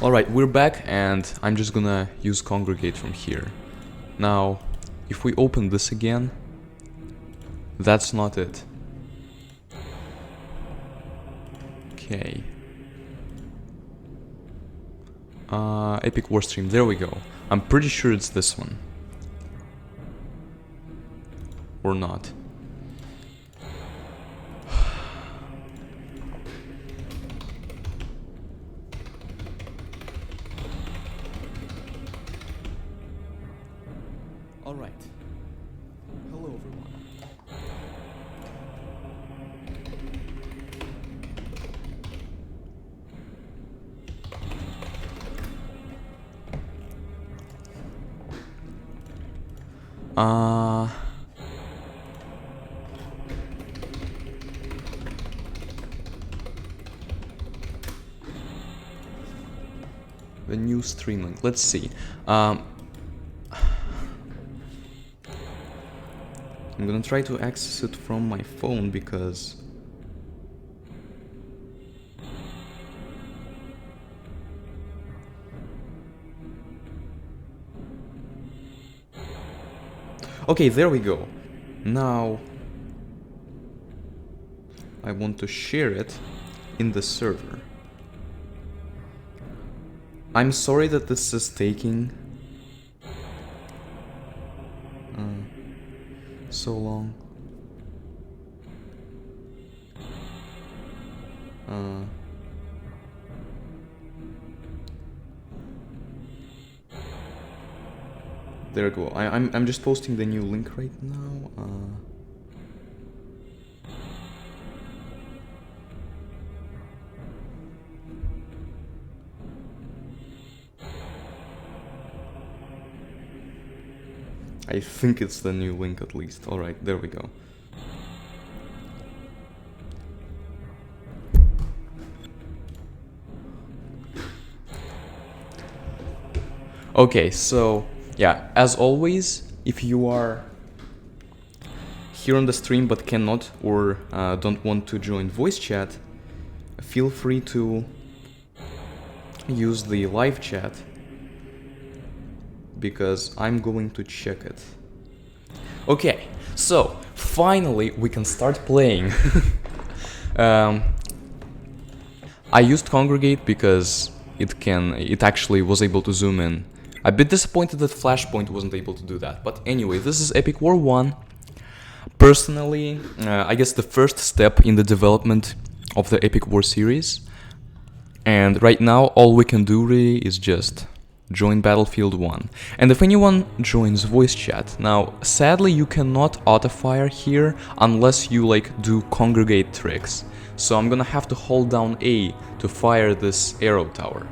Alright, we're back and I'm just gonna use congregate from here. Now, if we open this again, that's not it. Okay. Epic War Stream, there we go. I'm pretty sure it's this one. Or not. Alright. Hello everyone. The new stream link. Let's see. I'm gonna try to access it from my phone because okay, there we go. Now I want to share it in the server. I'm sorry that this is taking so long. There we go. I'm just posting the new link right now. I think it's the new link at least. Alright, there we go. Okay, so yeah, as always, if you are here on the stream but cannot or don't want to join voice chat, feel free to use the live chat, because I'm going to check it. Okay, so finally we can start playing. I used congregate because it actually was able to zoom in. A bit disappointed that Flashpoint wasn't able to do that, but anyway, this is Epic War 1. Personally, I guess the first step in the development of the Epic War series, and right now all we can do really is just join Battlefield 1. And if anyone joins voice chat, now sadly you cannot auto-fire here unless you do congregate tricks. So I'm gonna have to hold down A to fire this arrow tower.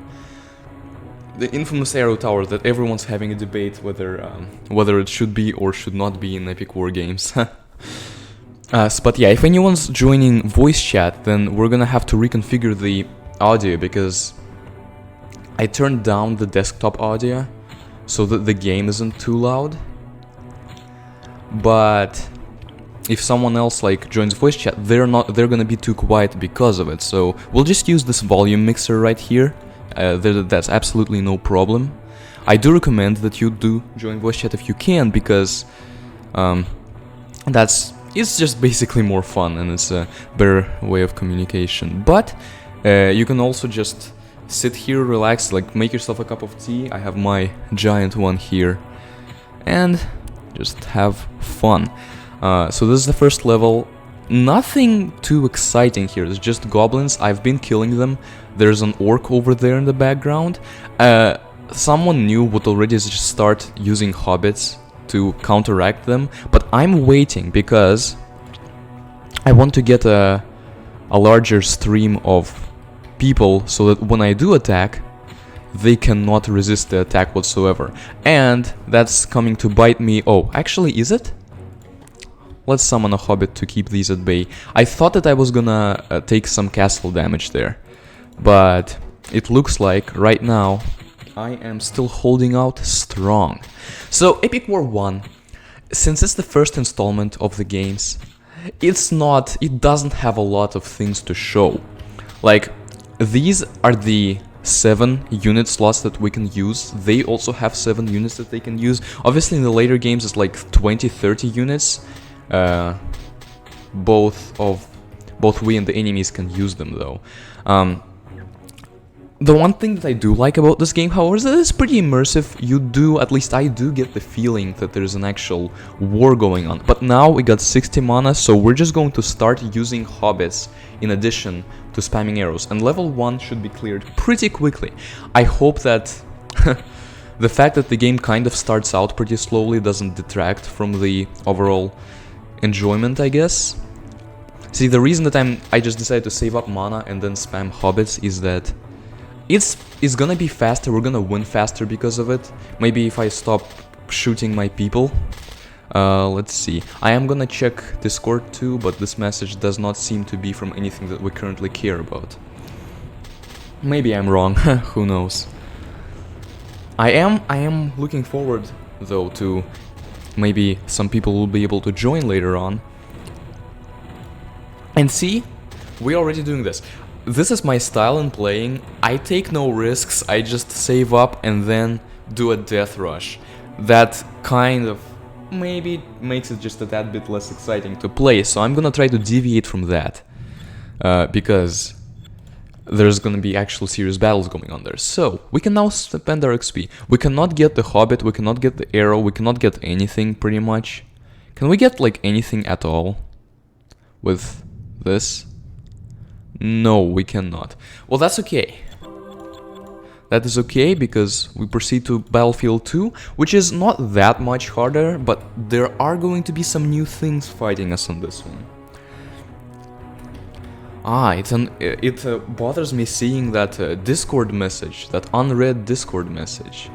The infamous arrow tower that everyone's having a debate whether it should be or should not be in Epic War games. But yeah, if anyone's joining voice chat, then we're gonna have to reconfigure the audio, because I turned down the desktop audio so that the game isn't too loud. But if someone else joins voice chat, they're gonna be too quiet because of it. So we'll just use this volume mixer right here. That's absolutely no problem. I do recommend that you do join voice chat if you can, because it's just basically more fun and it's a better way of communication. But you can also just sit here, relax, make yourself a cup of tea. I have my giant one here, and just have fun. So this is the first level. Nothing too exciting here. It's just goblins. I've been killing them. There's an orc over there in the background. Someone new would already just start using hobbits to counteract them, but I'm waiting because I want to get a larger stream of people so that when I do attack, they cannot resist the attack whatsoever. And that's coming to bite me. Oh, actually, is it? Let's summon a hobbit to keep these at bay. I thought that I was gonna take some castle damage there, but it looks like right now I am still holding out strong. So Epic War 1, since it's the first installment of the games, it doesn't have a lot of things to show. These are the 7 unit slots that we can use. They also have 7 units that they can use. Obviously in the later games it's like 20-30 units. Both we and the enemies can use them though. The one thing that I do like about this game, however, is that it's pretty immersive. You do, at least I do, get the feeling that there's an actual war going on. But now we got 60 mana, so we're just going to start using hobbits in addition to spamming arrows. And level 1 should be cleared pretty quickly. I hope that the fact that the game kind of starts out pretty slowly doesn't detract from the overall enjoyment, I guess. See, the reason that I just decided to save up mana and then spam hobbits is that it's gonna be faster, we're gonna win faster because of it. Maybe if I stop shooting my people. Let's see. I am gonna check Discord too, but this message does not seem to be from anything that we currently care about. Maybe I'm wrong, who knows. I am looking forward though to maybe some people will be able to join later on. And see, we're already doing this. This is my style in playing. I take no risks, I just save up and then do a death rush. That kind of maybe makes it just a tad bit less exciting to play, so I'm gonna try to deviate from that. Because there's gonna be actual serious battles going on there. So, we can now spend our XP. We cannot get the hobbit, we cannot get the arrow, we cannot get anything pretty much. Can we get like anything at all with this? No, we cannot. Well, that's okay. That is okay, because we proceed to Battlefield 2, which is not that much harder, but there are going to be some new things fighting us on this one. It bothers me seeing that Discord message, that unread Discord message.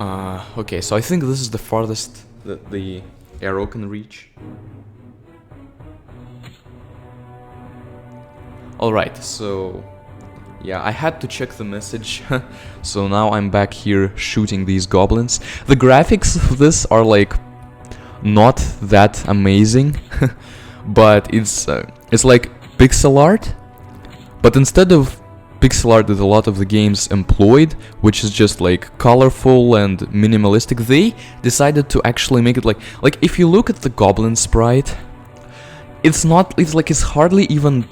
Okay, so I think this is the farthest that the arrow can reach. Alright, so yeah, I had to check the message, so now I'm back here shooting these goblins. The graphics of this are like not that amazing, but it's like pixel art, but instead of pixel art that a lot of the games employed, which is just like colorful and minimalistic, they decided to actually make it like if you look at the goblin sprite, it's hardly even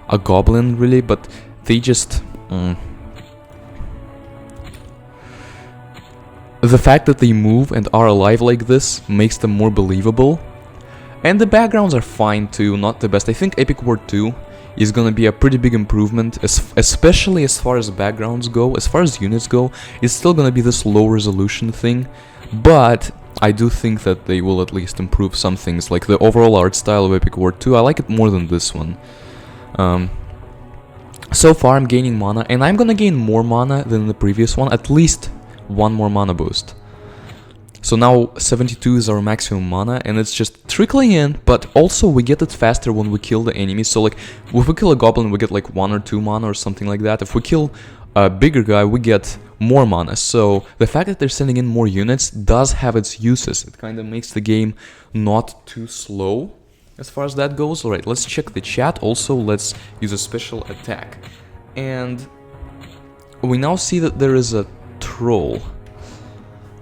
a goblin really, but they just the fact that they move and are alive like this makes them more believable. And the backgrounds are fine too, not the best. I think Epic War 2 is gonna be a pretty big improvement, especially as far as backgrounds go. As far as units go, it's still gonna be this low resolution thing, but I do think that they will at least improve some things, like the overall art style of Epic War 2. I like it more than this one. So far I'm gaining mana, and I'm gonna gain more mana than the previous one, at least one more mana boost. So now 72 is our maximum mana, and it's just trickling in, but also we get it faster when we kill the enemies. So like, if we kill a goblin we get like 1 or 2 mana or something like that. If we kill a bigger guy we get more mana. So the fact that they're sending in more units does have its uses. It kind of makes the game not too slow as far as that goes. Alright, let's check the chat. Also, let's use a special attack. And we now see that there is a troll.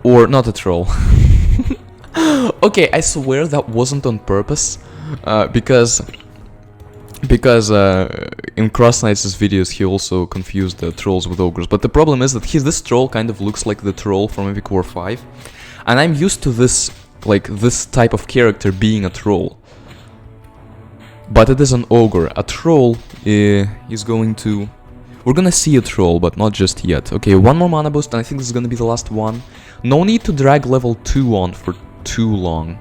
Or not a troll. Okay, I swear that wasn't on purpose. Because in Cross Knight's videos he also confused the trolls with ogres. But the problem is that this troll kind of looks like the troll from Epic War 5. And I'm used to this type of character being a troll. But it is an ogre. A troll is going to... We're gonna see a troll, but not just yet. Okay, one more mana boost, and I think this is gonna be the last one. No need to drag level 2 on for too long.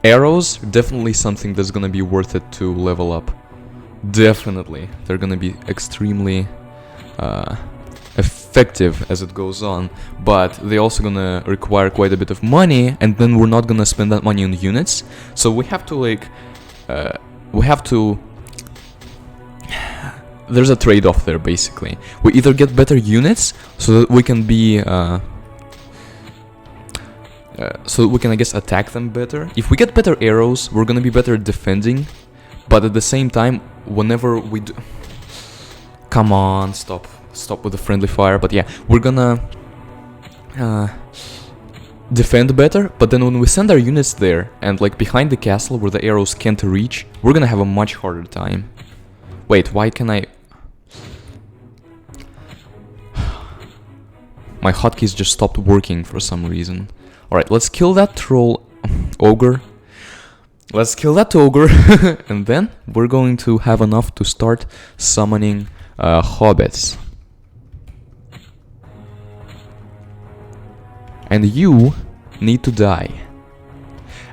Arrows, definitely something that's gonna be worth it to level up. Definitely. They're gonna be extremely effective as it goes on, but they're also gonna require quite a bit of money, and then we're not gonna spend that money on units. So we have to there's a trade-off there, basically. We either get better units so that we can be so that we can, I guess, attack them better. If we get better arrows, we're gonna be better at defending, but at the same time whenever we do... Come on, stop with the friendly fire. But yeah, we're gonna defend better, but then when we send our units there and like behind the castle where the arrows can't reach, we're gonna have a much harder time. Wait, why can I... My hotkeys just stopped working for some reason. Alright, let's kill that troll ogre. Let's kill that ogre. And then we're going to have enough to start summoning hobbits. And you need to die.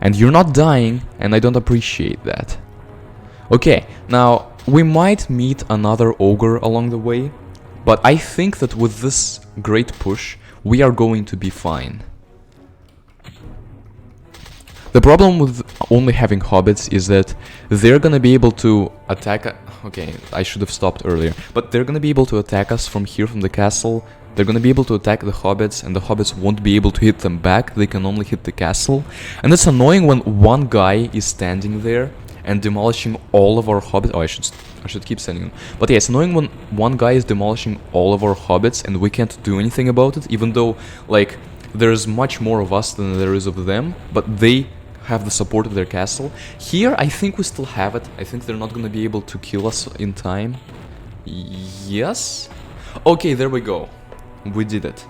And you're not dying, and I don't appreciate that. Okay, now we might meet another ogre along the way, but I think that with this great push, we are going to be fine. The problem with only having hobbits is that they're gonna be able to attack... Okay, I should have stopped earlier. But they're gonna be able to attack us from here, from the castle. They're gonna be able to attack the hobbits, and the hobbits won't be able to hit them back. They can only hit the castle. And it's annoying when one guy is standing there and demolishing all of our hobbits. Oh, I should keep sending them. But yeah, it's annoying when one guy is demolishing all of our hobbits and we can't do anything about it, even though, like, there's much more of us than there is of them, but they have the support of their castle. Here, I think we still have it. I think they're not gonna be able to kill us in time. Yes? Okay, there we go. We did it.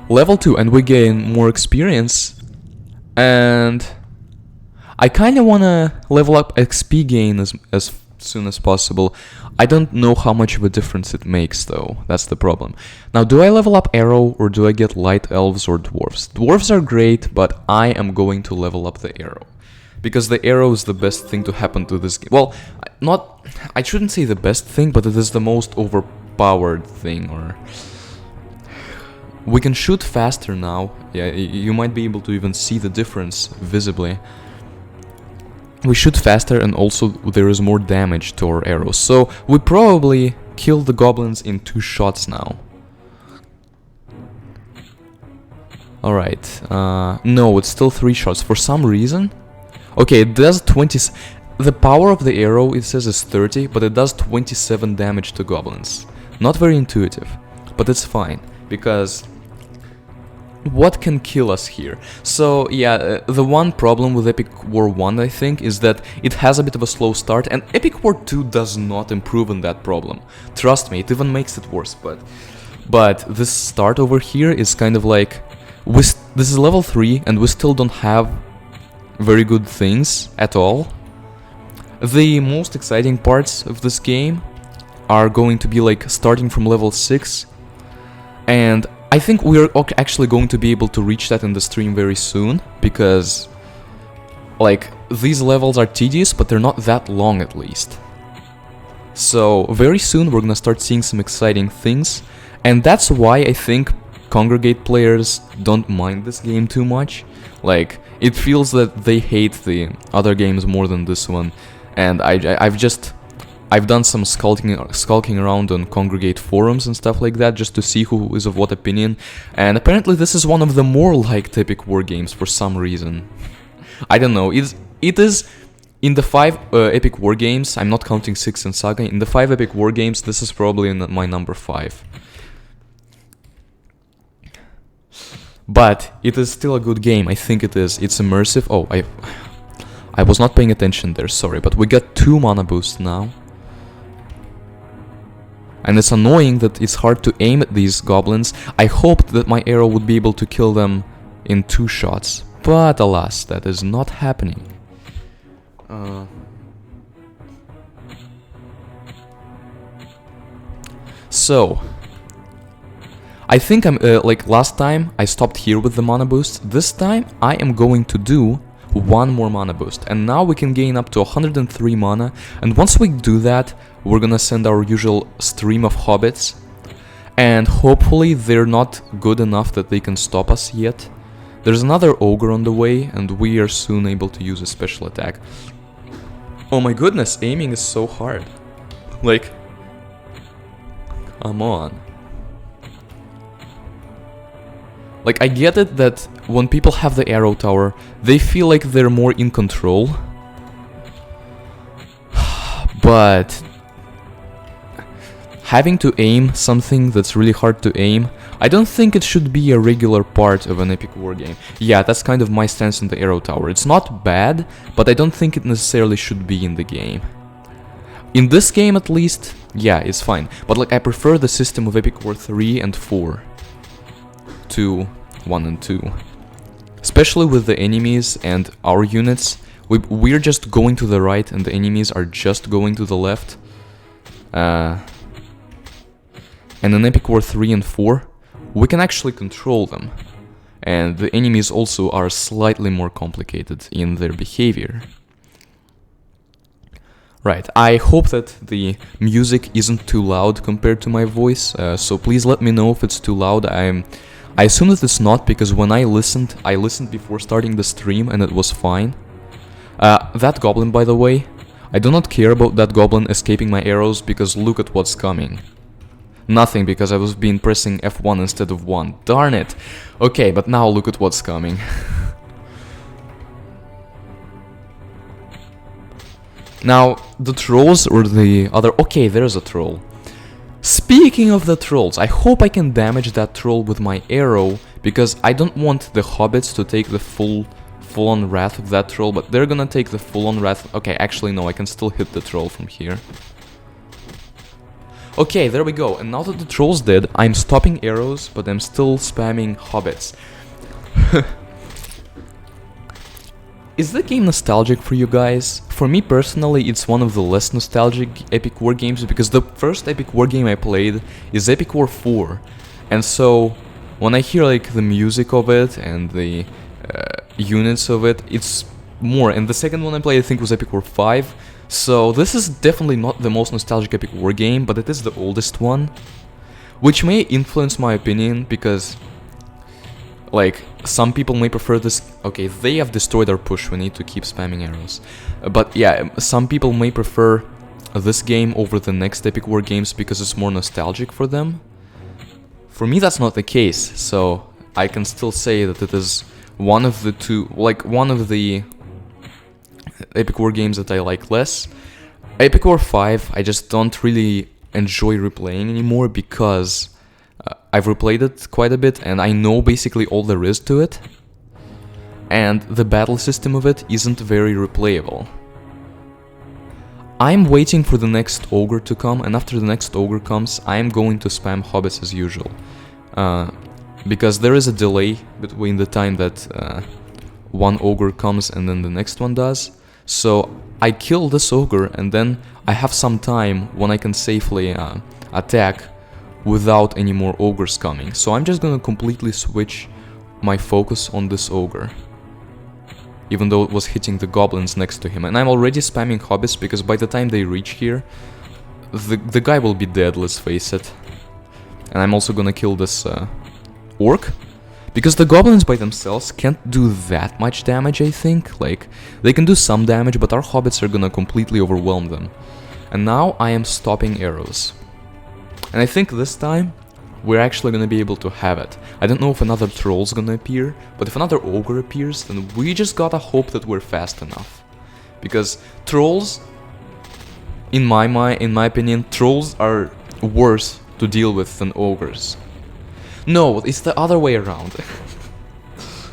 Level 2, and we gain more experience. And I kinda wanna level up XP gain as soon as possible. I don't know how much of a difference it makes though, that's the problem. Now, do I level up arrow or do I get light elves or dwarves? Dwarves are great, but I am going to level up the arrow. Because the arrow is the best thing to happen to this game. Well, I shouldn't say the best thing, but it is the most overpowered thing, or... We can shoot faster now. Yeah, you might be able to even see the difference visibly. We shoot faster, and also there is more damage to our arrows. So we probably kill the goblins in 2 shots now. Alright, no, it's still 3 shots for some reason. Okay, it does 20... The power of the arrow, it says, is 30, but it does 27 damage to goblins. Not very intuitive, but it's fine, because... What can kill us here? So, yeah, the one problem with Epic War 1, I think, is that it has a bit of a slow start, and Epic War 2 does not improve on that problem. Trust me, it even makes it worse, but this start over here is kind of like... This is level 3, and we still don't have very good things at all. The most exciting parts of this game are going to be like starting from level 6, and I think we're actually going to be able to reach that in the stream very soon, because, like, these levels are tedious, but they're not that long at least. So, very soon we're gonna start seeing some exciting things, and that's why I think Congregate players don't mind this game too much. Like, it feels that they hate the other games more than this one, and I've done some skulking around on Congregate forums and stuff like that, just to see who is of what opinion, and apparently this is one of the more liked Epic War games for some reason. I don't know, it is in the 5 Epic War games, I'm not counting 6 and Saga, in the 5 Epic War games, this is probably my number 5. But it is still a good game, I think it is. It's immersive. Oh, I was not paying attention there, sorry, but we got 2 mana boosts now. And it's annoying that it's hard to aim at these goblins. I hoped that my arrow would be able to kill them in 2 shots, but alas, that is not happening. So, I think I'm, like last time, I stopped here with the mana boost. This time, I am going to do 1 more mana boost, and now we can gain up to 103 mana, and once we do that, we're gonna send our usual stream of hobbits, and hopefully they're not good enough that they can stop us yet. There's another ogre on the way, and we are soon able to use a special attack. Oh my goodness, aiming is so hard. Like, come on. Like, I get it that when people have the arrow tower, they feel like they're more in control. but having to aim something that's really hard to aim, I don't think it should be a regular part of an epic war game. Yeah, that's kind of my stance on the arrow tower. It's not bad, but I don't think it necessarily should be in the game. In this game at least, yeah, it's fine. But like, I prefer the system of Epic War 3 and 4 to 1 and 2. Especially with the enemies and our units. We're just going to the right and the enemies are just going to the left. And in Epic War 3 and 4, we can actually control them. And the enemies also are slightly more complicated in their behavior. Right, I hope that the music isn't too loud compared to my voice, so please let me know if it's too loud. I assume that it's not, because when I listened before starting the stream and it was fine. That goblin, by the way, I do not care about that goblin escaping my arrows, because look at what's coming. Nothing, because I was pressing F1 instead of 1. Darn it! Okay, but now look at what's coming. Now, the trolls or the other... Okay, there's a troll. Speaking of the trolls, I hope I can damage that troll with my arrow, because I don't want the hobbits to take the full-on wrath of that troll, but they're gonna take the full-on wrath... Okay, actually no, I can still hit the troll from here. Okay, there we go, and now that the troll's dead, I'm stopping arrows, but I'm still spamming hobbits. Is the game nostalgic for you guys? For me personally, it's one of the less nostalgic Epic War games, because the first Epic War game I played is Epic War 4. And so, when I hear like the music of it and the units of it, it's more. And the second one I played I think was Epic War 5. So this is definitely not the most nostalgic Epic War game, but it is the oldest one. Which may influence my opinion, because... like, some people may prefer this... Okay, they have destroyed our push, we need to keep spamming arrows. But yeah, some people may prefer this game over the next Epic War games because it's more nostalgic for them. For me that's not the case, so I can still say that it is one of the two... like, one of the Epic War games that I like less. Epic War 5, I just don't really enjoy replaying anymore because... I've replayed it quite a bit and I know basically all there is to it. And the battle system of it isn't very replayable. I'm waiting for the next ogre to come, and after the next ogre comes, I'm going to spam hobbits as usual. Because there is a delay between the time that one ogre comes and then the next one does. So I kill this ogre and then I have some time when I can safely attack without any more ogres coming. So I'm just gonna completely switch my focus on this ogre, even though it was hitting the goblins next to him. And I'm already spamming hobbits because by the time they reach here, the guy will be dead, let's face it. And I'm also gonna kill this orc, because the goblins by themselves can't do that much damage, I think. Like, they can do some damage, but our hobbits are gonna completely overwhelm them. And now I am stopping arrows. And I think this time, we're actually gonna be able to have it. I don't know if another troll's gonna appear, but if another ogre appears, then we just gotta hope that we're fast enough. Because trolls, in my opinion, trolls are worse to deal with than ogres. No, it's the other way around.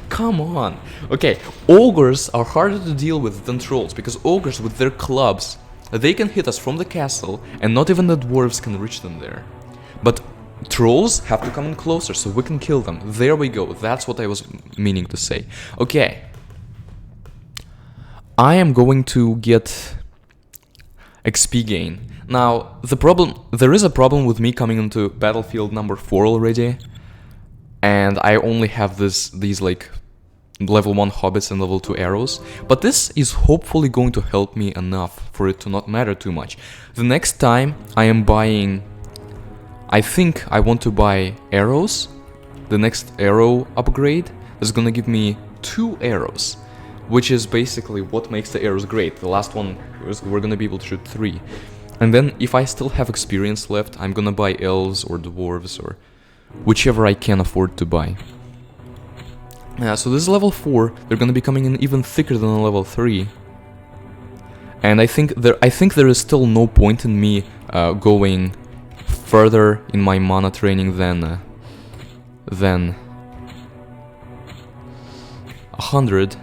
Come on. Okay, ogres are harder to deal with than trolls, because ogres with their clubs, they can hit us from the castle, and not even the dwarves can reach them there. But trolls have to come in closer, so we can kill them. There we go, that's what I was meaning to say. Okay. I am going to get XP gain. Now, there is a problem with me coming into battlefield number 4 already. And I only have these like level 1 hobbits and level 2 arrows, but this is hopefully going to help me enough for it to not matter too much. The next time I am buying, I think I want to buy arrows. The next arrow upgrade is gonna give me 2 arrows, which is basically what makes the arrows great. The last one, we're gonna be able to shoot 3. And then if I still have experience left, I'm gonna buy elves or dwarves or whichever I can afford to buy. So this is level 4, they're gonna be coming in even thicker than a level 3. And I think there is still no point in me going further in my mana training than 100.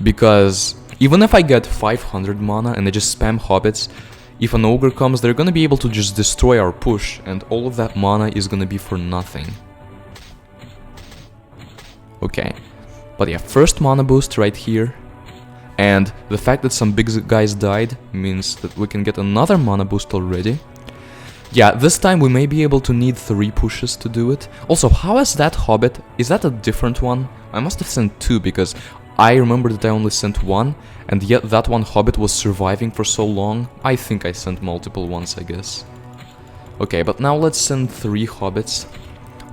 Because even if I get 500 mana and I just spam hobbits, if an ogre comes, they're gonna be able to just destroy our push, and all of that mana is gonna be for nothing. Okay, but yeah, first mana boost right here, and the fact that some big guys died means that we can get another mana boost already. Yeah, this time we may be able to need 3 pushes to do it. Also, how is that hobbit? Is that a different one? I must have sent 2, because I remember that I only sent 1, and yet that one hobbit was surviving for so long. I think I sent multiple ones, I guess. Okay, but now let's send 3 hobbits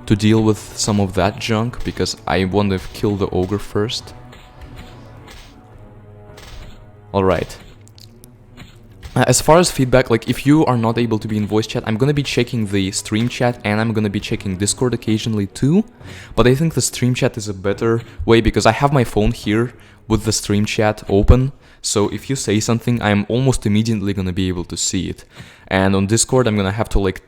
to deal with some of that junk, because I want to kill the ogre first. Alright. As far as feedback, like, if you are not able to be in voice chat, I'm gonna be checking the stream chat and I'm gonna be checking Discord occasionally too. But I think the stream chat is a better way because I have my phone here with the stream chat open. So if you say something, I'm almost immediately gonna be able to see it. And on Discord, I'm gonna have to, like,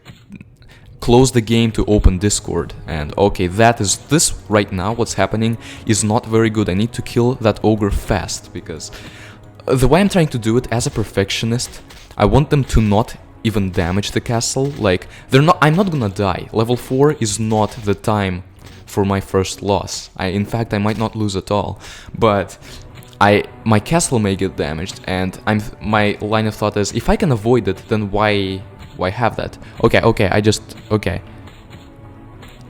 close the game to open Discord. And okay, this right now, what's happening is not very good. I need to kill that ogre fast because the way I'm trying to do it as a perfectionist, I want them to not even damage the castle. Like, I'm not gonna die. Level 4 is not the time for my first loss. In fact, I might not lose at all. But my castle may get damaged, and my line of thought is, if I can avoid it, then why have that? Okay.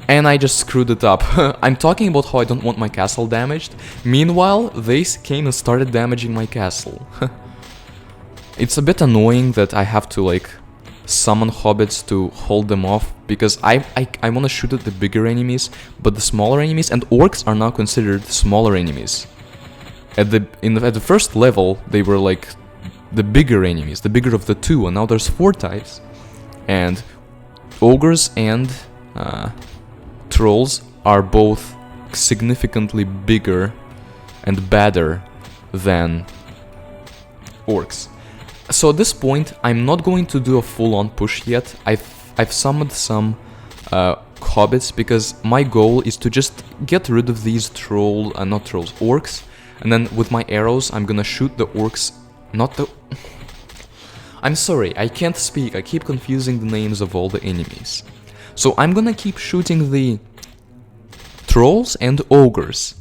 And I just screwed it up. I'm talking about how I don't want my castle damaged. Meanwhile, they came and started damaging my castle. It's a bit annoying that I have to, like, summon hobbits to hold them off, because I want to shoot at the bigger enemies, but the smaller enemies and orcs are now considered smaller enemies. At the first level, they were like the bigger enemies, the bigger of the two, and now there's 4 types. And ogres and trolls are both significantly bigger and badder than orcs. So at this point, I'm not going to do a full-on push yet. I've summoned some hobbits because my goal is to just get rid of these orcs, and then with my arrows, I'm gonna shoot the orcs, I'm sorry, I can't speak, I keep confusing the names of all the enemies. So I'm gonna keep shooting the trolls and ogres.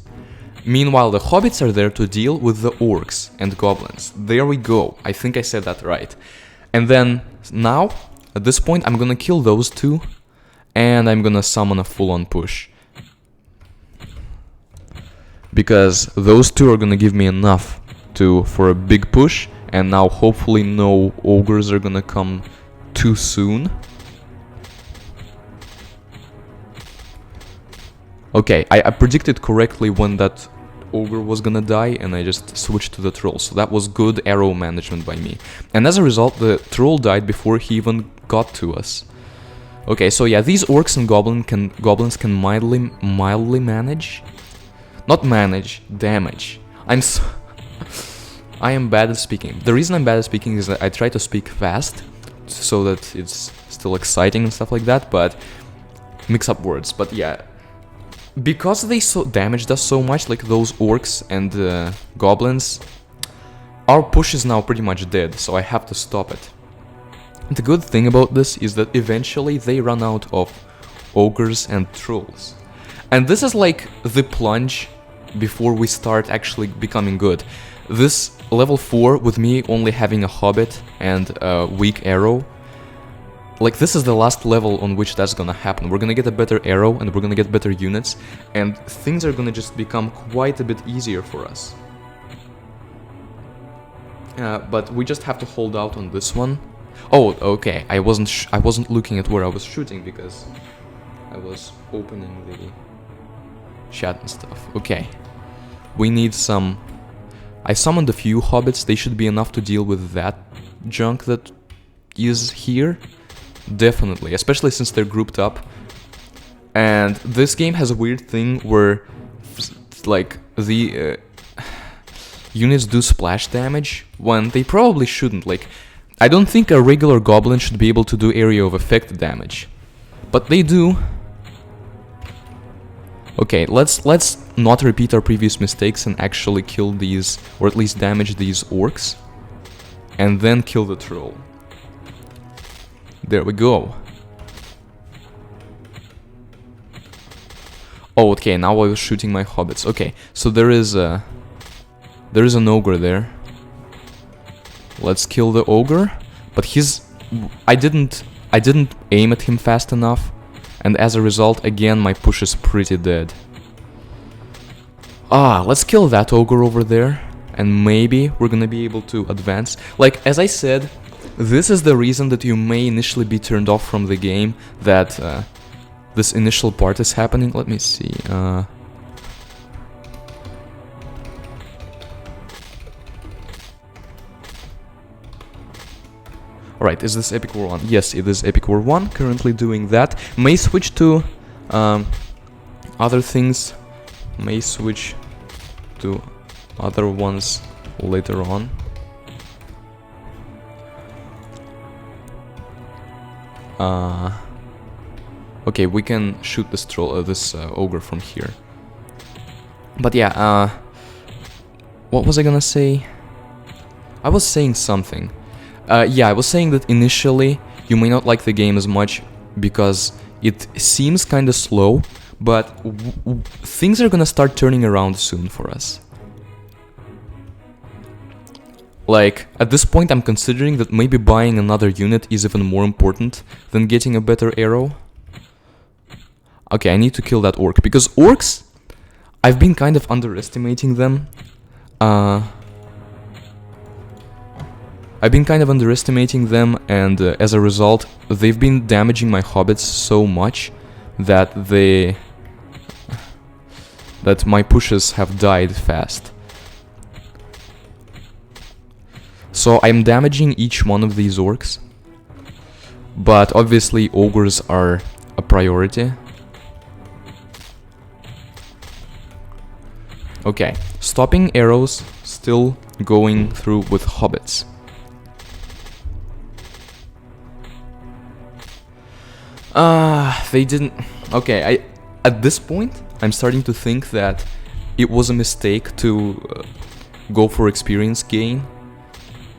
Meanwhile, the hobbits are there to deal with the orcs and goblins. There we go, I think I said that right. And then, now, at this point, I'm gonna kill those 2, and I'm gonna summon a full-on push. Because those 2 are gonna give me enough for a big push, and now hopefully no ogres are gonna come too soon. Okay, I predicted correctly when that ogre was gonna die, and I just switched to the troll, so that was good arrow management by me. And as a result, the troll died before he even got to us. Okay, so yeah, these orcs and goblins can mildly manage. Not manage, damage. I am bad at speaking. The reason I'm bad at speaking is that I try to speak fast, so that it's still exciting and stuff like that, but mix up words. But yeah, because they damaged us so much, like those orcs and goblins, our push is now pretty much dead, so I have to stop it. The good thing about this is that eventually they run out of ogres and trolls. And this is like the plunge before we start actually becoming good. This level 4 with me only having a hobbit and a weak arrow, like this is the last level on which that's gonna happen. We're gonna get a better arrow and we're gonna get better units, and things are gonna just become quite a bit easier for us. But we just have to hold out on this one. Oh, okay. I wasn't looking at where I was shooting because I was opening the chat and stuff. Okay. We need some... I summoned a few hobbits. They should be enough to deal with that junk that is here. Definitely. Especially since they're grouped up. And this game has a weird thing where... like, the units do splash damage when they probably shouldn't. Like, I don't think a regular goblin should be able to do area of effect damage, but they do. Okay, let's not repeat our previous mistakes and actually kill these, or at least damage these orcs, and then kill the troll. There we go. Oh, okay, now I was shooting my hobbits. Okay, so there is an ogre there. Let's kill the ogre, but I didn't aim at him fast enough, and as a result, again, my push is pretty dead. Let's kill that ogre over there, and maybe we're gonna be able to advance. Like, as I said, this is the reason that you may initially be turned off from the game, that this initial part is happening. Let me see. Alright, is this Epic War 1? Yes, it is Epic War 1, currently doing that. May switch to other things, may switch to other ones later on. Okay, we can shoot this troll, this ogre from here. But yeah, what was I gonna say? I was saying something. Yeah, I was saying that initially you may not like the game as much because it seems kinda slow, but things are gonna start turning around soon for us. Like, at this point I'm considering that maybe buying another unit is even more important than getting a better arrow. Okay, I need to kill that orc, because orcs, I've been kind of underestimating them. And as a result, they've been damaging my hobbits so much that my pushes have died fast. So I'm damaging each one of these orcs, but obviously ogres are a priority. Okay, stopping arrows, still going through with hobbits. They didn't... Okay, at this point, I'm starting to think that it was a mistake to go for experience gain.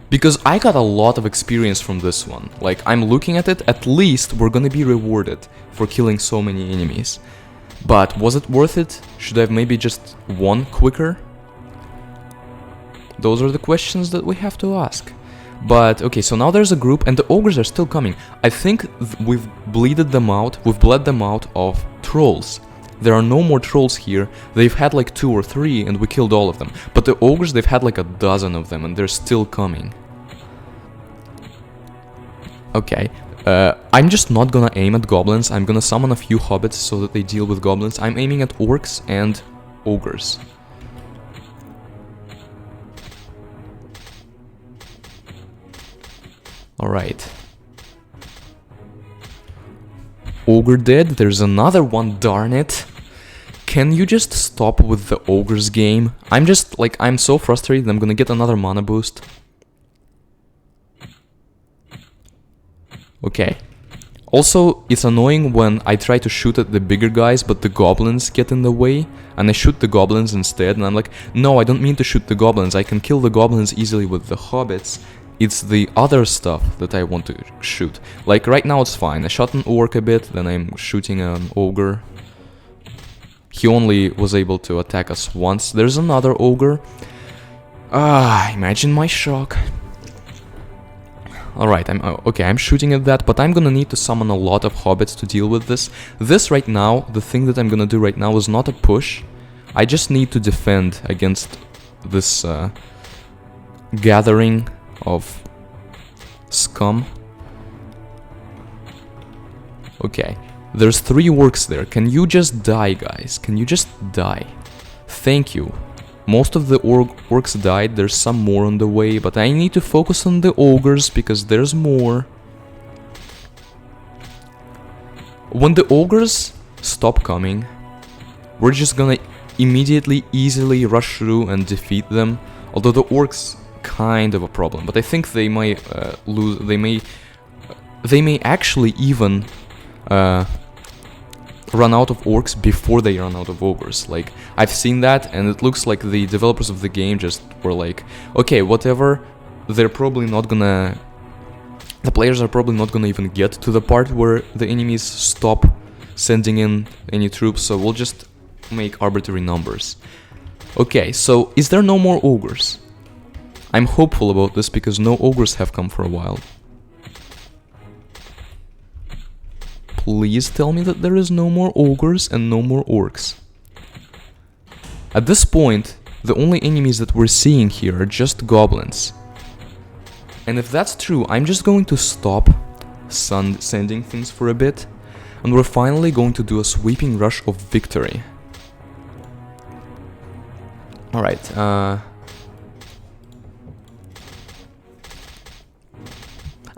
Because I got a lot of experience from this one. Like, I'm looking at it, at least we're gonna be rewarded for killing so many enemies. But was it worth it? Should I have maybe just won quicker? Those are the questions that we have to ask. But, okay, so now there's a group, and the ogres are still coming. I think we've bled them out of trolls. There are no more trolls here. They've had like 2 or 3, and we killed all of them. But the ogres, they've had like a dozen of them, and they're still coming. Okay, I'm just not gonna aim at goblins. I'm gonna summon a few hobbits so that they deal with goblins. I'm aiming at orcs and ogres. Alright. Ogre dead. There's another one, darn it. Can you just stop with the ogres game? I'm so frustrated. I'm gonna get another mana boost. Okay. Also, it's annoying when I try to shoot at the bigger guys, but the goblins get in the way, and I shoot the goblins instead, and I'm like, no, I don't mean to shoot the goblins. I can kill the goblins easily with the hobbits. It's the other stuff that I want to shoot. Like, right now it's fine. I shot an orc a bit, then I'm shooting an ogre. He only was able to attack us once. There's another ogre. Imagine my shock. Alright, I'm shooting at that, but I'm gonna need to summon a lot of hobbits to deal with this. This right now, the thing that I'm gonna do right now is not a push. I just need to defend against this gathering of scum. Okay, there's 3 orcs there. Can you just die, guys? Can you just die? Thank you. Most of the orcs died. There's some more on the way, but I need to focus on the ogres because there's more. When the ogres stop coming, we're just gonna immediately, easily rush through and defeat them. Although the orcs kind of a problem, but I think they might lose. They may actually even run out of orcs before they run out of ogres. Like, I've seen that, and it looks like the developers of the game just were like, okay, whatever, they're probably not gonna... The players are probably not gonna even get to the part where the enemies stop sending in any troops, so we'll just make arbitrary numbers. Okay, so is there no more ogres? I'm hopeful about this because no ogres have come for a while. Please tell me that there is no more ogres and no more orcs. At this point, the only enemies that we're seeing here are just goblins. And if that's true, I'm just going to stop sending things for a bit, and we're finally going to do a sweeping rush of victory. Alright,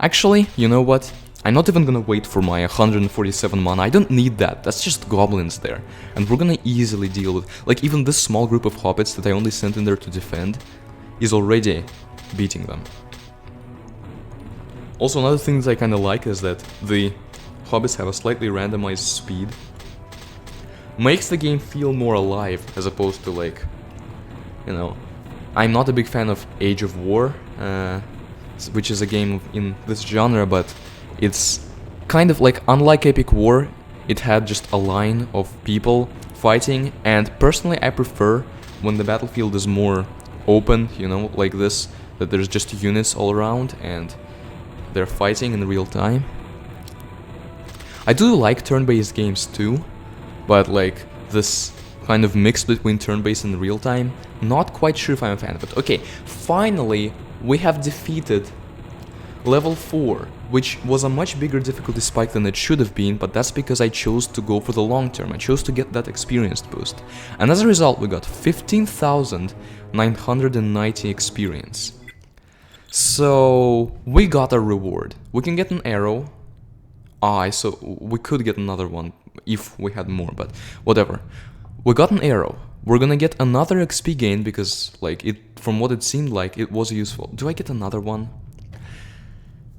actually, you know what? I'm not even gonna wait for my 147 mana, I don't need that, that's just goblins there. And we're gonna easily deal with... Like, even this small group of hobbits that I only sent in there to defend is already beating them. Also, another thing that I kinda like is that the hobbits have a slightly randomized speed. Makes the game feel more alive, as opposed to, like, you know... I'm not a big fan of Age of War, which is a game in this genre, but it's kind of like, unlike Epic War, it had just a line of people fighting, and personally I prefer when the battlefield is more open, you know, like this, that there's just units all around and they're fighting in real time. I do like turn-based games too, but like this kind of mix between turn-based and real time, not quite sure if I'm a fan of it. Okay, finally we have defeated level 4, which was a much bigger difficulty spike than it should have been, but that's because I chose to go for the long term. I chose to get that experience boost. And as a result, we got 15,990 experience. So we got a reward. We can get an arrow. So we could get another one if we had more, but whatever. We got an arrow. We're gonna get another XP gain because, like, from what it seemed like, it was useful. Do I get another one?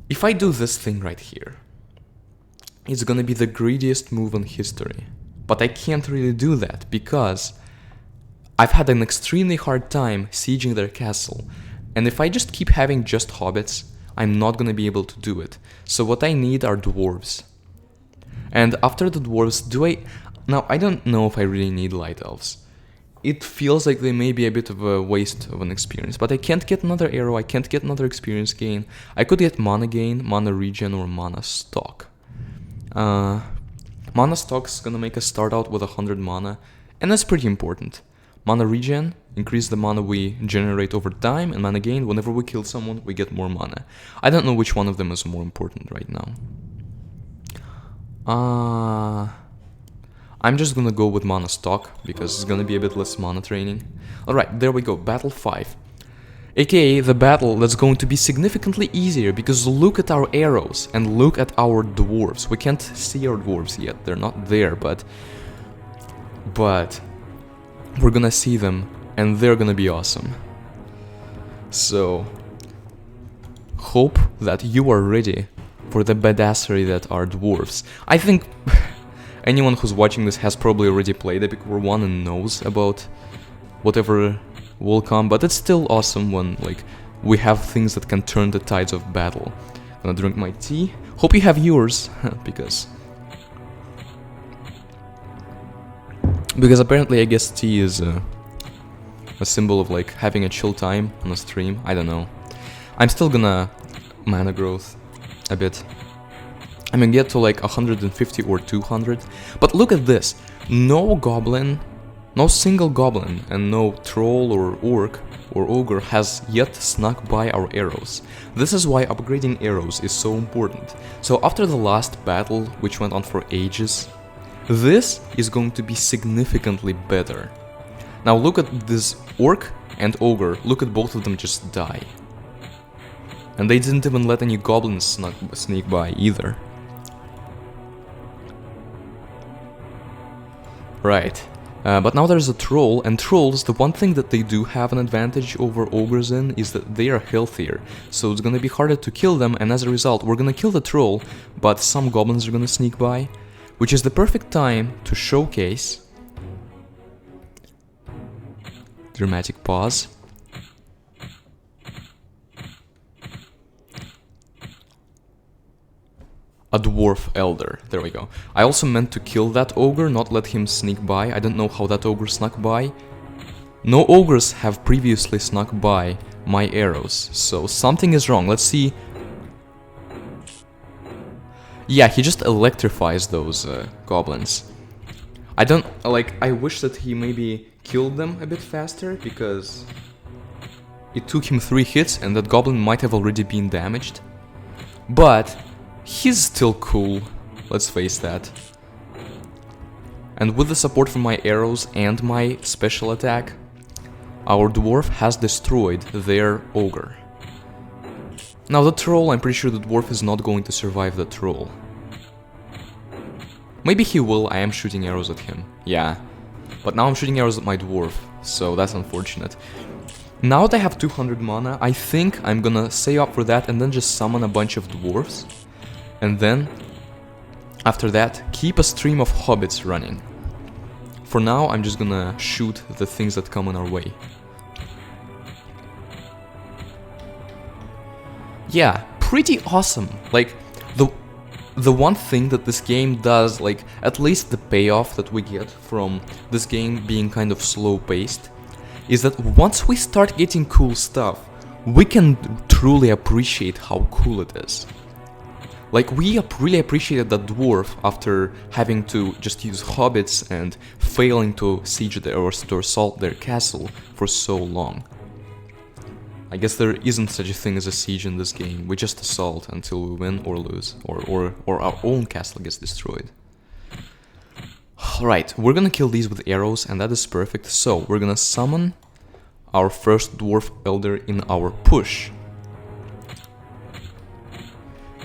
If I do this thing right here, it's gonna be the greediest move in history. But I can't really do that because I've had an extremely hard time sieging their castle. And if I just keep having just hobbits, I'm not gonna be able to do it. So what I need are dwarves. And after the dwarves, Now, I don't know if I really need light elves. It feels like they may be a bit of a waste of an experience, but I can't get another arrow, I can't get another experience gain. I could get mana gain, mana regen, or mana stock. Mana stock's gonna make us start out with 100 mana, and that's pretty important. Mana regen, increase the mana we generate over time, and mana gain, whenever we kill someone, we get more mana. I don't know which one of them is more important right now. I'm just gonna go with mana stock, because it's gonna be a bit less mana training. Alright, there we go, battle 5. AKA the battle that's going to be significantly easier, because look at our arrows, and look at our dwarves. We can't see our dwarves yet, they're not there, but we're gonna see them, and they're gonna be awesome. So, hope that you are ready for the badassery that are dwarves. I think anyone who's watching this has probably already played Epic War 1 and knows about whatever will come, but it's still awesome when, like, we have things that can turn the tides of battle. I'm gonna drink my tea. Hope you have yours, because apparently I guess tea is a symbol of, like, having a chill time on a stream. I don't know. I'm still gonna mana growth a bit. I'm gonna get to like 150 or 200. But look at this. No goblin, no single goblin, and no troll or orc or ogre has yet snuck by our arrows. This is why upgrading arrows is so important. So after the last battle, which went on for ages, this is going to be significantly better. Now look at this orc and ogre. Look at both of them just die. And they didn't even let any goblins sneak by either. Right, But now there's a troll, and trolls, the one thing that they do have an advantage over ogres in is that they are healthier. So it's gonna be harder to kill them, and as a result, we're gonna kill the troll, but some goblins are gonna sneak by, which is the perfect time to showcase. Dramatic pause. A dwarf elder. There we go. I also meant to kill that ogre, not let him sneak by. I don't know how that ogre snuck by. No ogres have previously snuck by my arrows, so something is wrong. Let's see. Yeah, he just electrifies those goblins. I don't, like, I wish that he maybe killed them a bit faster, because it took him 3 hits and that goblin might have already been damaged. But he's still cool, let's face that. And with the support from my arrows and my special attack, our dwarf has destroyed their ogre. Now the troll, I'm pretty sure the dwarf is not going to survive the troll. Maybe he will, I am shooting arrows at him, yeah. But now I'm shooting arrows at my dwarf, so that's unfortunate. Now that I have 200 mana, I think I'm gonna stay up for that and then just summon a bunch of dwarves. And then, after that, keep a stream of hobbits running. For now, I'm just gonna shoot the things that come in our way. Yeah, pretty awesome. Like, the one thing that this game does, like, at least the payoff that we get from this game being kind of slow-paced, is that once we start getting cool stuff, we can truly appreciate how cool it is. Like, we really appreciated that dwarf after having to just use hobbits and failing to siege their or to assault their castle for so long. I guess there isn't such a thing as a siege in this game, we just assault until we win or lose, or our own castle gets destroyed. Alright, we're gonna kill these with arrows, and that is perfect, so we're gonna summon our first dwarf elder in our push.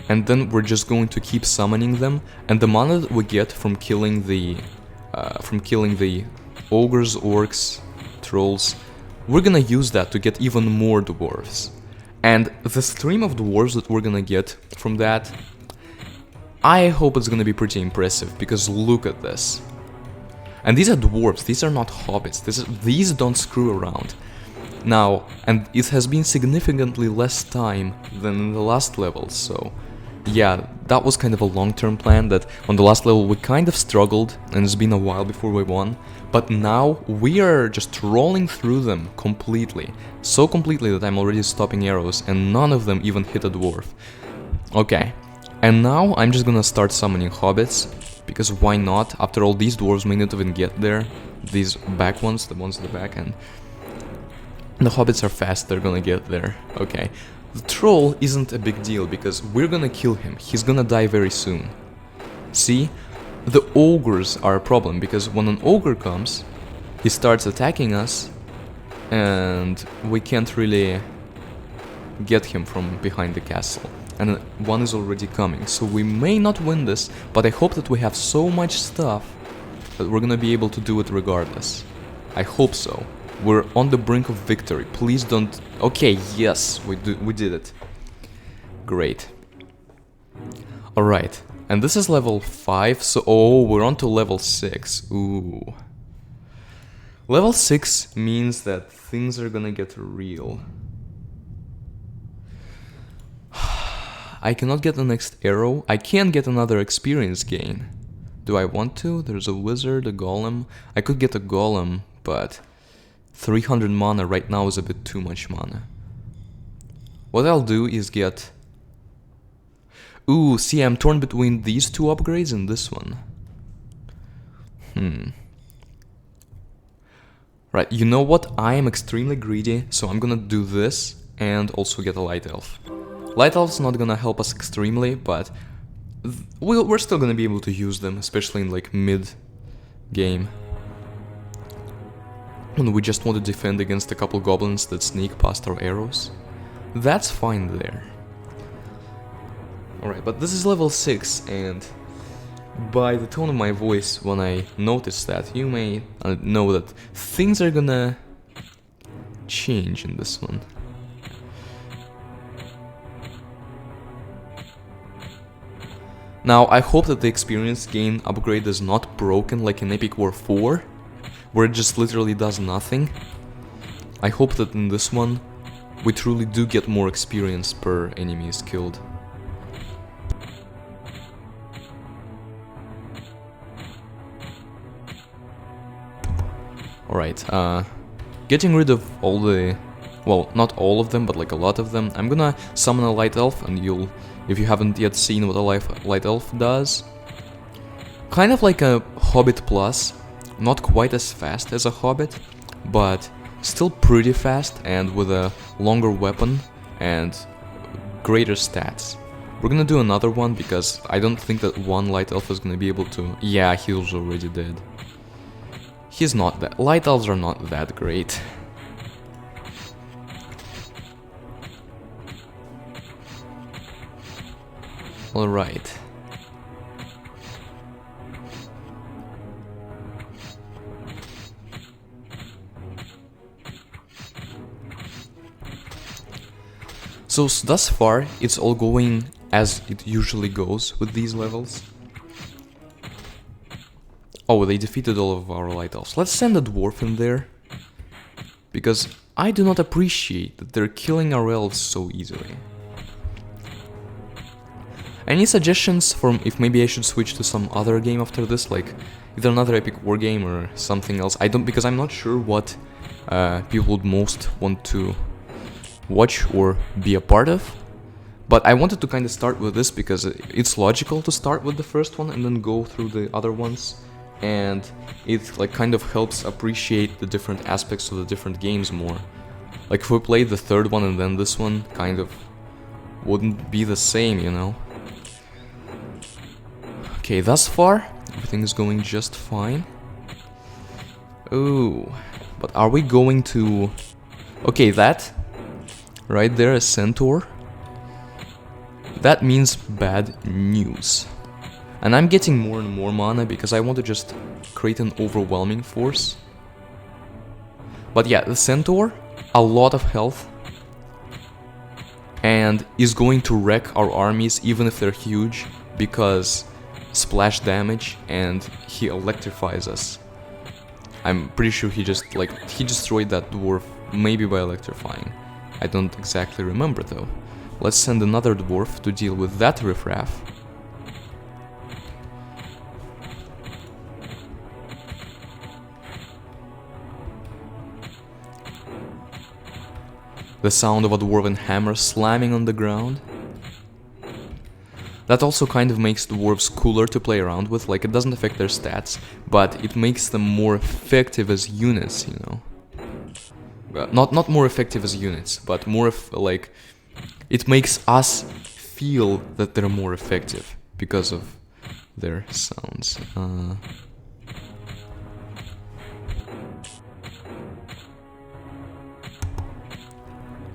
And then we're just going to keep summoning them, and the mana that we get from killing the ogres, orcs, trolls, we're gonna use that to get even more dwarves. And the stream of dwarves that we're gonna get from that, I hope it's gonna be pretty impressive, because look at this. And these are dwarves, these are not hobbits, these don't screw around. Now, and it has been significantly less time than in the last level, so yeah, that was kind of a long-term plan, that on the last level we kind of struggled, and it's been a while before we won, but now we are just rolling through them completely. So completely that I'm already stopping arrows, and none of them even hit a dwarf. Okay, and now I'm just gonna start summoning hobbits, because why not? After all, these dwarves may not even get there, these back ones, the ones in the back end. The hobbits are fast, they're gonna get there, okay. The troll isn't a big deal, because we're gonna kill him, he's gonna die very soon. See? The ogres are a problem, because when an ogre comes, he starts attacking us, and we can't really get him from behind the castle. And one is already coming, so we may not win this, but I hope that we have so much stuff that we're gonna be able to do it regardless. I hope so. We're on the brink of victory. Please don't... Okay, yes, we did it. Great. Alright, and this is level 5, so... Oh, we're on to level 6. Ooh. Level 6 means that things are gonna get real. I cannot get the next arrow. I can get another experience gain. Do I want to? There's a wizard, a golem. I could get a golem, but 300 mana right now is a bit too much mana. What I'll do is get... Ooh, see, I'm torn between these two upgrades and this one. Right, you know what? I am extremely greedy, so I'm gonna do this and also get a light elf. Light elf's not gonna help us extremely, but we're still gonna be able to use them, especially in like mid-game. When we just want to defend against a couple goblins that sneak past our arrows. That's fine there. Alright, but this is level 6, and by the tone of my voice when I notice that, you may know that things are gonna change in this one. Now, I hope that the experience gain upgrade is not broken like in Epic War 4, where it just literally does nothing. I hope that in this one, we truly do get more experience per enemy is killed. Alright, getting rid of all the... well, not all of them, but like a lot of them. I'm gonna summon a Light Elf, and you'll... if you haven't yet seen what a Light Elf does. Kind of like a Hobbit Plus, not quite as fast as a Hobbit, but still pretty fast and with a longer weapon and greater stats. We're gonna do another one because I don't think that one Light Elf is gonna be able to... yeah, he was already dead. He's not that... Light Elves are not that great. Alright. So thus far, it's all going as it usually goes with these levels. Oh, they defeated all of our Light Elves. Let's send a Dwarf in there, because I do not appreciate that they're killing our elves so easily. Any suggestions from if maybe I should switch to some other game after this, like either another Epic War game or something else? I don't, because I'm not sure what people would most want to watch or be a part of. But I wanted to kind of start with this because it's logical to start with the first one and then go through the other ones, and it like kind of helps appreciate the different aspects of the different games more. Like if we played the third one and then this one, kind of wouldn't be the same, you know. Okay, thus far everything is going just fine. Oh, but are we going to... okay, that right there, a centaur. That means bad news. And I'm getting more and more mana because I want to just create an overwhelming force. But yeah, the centaur, a lot of health, and is going to wreck our armies even if they're huge, because splash damage, and he electrifies us. I'm pretty sure he just, like, he destroyed that dwarf, maybe by electrifying. I don't exactly remember though. Let's send another dwarf to deal with that riffraff. The sound of a dwarven hammer slamming on the ground. That also kind of makes dwarves cooler to play around with, like it doesn't affect their stats, but it makes them more effective as units, you know. Not more effective as units, but more like... it makes us feel that they're more effective because of their sounds.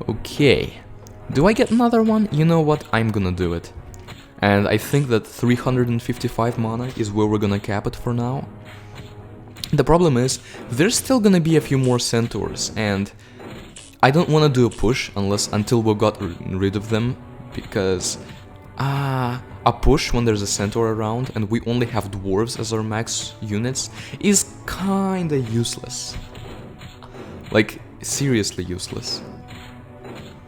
Okay. Do I get another one? You know what? I'm gonna do it. And I think that 355 mana is where we're gonna cap it for now. The problem is, there's still gonna be a few more centaurs, and I don't wanna do a push until we got rid of them, because a push when there's a centaur around and we only have dwarves as our max units is kinda useless. Like, seriously useless.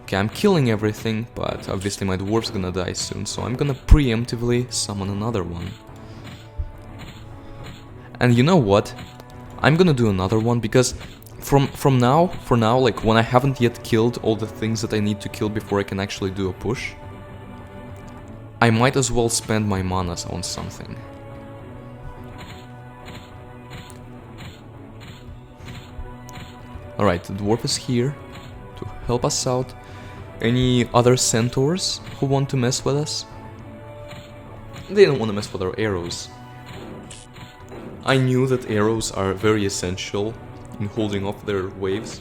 Okay, I'm killing everything, but obviously my dwarf's gonna die soon, so I'm gonna preemptively summon another one. And you know what? I'm gonna do another one, because for now, like when I haven't yet killed all the things that I need to kill before I can actually do a push, I might as well spend my manas on something. Alright, the dwarf is here to help us out. Any other centaurs who want to mess with us? They don't want to mess with our arrows. I knew that arrows are very essential in holding off their waves,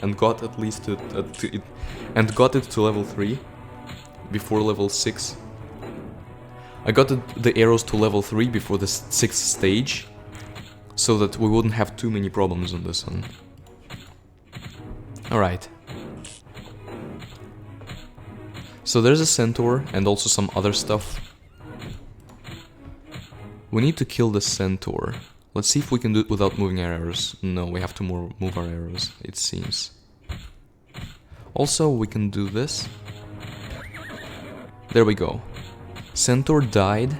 and got at least to level 3 before level 6. I got the arrows to level 3 before the 6th stage, so that we wouldn't have too many problems on this one. Alright. So there's a centaur and also some other stuff. We need to kill the centaur. Let's see if we can do it without moving our arrows. No, we have to move our arrows, it seems. Also, we can do this. There we go. Centaur died.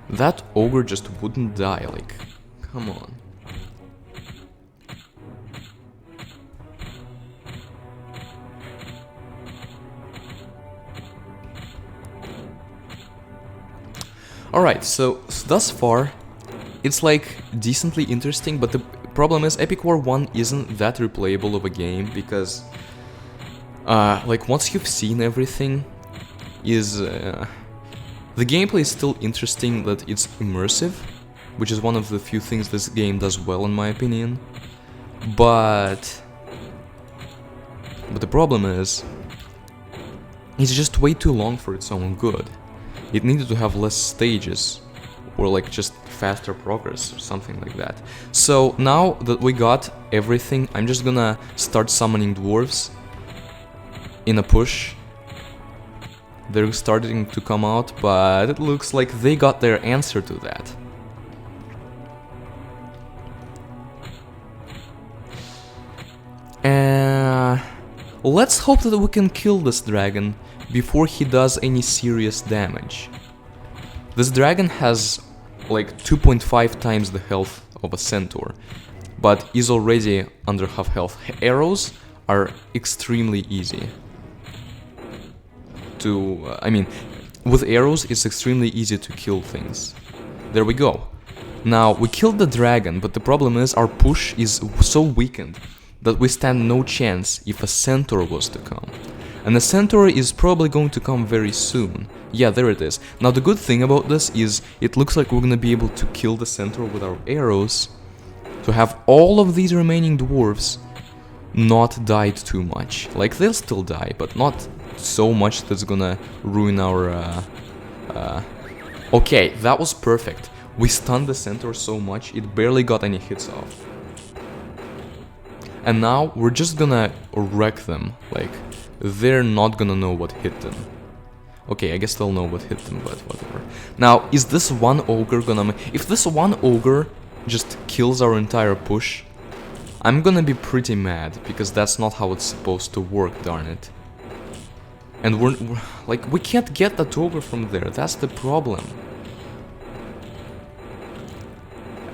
That ogre just wouldn't die, like, come on. Alright, so thus far, it's like decently interesting, but the problem is Epic War 1 isn't that replayable of a game, because like once you've seen everything, the gameplay is still interesting, that it's immersive, which is one of the few things this game does well in my opinion, but the problem is, it's just way too long for its own good. It needed to have less stages, or like just faster progress or something like that. So now that we got everything, I'm just gonna start summoning dwarves in a push. They're starting to come out, but it looks like they got their answer to that. Let's hope that we can kill this dragon before he does any serious damage. This dragon has like 2.5 times the health of a centaur, but is already under half health. Arrows are extremely easy to... I mean, with arrows it's extremely easy to kill things. There we go. Now, we killed the dragon, but the problem is our push is so weakened that we stand no chance if a centaur was to come. And the centaur is probably going to come very soon. Yeah, there it is. Now the good thing about this is it looks like we're gonna be able to kill the centaur with our arrows, to have all of these remaining dwarves not died too much. Like, they'll still die, but not so much that's gonna ruin our... Okay, that was perfect. We stunned the centaur so much, it barely got any hits off. And now we're just gonna wreck them, like, they're not gonna know what hit them. Okay, I guess they'll know what hit them, but whatever. Now, is this one ogre gonna... If this one ogre just kills our entire push, I'm gonna be pretty mad, because that's not how it's supposed to work, darn it. And we're like, we can't get that ogre from there, that's the problem.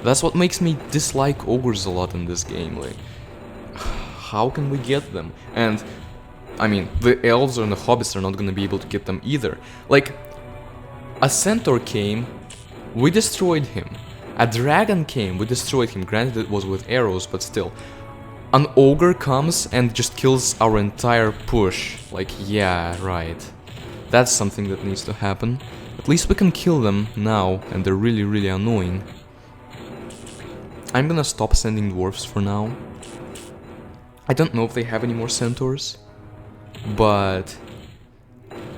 That's what makes me dislike ogres a lot in this game, like... How can we get them? And, I mean, the elves and the hobbits are not gonna be able to get them either. Like, a centaur came, we destroyed him. A dragon came, we destroyed him. Granted, it was with arrows, but still. An ogre comes and just kills our entire push. Like, yeah, right. That's something that needs to happen. At least we can kill them now, and they're really, really annoying. I'm gonna stop sending dwarves for now. I don't know if they have any more centaurs, but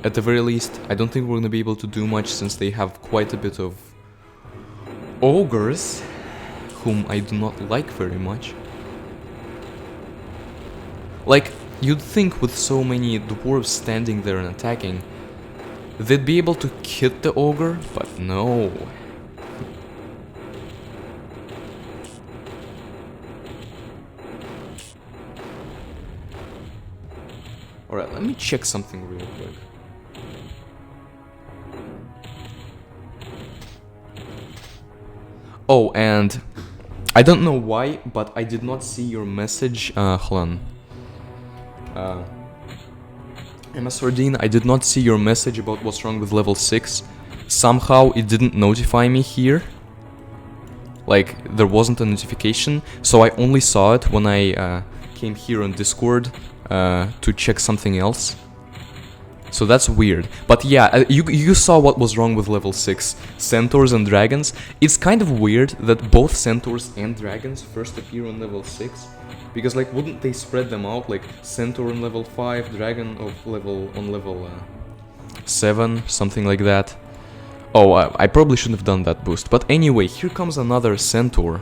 at the very least, I don't think we're gonna be able to do much since they have quite a bit of ogres, whom I do not like very much. Like, you'd think with so many dwarves standing there and attacking, they'd be able to hit the ogre, but no. Alright, let me check something real quick. Oh, and I don't know why, but I did not see your message. Hold on. Emma Sardine, I did not see your message about what's wrong with level 6. Somehow it didn't notify me here. Like, there wasn't a notification, so I only saw it when I came here on Discord to check something else. So that's weird. But yeah, you saw what was wrong with level 6 centaurs and dragons. It's kind of weird that both centaurs and dragons first appear on level 6. Because like, wouldn't they spread them out? Like centaur on level 5, dragon of level 7, something like that. Oh, I probably shouldn't have done that boost. But anyway, here comes another centaur.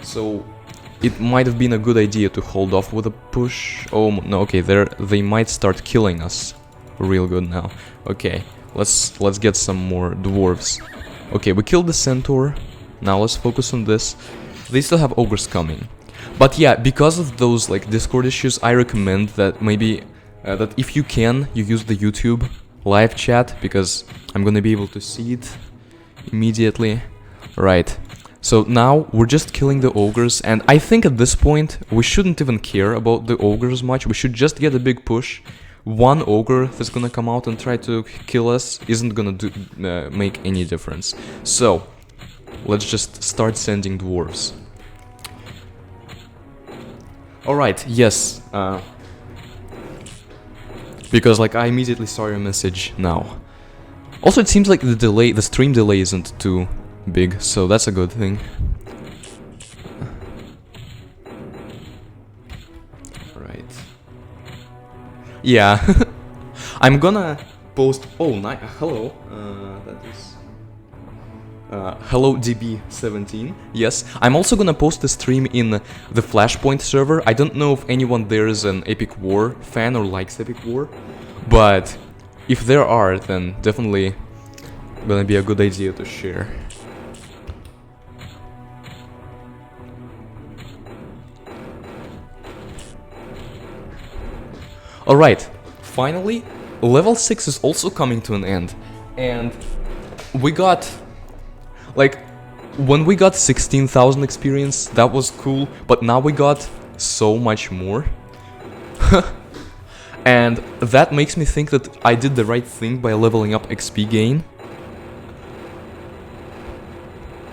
So it might have been a good idea to hold off with a push. Oh no, okay, they might start killing us real good now. Okay, let's get some more dwarves. Okay, we killed the centaur. Now let's focus on this. They still have ogres coming. But yeah, because of those like Discord issues, I recommend that maybe that if you can, you use the YouTube live chat, because I'm gonna be able to see it immediately. Right. So now we're just killing the ogres, and I think at this point we shouldn't even care about the ogres much. We should just get a big push. One ogre that's gonna come out and try to kill us isn't gonna make any difference. So let's just start sending dwarves. Alright, yes. Because like I immediately saw your message now. Also, it seems like the stream delay isn't too big, so that's a good thing. Right. Yeah. I'm gonna post. Oh, hello. That is. Hello DB17. Yes, I'm also gonna post the stream in the Flashpoint server. I don't know if anyone there is an Epic War fan or likes Epic War, but if there are, then definitely gonna be a good idea to share. Alright, finally, level 6 is also coming to an end, and we got, like, when we got 16,000 experience, that was cool, but now we got so much more. And that makes me think that I did the right thing by leveling up XP gain.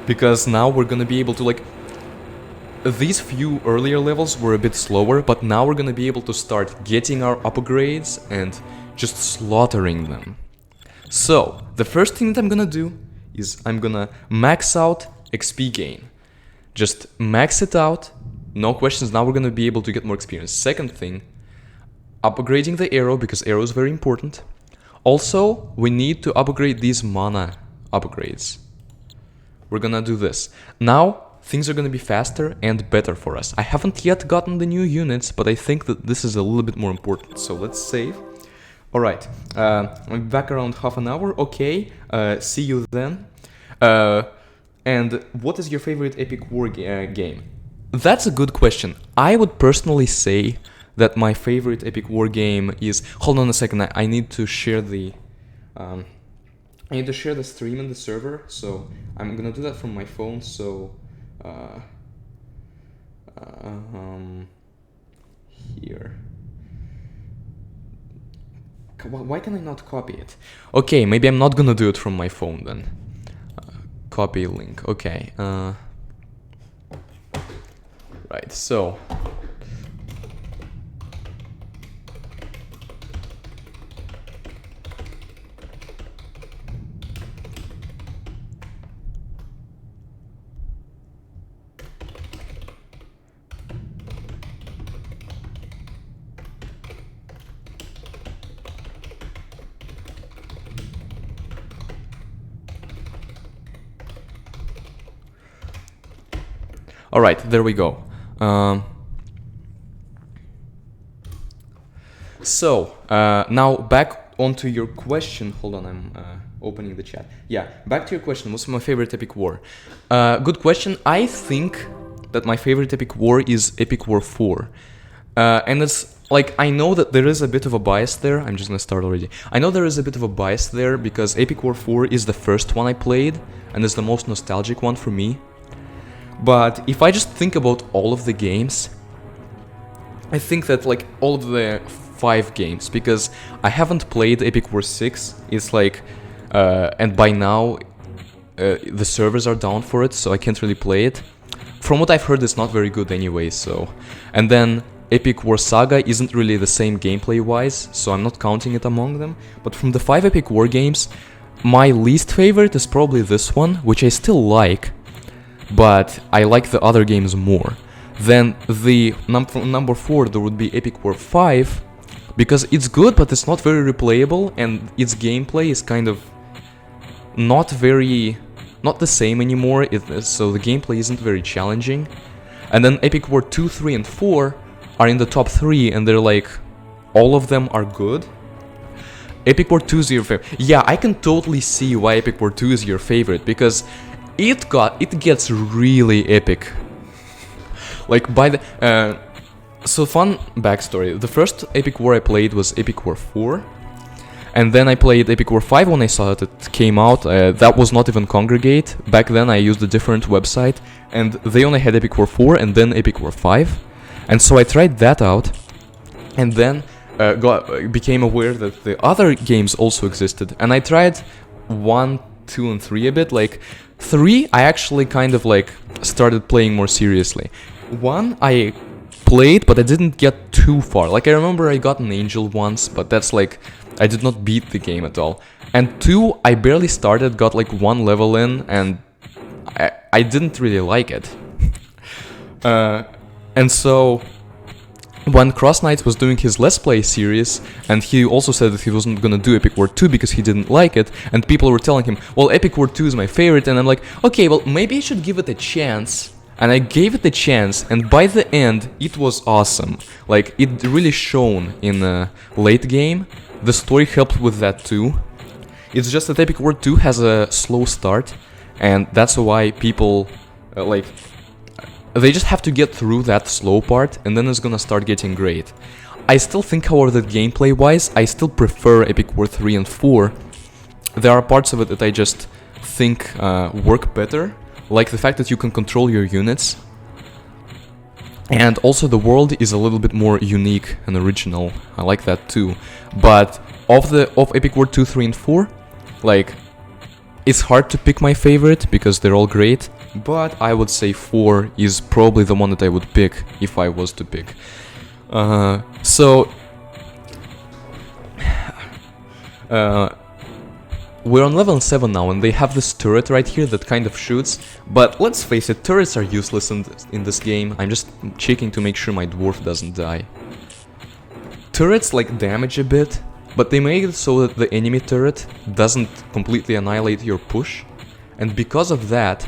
Because now we're gonna be able to, like, these few earlier levels were a bit slower, but now we're gonna be able to start getting our upgrades and just slaughtering them. So, the first thing that I'm gonna do is I'm gonna max out XP gain. Just max it out, no questions, now we're gonna be able to get more experience. Second thing, upgrading the arrow, because arrow is very important. Also, we need to upgrade these mana upgrades. We're gonna do this. Now, things are gonna be faster and better for us. I haven't yet gotten the new units, but I think that this is a little bit more important. So let's save. Alright, I'm back around half an hour. Okay, see you then. And what is your favorite Epic War game? That's a good question. I would personally say that my favorite Epic War game is... Hold on a second, I need to share the... I need to share the stream in the server, so I'm gonna do that from my phone, so... here. Why can I not copy it? Okay, maybe I'm not gonna do it from my phone then. Copy link, okay. Right, so... Alright, there we go. Now back onto your question. Hold on, I'm opening the chat. Yeah, back to your question. What's my favorite Epic War? Good question. I think that my favorite Epic War is Epic War 4. And it's like, I know that there is a bit of a bias there. I'm just gonna start already. I know there is a bit of a bias there because Epic War 4 is the first one I played and is the most nostalgic one for me. But if I just think about all of the games, I think that like all of the 5 games, because I haven't played Epic War 6, it's like, and by now the servers are down for it, so I can't really play it. from what I've heard, it's not very good anyway, so... And then Epic War Saga isn't really the same gameplay-wise, so I'm not counting it among them. But from the 5 Epic War games, my least favorite is probably this one, which I still like, but I like the other games more. Then the number 4, there would be Epic War 5, because it's good, but it's not very replayable, and its gameplay is kind of not the same anymore, so the gameplay isn't very challenging. And then Epic War 2, 3, and 4 are in the top 3, and they're like, all of them are good. Epic War 2 is your favorite. Yeah, I can totally see why Epic War 2 is your favorite, because it gets really epic. Like by the so fun backstory. The first Epic War I played was Epic War 4, and then I played Epic War 5 when I saw that it came out. That was not even Congregate. Back then I used a different website, and they only had Epic War 4 and then Epic War 5. And so I tried that out, and then became aware that the other games also existed. And I tried 1, 2, and 3 a bit. Like 3, I actually kind of like started playing more seriously. 1, I played, but I didn't get too far. Like I remember I got an angel once, but that's like, I did not beat the game at all. And 2, I barely started, got like 1 level in, and I didn't really like it. And so, when Cross Knights was doing his Let's Play series, and he also said that he wasn't gonna do Epic War 2 because he didn't like it, and people were telling him, well, Epic War 2 is my favorite, and I'm like, okay, well, maybe I should give it a chance. And I gave it a chance, and by the end, it was awesome. Like, it really shone in the late game. The story helped with that too. It's just that Epic War 2 has a slow start, and that's why people, they just have to get through that slow part, and then it's gonna start getting great. I still think, however, that gameplay-wise, I still prefer Epic War 3 and 4. There are parts of it that I just think work better, like the fact that you can control your units. And also the world is a little bit more unique and original. I like that too. But of Epic War 2, 3, and 4, like, it's hard to pick my favorite because they're all great, but I would say 4 is probably the one that I would pick if I was to pick. We're on level 7 now, and they have this turret right here that kind of shoots, but let's face it, turrets are useless in this game. I'm just checking to make sure my dwarf doesn't die. Turrets like damage a bit, but they make it so that the enemy turret doesn't completely annihilate your push, and because of that,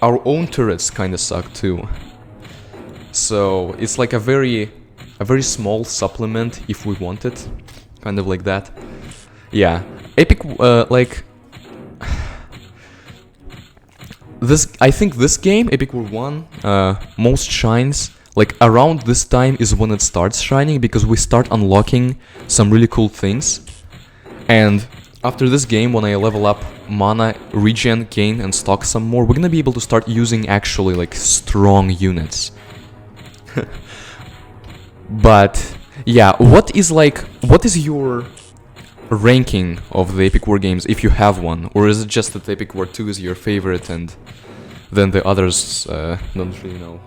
our own turrets kinda suck too. So it's like a very small supplement if we want it, kind of like that. Yeah, Epic, I think this game, Epic War 1, most shines, like around this time is when it starts shining, because we start unlocking some really cool things. And after this game, when I level up mana, regen, gain, and stock some more, we're gonna be able to start using actually like strong units. But yeah, what is your ranking of the Epic War games, if you have one? Or is it just that Epic War 2 is your favorite and then the others don't really know?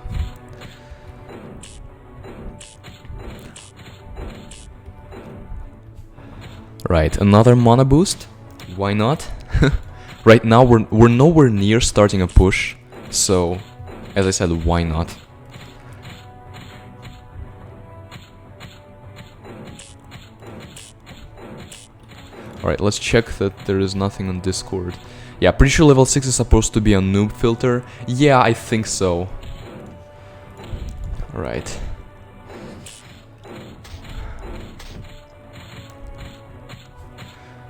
Right, another mana boost? Why not? Right now we're nowhere near starting a push, so as I said, why not? Alright, let's check that there is nothing on Discord. Yeah, pretty sure level 6 is supposed to be a noob filter. Yeah, I think so. Alright.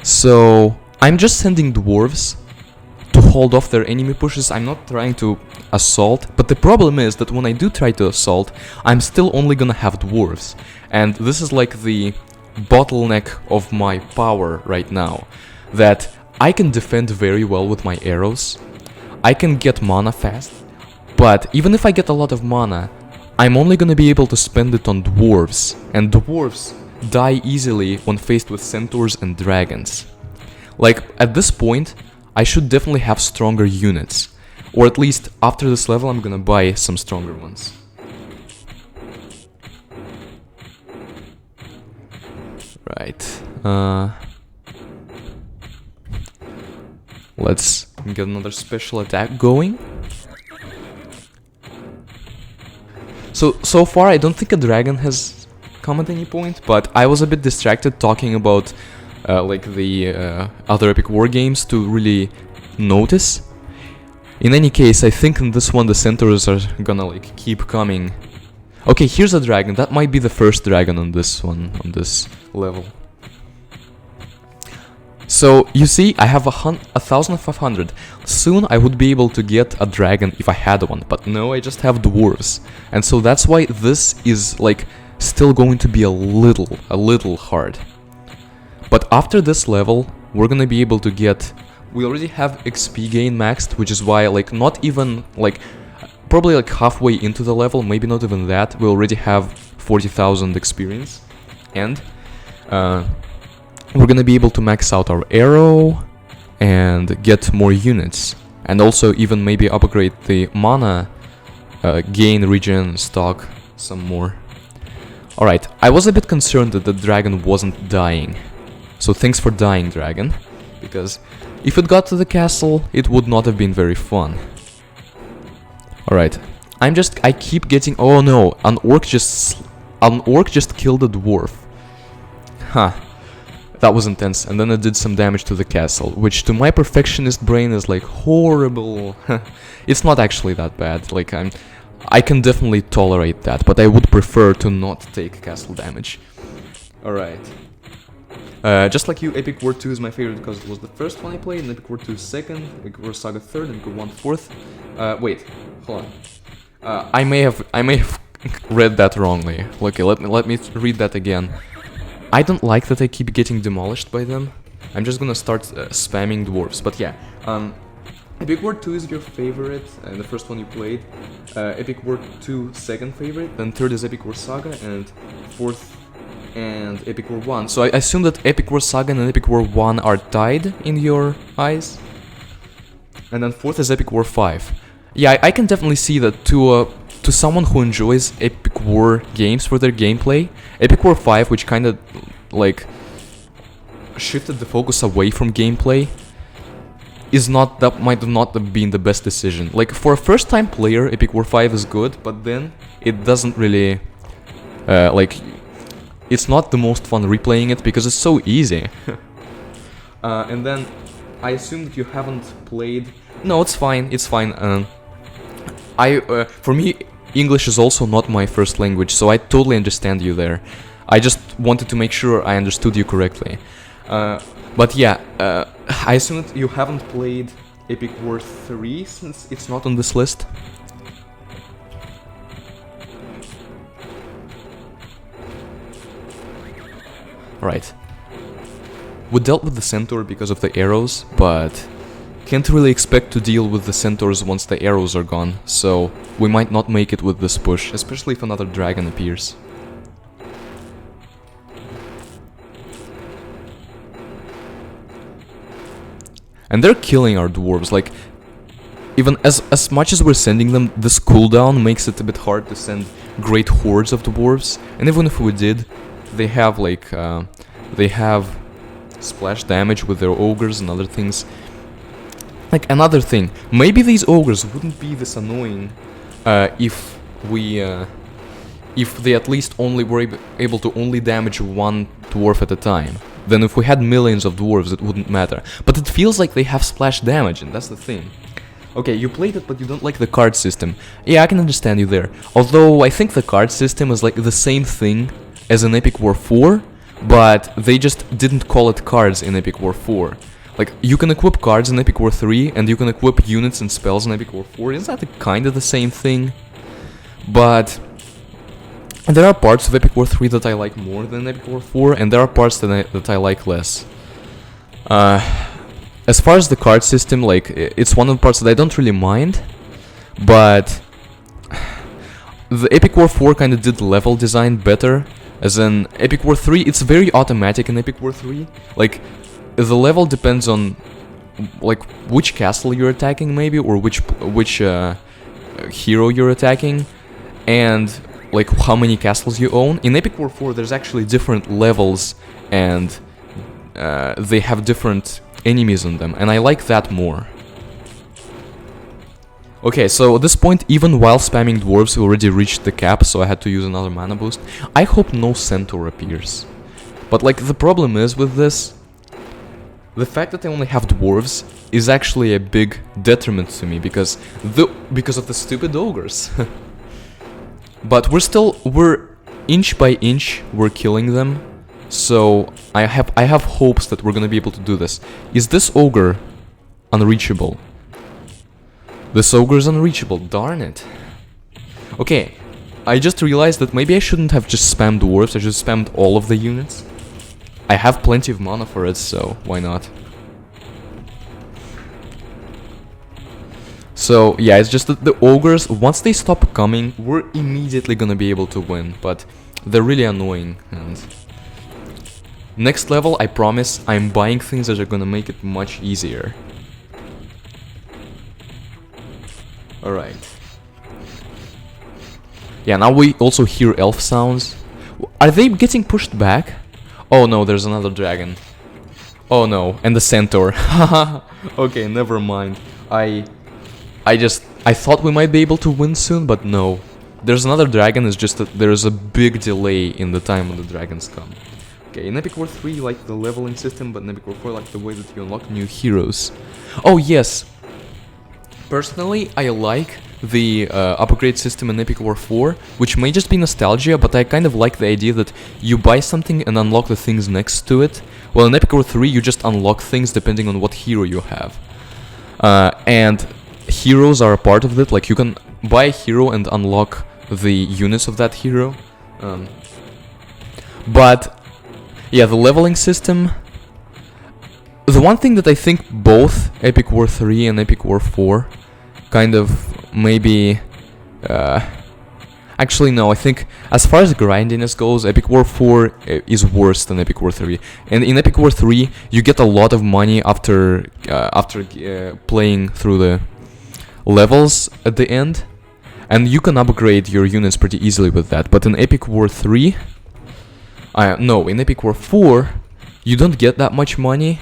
So, I'm just sending dwarves to hold off their enemy pushes. I'm not trying to assault, but the problem is that when I do try to assault, I'm still only gonna have dwarves. And this is like the bottleneck of my power right now, that I can defend very well with my arrows, I can get mana fast, but even if I get a lot of mana, I'm only gonna be able to spend it on dwarves, and dwarves die easily when faced with centaurs and dragons. Like, at this point, I should definitely have stronger units. Or at least after this level I'm gonna buy some stronger ones. Right. Let's get another special attack going. So far I don't think a dragon has come at any point, but I was a bit distracted talking about like the other epic war games to really notice. In any case, I think in this one the centaurs are gonna like keep coming. Okay, here's a dragon. That might be the first dragon on this one, on this level. So, you see, I have 1,500. Soon I would be able to get a dragon if I had one, but no, I just have dwarves. And so that's why this is, like, still going to be a little hard. But after this level, we're gonna be able to get... We already have XP gain maxed, which is why, like, not even, like, probably like halfway into the level, maybe not even that, we already have 40,000 experience. And, we're gonna be able to max out our arrow and get more units. And also even maybe upgrade the mana gain regen stock some more. Alright, I was a bit concerned that the dragon wasn't dying. So thanks for dying, dragon. Because if it got to the castle, it would not have been very fun. Alright, I keep getting... Oh no, an orc just killed a dwarf. Huh. That was intense, and then it did some damage to the castle, which to my perfectionist brain is like horrible. It's not actually that bad, like I can definitely tolerate that, but I would prefer to not take castle damage. Alright. Just like you, Epic War 2 is my favorite because it was the first one I played, and Epic War 2 is second, Epic War Saga third, and Epic War 1 fourth. Wait, hold on. I may have read that wrongly. Okay, let me read that again. I don't like that I keep getting demolished by them. I'm just gonna start spamming dwarves. But yeah, Epic War 2 is your favorite, and the first one you played. Epic War 2 second favorite, then third is Epic War Saga, and fourth and Epic War 1. So I assume that Epic War Saga and Epic War 1 are tied in your eyes. And then fourth is Epic War 5. Yeah, I can definitely see that to someone who enjoys Epic War games for their gameplay, Epic War 5, which kind of, like, shifted the focus away from gameplay, might not have been the best decision. Like, for a first-time player, Epic War 5 is good, but then it doesn't really, like, it's not the most fun replaying it because it's so easy. And then, I assume that you haven't played... No, it's fine, it's fine. For me, English is also not my first language, so I totally understand you there. I just wanted to make sure I understood you correctly. But yeah, I assume that you haven't played Epic War 3 since it's not on this list. Right. We dealt with the centaur because of the arrows, but can't really expect to deal with the centaurs once the arrows are gone, so we might not make it with this push, especially if another dragon appears. And they're killing our dwarves, like, even as much as we're sending them, this cooldown makes it a bit hard to send great hordes of dwarves, and even if we did, they have, like, they have splash damage with their ogres and other things. Like, another thing, maybe these ogres wouldn't be this annoying if they at least only were able to only damage one dwarf at a time. Then if we had millions of dwarves, it wouldn't matter. But it feels like they have splash damage, and that's the thing. Okay, you played it, but you don't like the card system. Yeah, I can understand you there. Although, I think the card system is like the same thing as in Epic War 4, but they just didn't call it cards in Epic War 4. Like, you can equip cards in Epic War 3, and you can equip units and spells in Epic War 4. Isn't that kind of the same thing? But there are parts of Epic War 3 that I like more than Epic War 4, and there are parts that I like less. As far as the card system, like, it's one of the parts that I don't really mind, but the Epic War 4 kind of did level design better, as in Epic War 3, it's very automatic in Epic War 3. Like, the level depends on like which castle you're attacking maybe, or which hero you're attacking, and like how many castles you own. In Epic War 4 there's actually different levels, and they have different enemies on them, and I like that more. Okay, so at this point, even while spamming dwarves, we already reached the cap, so I had to use another mana boost. I hope no centaur appears. But like the problem is with this, the fact that I only have dwarves is actually a big detriment to me because of the stupid ogres. But we're inch by inch we're killing them. So I have hopes that we're gonna be able to do this. Is this ogre unreachable? This ogre is unreachable, darn it. Okay, I just realized that maybe I shouldn't have just spammed dwarves, I should have spammed all of the units. I have plenty of mana for it, so why not? So yeah, it's just that the ogres, once they stop coming, we're immediately gonna be able to win, but they're really annoying. And next level, I promise, I'm buying things that are gonna make it much easier. Alright. Yeah, now we also hear elf sounds. Are they getting pushed back? Oh no, there's another dragon. Oh no, and the centaur. Okay, never mind. I thought we might be able to win soon, but no. There's another dragon, it's just that there's a big delay in the time when the dragons come. Okay, in Epic War 3 you like the leveling system, but in Epic War 4 like the way that you unlock new heroes. Oh yes! Personally, I like the upgrade system in Epic War 4, which may just be nostalgia, but I kind of like the idea that you buy something and unlock the things next to it. Well, in Epic War 3 you just unlock things depending on what hero you have. And heroes are a part of it, like you can buy a hero and unlock the units of that hero. But yeah, the leveling system... The one thing that I think both Epic War 3 and Epic War 4 kind of maybe... actually no, I think as far as grindiness goes, Epic War 4 is worse than Epic War 3. And in Epic War 3, you get a lot of money after playing through the levels at the end. And you can upgrade your units pretty easily with that. But in Epic War 3... no, in Epic War 4, you don't get that much money.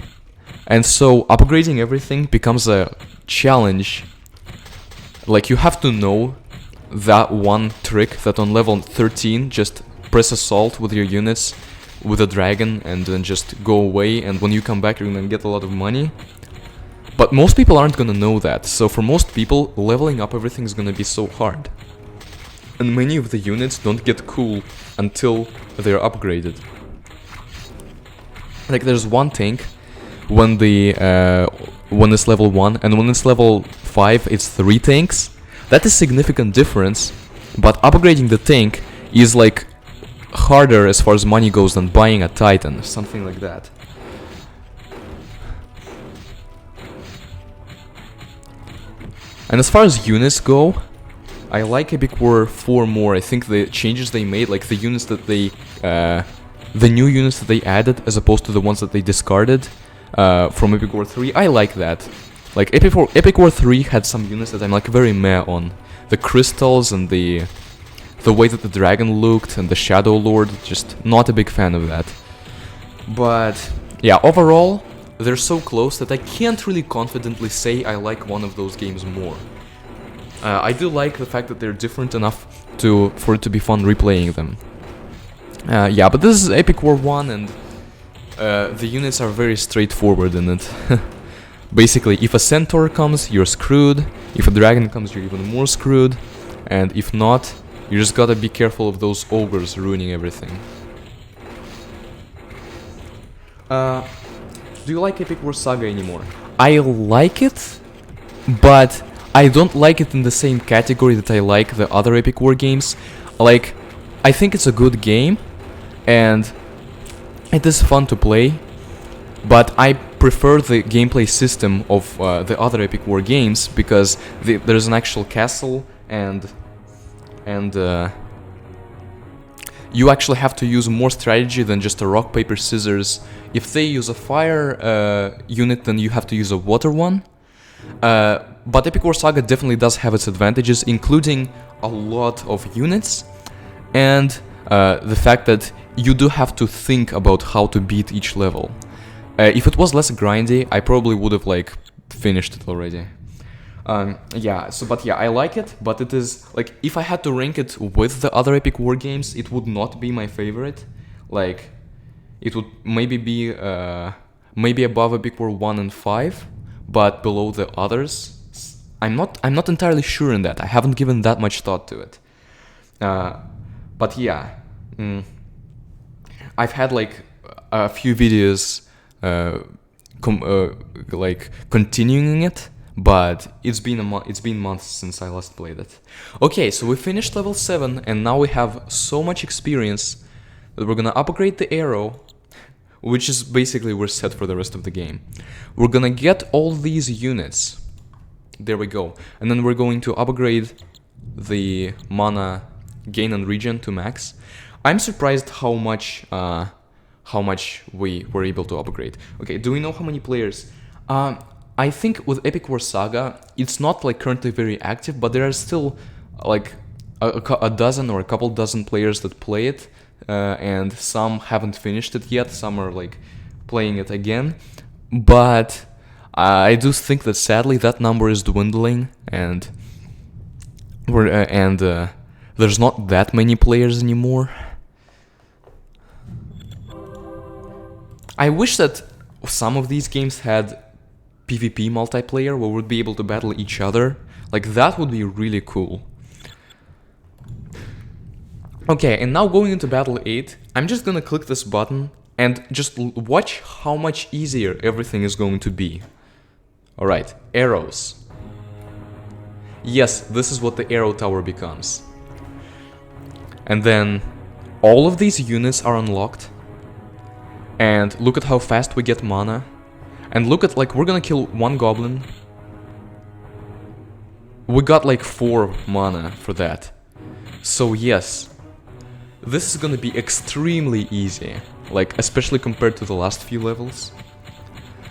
And so upgrading everything becomes a challenge. Like you have to know that one trick that on level 13 just press assault with your units with a dragon and then just go away, and when you come back you're gonna get a lot of money. But most people aren't gonna know that, so for most people leveling up everything is gonna be so hard. And many of the units don't get cool until they're upgraded. Like there's one tank when it's level 1, and when it's level 5 it's 3 tanks. That is significant difference, but upgrading the tank is like harder as far as money goes than buying a Titan, something like that. And as far as units go, I like Epic War 4 more. I think the changes they made, like the units that they, the new units that they added as opposed to the ones that they discarded from Epic War 3, I like that. Like Epic War 3 had some units that I'm like very meh on. The crystals and the way that the dragon looked and the Shadow Lord, just not a big fan of that. But yeah, overall, they're so close that I can't really confidently say I like one of those games more. I do like the fact that they're different enough for it to be fun replaying them. Yeah, but this is Epic War 1 and the units are very straightforward in it. Basically, if a centaur comes, you're screwed. If a dragon comes, you're even more screwed. And if not, you just gotta be careful of those ogres ruining everything. Do you like Epic War Saga anymore? I like it, but I don't like it in the same category that I like the other Epic War games. Like, I think it's a good game, and it is fun to play, but I prefer the gameplay system of the other Epic War games because there's an actual castle and you actually have to use more strategy than just a rock, paper, scissors. If they use a fire unit, then you have to use a water one. But Epic War Saga definitely does have its advantages, including a lot of units, and the fact that you do have to think about how to beat each level. If it was less grindy, I probably would have like finished it already. But I like it, but it is like, if I had to rank it with the other Epic War games, it would not be my favorite. Like, it would maybe be maybe above Epic War 1 and 5, but below the others. I'm not entirely sure in that. I haven't given that much thought to it. But yeah, I've had like a few videos like continuing it, but it's been months since I last played it. Okay, so we finished level 7, and now we have so much experience that we're gonna upgrade the arrow, which is basically we're set for the rest of the game. We're gonna get all these units. There we go. And then we're going to upgrade the mana gain and regen to max. I'm surprised how much we were able to upgrade. Okay, do we know how many players? I think with Epic War Saga, it's not like currently very active, but there are still like a dozen or a couple dozen players that play it, and some haven't finished it yet. Some are like playing it again, but I do think that sadly that number is dwindling, and there's not that many players anymore. I wish that some of these games had PvP multiplayer where we'd be able to battle each other. Like, that would be really cool. Okay, and now going into Battle 8, I'm just gonna click this button and just watch how much easier everything is going to be. Alright, arrows. Yes, this is what the arrow tower becomes. And then all of these units are unlocked. And look at how fast we get mana. And look at, like, we're gonna kill one goblin. We got like 4 mana for that. So yes, this is gonna be extremely easy. Like, especially compared to the last few levels.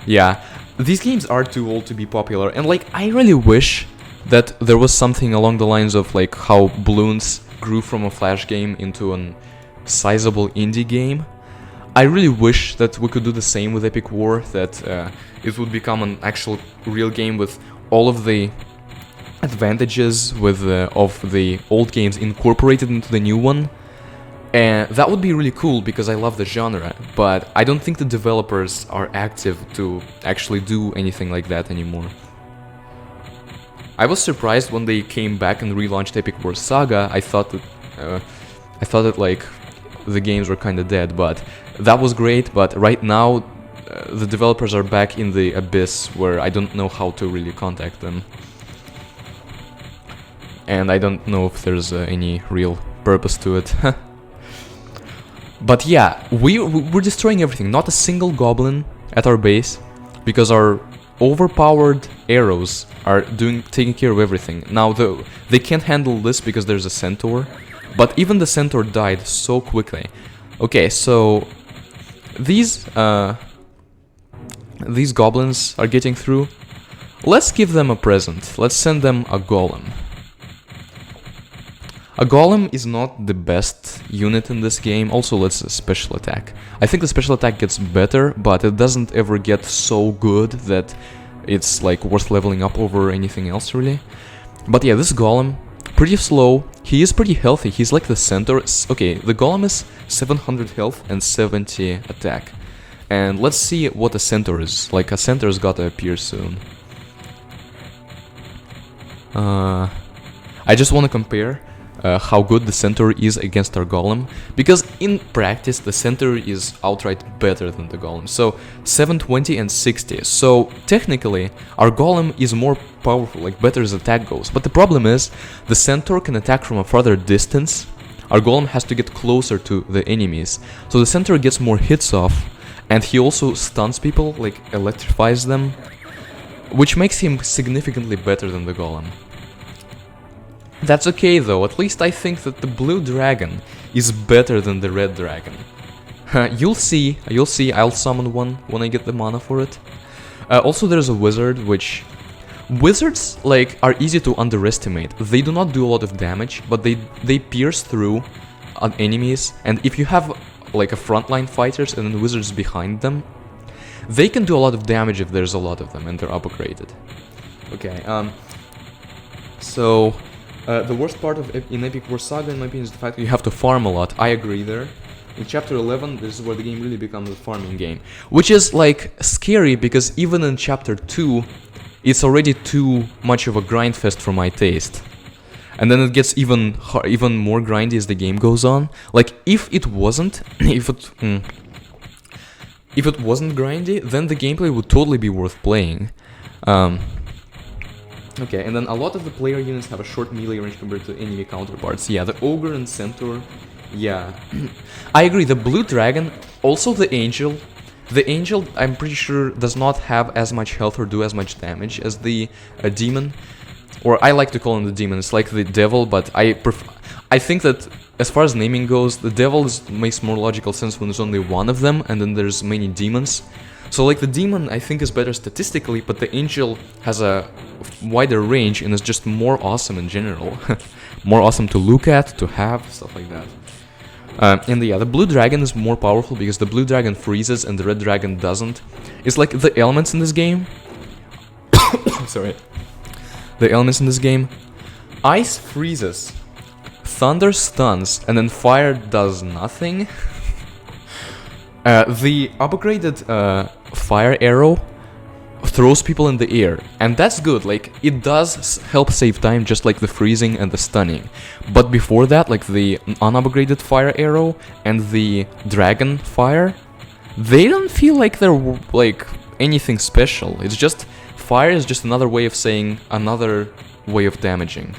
Yeah, these games are too old to be popular. And like, I really wish that there was something along the lines of like how Bloons grew from a Flash game into a sizable indie game. I really wish that we could do the same with Epic War, that it would become an actual real game with all of the advantages of the old games incorporated into the new one. And that would be really cool because I love the genre, but I don't think the developers are active to actually do anything like that anymore. I was surprised when they came back and relaunched Epic War Saga. I thought that like the games were kind of dead, but that was great. But right now, the developers are back in the abyss where I don't know how to really contact them, and I don't know if there's any real purpose to it. But yeah, we're destroying everything. Not a single goblin at our base, because our overpowered arrows are taking care of everything. Now they can't handle this because there's a centaur, but even the centaur died so quickly. Okay, so these goblins are getting through. Let's give them a present. Let's send them a golem. A golem is not the best unit in this game. Also, let's special attack. I think the special attack gets better, but it doesn't ever get so good that it's like worth leveling up over anything else really. But yeah, this golem, pretty slow. He is pretty healthy. He's like the centaur. Okay, the golem is 700 health and 70 attack. And let's see what a centaur is. Like, a centaur's gotta appear soon. I just want to compare how good the centaur is against our golem, because in practice the centaur is outright better than the golem. So 720 and 60. So technically our golem is more powerful, like better as attack goes. But the problem is the centaur can attack from a farther distance. Our golem has to get closer to the enemies. So the centaur gets more hits off, and he also stuns people, like electrifies them, which makes him significantly better than the golem. That's okay though, at least I think that the blue dragon is better than the red dragon. You'll see, I'll summon one when I get the mana for it. Also there's a wizard, which... Wizards, like, are easy to underestimate. They do not do a lot of damage, but they pierce through enemies, and if you have, like, a frontline fighters and then wizards behind them, they can do a lot of damage if there's a lot of them and they're upgraded. Okay, so... the worst part in Epic War Saga, in my opinion, is the fact that you have to farm a lot. I agree there. In Chapter 11, this is where the game really becomes a farming game. Which is, like, scary, because even in Chapter 2, it's already too much of a grind fest for my taste. And then it gets even more grindy as the game goes on. Like, if it wasn't... if it wasn't grindy, then the gameplay would totally be worth playing. Okay, and then a lot of the player units have a short melee range compared to enemy counterparts. Yeah, the Ogre and Centaur, yeah. I agree, the Blue Dragon, also the Angel. The Angel, I'm pretty sure, does not have as much health or do as much damage as the Demon. Or I like to call him the Demon, it's like the Devil, but I think that, as far as naming goes, the Devil makes more logical sense when there's only one of them, and then there's many demons. So, like, the Demon, I think, is better statistically, but the Angel has a wider range and is just more awesome in general. More awesome to look at, to have, stuff like that. And yeah, the Blue Dragon is more powerful because the Blue Dragon freezes and the Red Dragon doesn't. It's like the elements in this game... Sorry. The elements in this game... Ice freezes, Thunder stuns, and then Fire does nothing. The upgraded Fire Arrow throws people in the air, and that's good, like, it does help save time, just like the freezing and the stunning. But before that, like, the unupgraded Fire Arrow and the Dragon Fire, they don't feel like they're, like, anything special. It's just, fire is just another way of saying another way of damaging.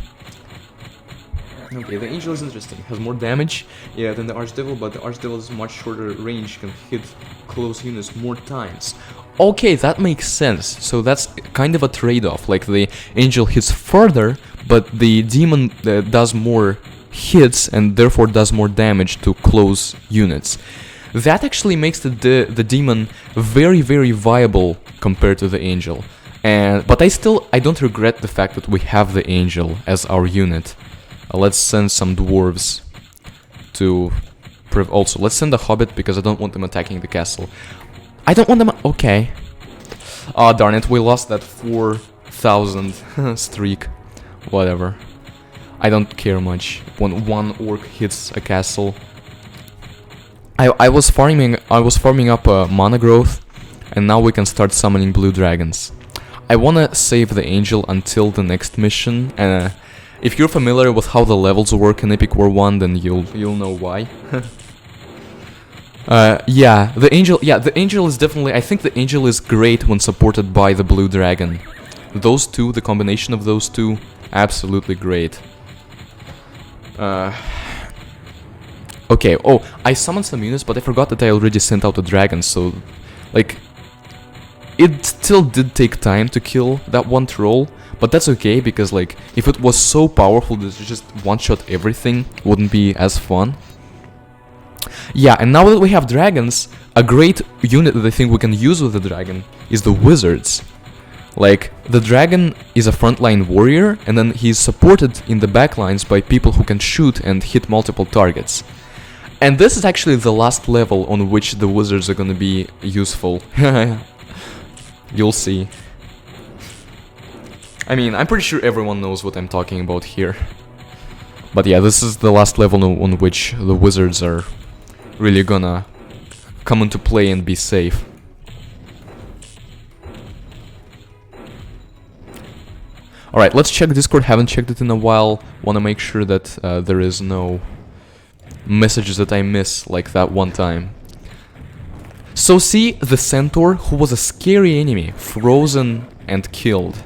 Okay, the Angel is interesting. Has more damage, yeah, than the Archdevil, but the Archdevil much shorter range, can hit close units more times. Okay, that makes sense. So that's kind of a trade-off. Like, the Angel hits further, but the Demon does more hits and therefore does more damage to close units. That actually makes the Demon very, very viable compared to the Angel. But I don't regret the fact that we have the Angel as our unit. Let's send some dwarves to... Also, let's send a hobbit because I don't want them attacking the castle. I don't want them... Okay. Ah, darn it, we lost that 4,000 streak. Whatever. I don't care much when one orc hits a castle. I was farming up mana growth, and now we can start summoning blue dragons. I wanna save the Angel until the next mission, and... if you're familiar with how the levels work in Epic War 1, then you'll know why. Yeah, the Angel is definitely... I think the Angel is great when supported by the Blue Dragon. Those two, the combination of those two, absolutely great. Okay, oh, I summoned some units, but I forgot that I already sent out a dragon, so... like... it still did take time to kill that one troll. But that's okay, because, like, if it was so powerful that it just one-shot everything, wouldn't be as fun. Yeah, and now that we have dragons, a great unit that I think we can use with the dragon is the wizards. Like, the dragon is a frontline warrior, and then he's supported in the backlines by people who can shoot and hit multiple targets. And this is actually the last level on which the wizards are gonna be useful. You'll see. I mean, I'm pretty sure everyone knows what I'm talking about here. But yeah, this is the last level on which the wizards are really gonna come into play and be safe. Alright, let's check Discord, haven't checked it in a while. Wanna make sure that there is no messages that I miss, like that one time. So see, the Centaur, who was a scary enemy, frozen and killed.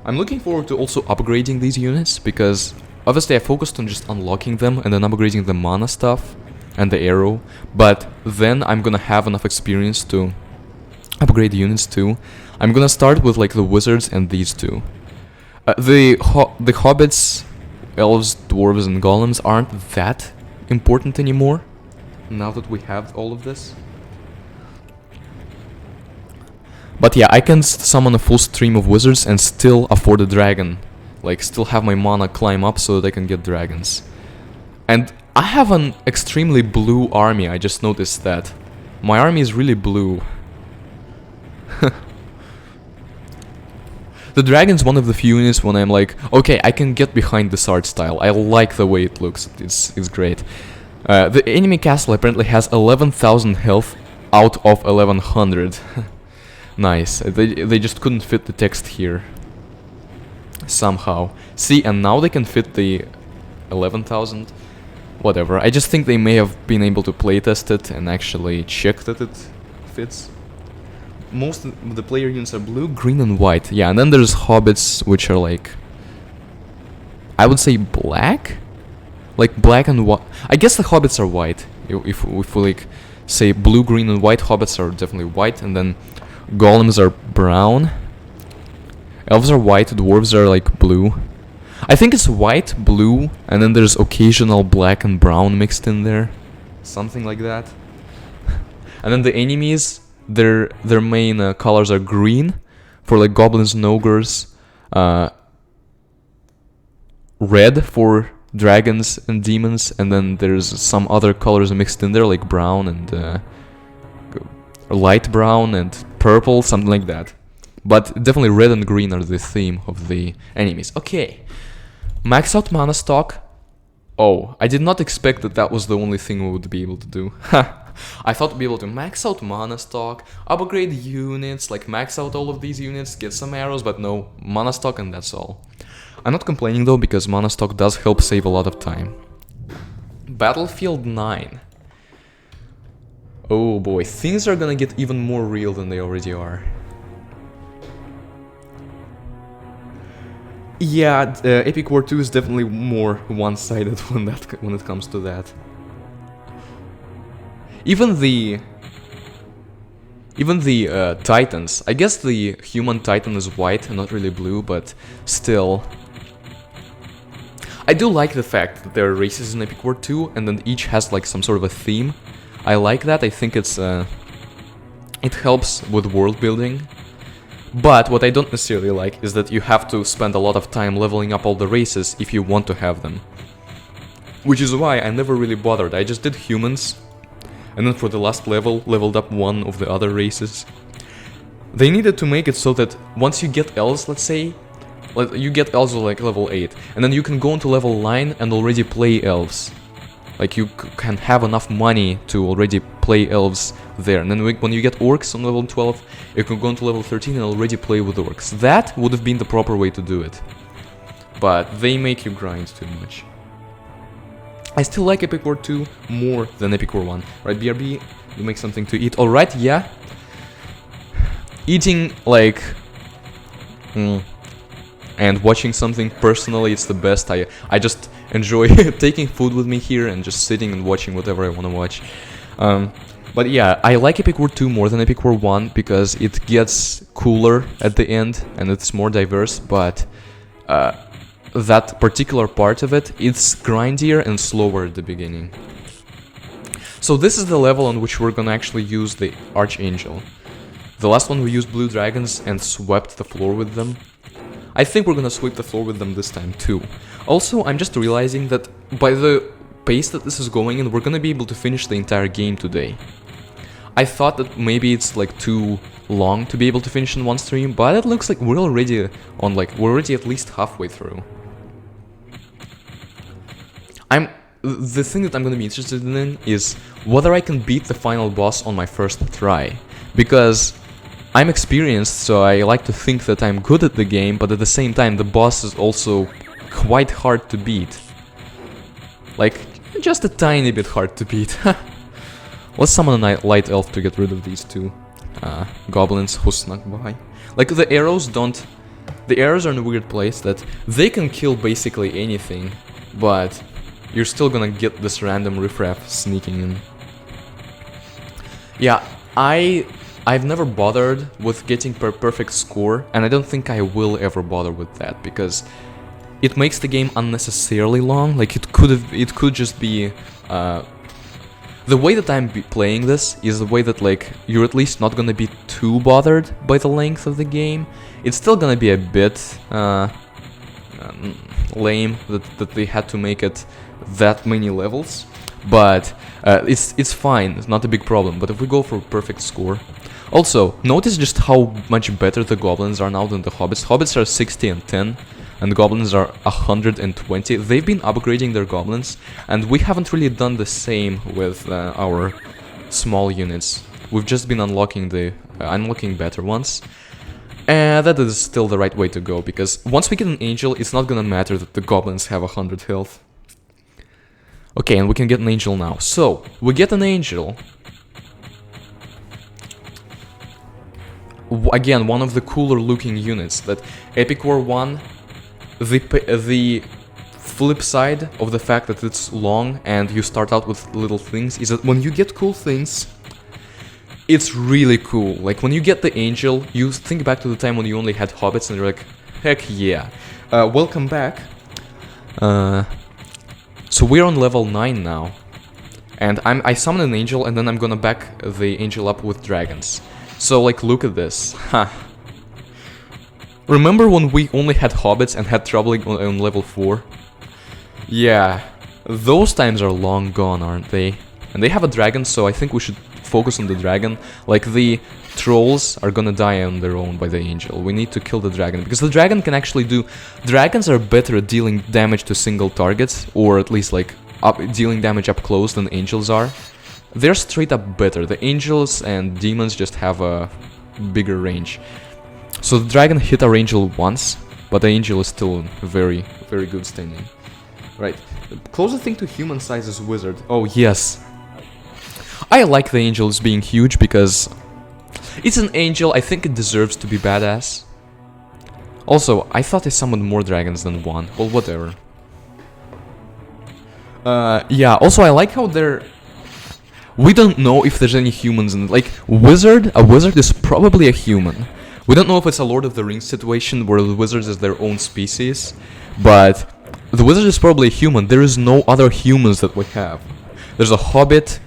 I'm looking forward to also upgrading these units, because obviously I focused on just unlocking them and then upgrading the mana stuff and the arrow, but then I'm gonna have enough experience to upgrade the units too. I'm gonna start with like the wizards and these two. The hobbits, elves, dwarves, and golems aren't that important anymore. Now that we have all of this. But yeah, I can summon a full stream of wizards and still afford a dragon. Like, still have my mana climb up so that I can get dragons. And I have an extremely blue army, I just noticed that. My army is really blue. The dragon's one of the few units when I'm like, okay, I can get behind this art style. I like the way it looks, it's great. The enemy castle apparently has 11,000 health out of 1100. Nice, they just couldn't fit the text here. Somehow. See, and now they can fit the 11,000. Whatever, I just think they may have been able to playtest it and actually check that it fits. Most of the player units are blue, green, and white. Yeah, and then there's hobbits, which are like, I would say black? Like black and white. I guess the hobbits are white. If we like say blue, green, and white, hobbits are definitely white, and then golems are brown. Elves are white, dwarves are like blue. I think it's white, blue, and then there's occasional black and brown mixed in there. Something like that. And then the enemies, their main colors are green for like goblins and ogres, red for dragons and demons, and then there's some other colors mixed in there like brown and light brown and purple, something like that. But definitely red and green are the theme of the enemies. Okay, max out mana stock. Oh, I did not expect that that was the only thing we would be able to do. I thought we'd be able to max out mana stock, upgrade units, like max out all of these units, get some arrows, but no, mana stock and that's all. I'm not complaining though, because mana stock does help save a lot of time. Battlefield 9. Oh boy, things are gonna get even more real than they already are. Yeah, Epic War 2 is definitely more one-sided when it comes to that. Even the Titans. I guess the human Titan is white and not really blue, but still. I do like the fact that there are races in Epic War 2 and then each has like some sort of a theme. I like that. I think it helps with world building. But what I don't necessarily like is that you have to spend a lot of time leveling up all the races if you want to have them. Which is why I never really bothered. I just did humans, and then for the last level, leveled up one of the other races. They needed to make it so that once you get elves, let's say, like you get elves like level 8, and then you can go into level 9 and already play elves. Like you can have enough money to already play elves there. And then when you get orcs on level 12, you can go into level 13 and already play with orcs. That would have been the proper way to do it. But they make you grind too much. I still like Epic War 2 more than Epic War 1. Right, BRB? You make something to eat. Alright, yeah. Eating, like... and watching something personally, it's the best. I just enjoy taking food with me here and just sitting and watching whatever I want to watch. But yeah, I like Epic War 2 more than Epic War 1 because it gets cooler at the end and it's more diverse, but that particular part of it, it's grindier and slower at the beginning. So this is the level on which we're gonna actually use the Archangel. The last one we used blue dragons and swept the floor with them. I think we're gonna sweep the floor with them this time too. Also, I'm just realizing that by the pace that this is going in, we're gonna be able to finish the entire game today. I thought that maybe it's like too long to be able to finish in one stream, but it looks like we're already at least halfway through. The thing that I'm gonna be interested in is whether I can beat the final boss on my first try, because I'm experienced, so I like to think that I'm good at the game, but at the same time the boss is also quite hard to beat. Like, just a tiny bit hard to beat. Let's summon a light elf to get rid of these two goblins who snuck by. Like, the arrows are in a weird place that they can kill basically anything, but you're still gonna get this random riffraff sneaking in. Yeah, I I've never bothered with getting perfect score, and I don't think I will ever bother with that, because it makes the game unnecessarily long. Like, it could just be... the way that I'm playing this is the way that, like, you're at least not gonna be too bothered by the length of the game. It's still gonna be a bit lame that they had to make it that many levels, but it's fine, it's not a big problem. But if we go for a perfect score... Also, notice just how much better the goblins are now than the hobbits. Hobbits are 60 and 10, and the goblins are 120. They've been upgrading their goblins, and we haven't really done the same with our small units. We've just been unlocking better ones. And that is still the right way to go, because once we get an angel, it's not gonna matter that the goblins have 100 health. Okay, and we can get an angel now. So, we get an angel. Again, one of the cooler looking units that Epic War 1, the flip side of the fact that it's long and you start out with little things is that when you get cool things, it's really cool. Like, when you get the angel, you think back to the time when you only had hobbits and you're like, heck yeah. Welcome back. So we're on level 9 now. And I summon an angel, and then I'm gonna back the angel up with dragons. So, like, look at this. Remember when we only had hobbits and had trouble on level 4? Yeah, those times are long gone, aren't they? And they have a dragon, so I think we should focus on the dragon. Like, the trolls are gonna die on their own by the angel. We need to kill the dragon, because the dragon can actually do... Dragons are better at dealing damage to single targets, or at least, like, dealing damage up close than angels are. They're straight up better. The angels and demons just have a bigger range. So the dragon hit our angel once, but the angel is still very, very good standing. Right. The closest thing to human size is wizard. Oh, yes. I like the angels being huge because it's an angel. I think it deserves to be badass. Also, I thought I summoned more dragons than one. Well, whatever. Yeah, also I like how they're... We don't know if there's any humans in it. Like, a wizard is probably a human. We don't know if it's a Lord of the Rings situation where the wizards is their own species, but the wizard is probably a human. There is no other humans that we have. There's a hobbit.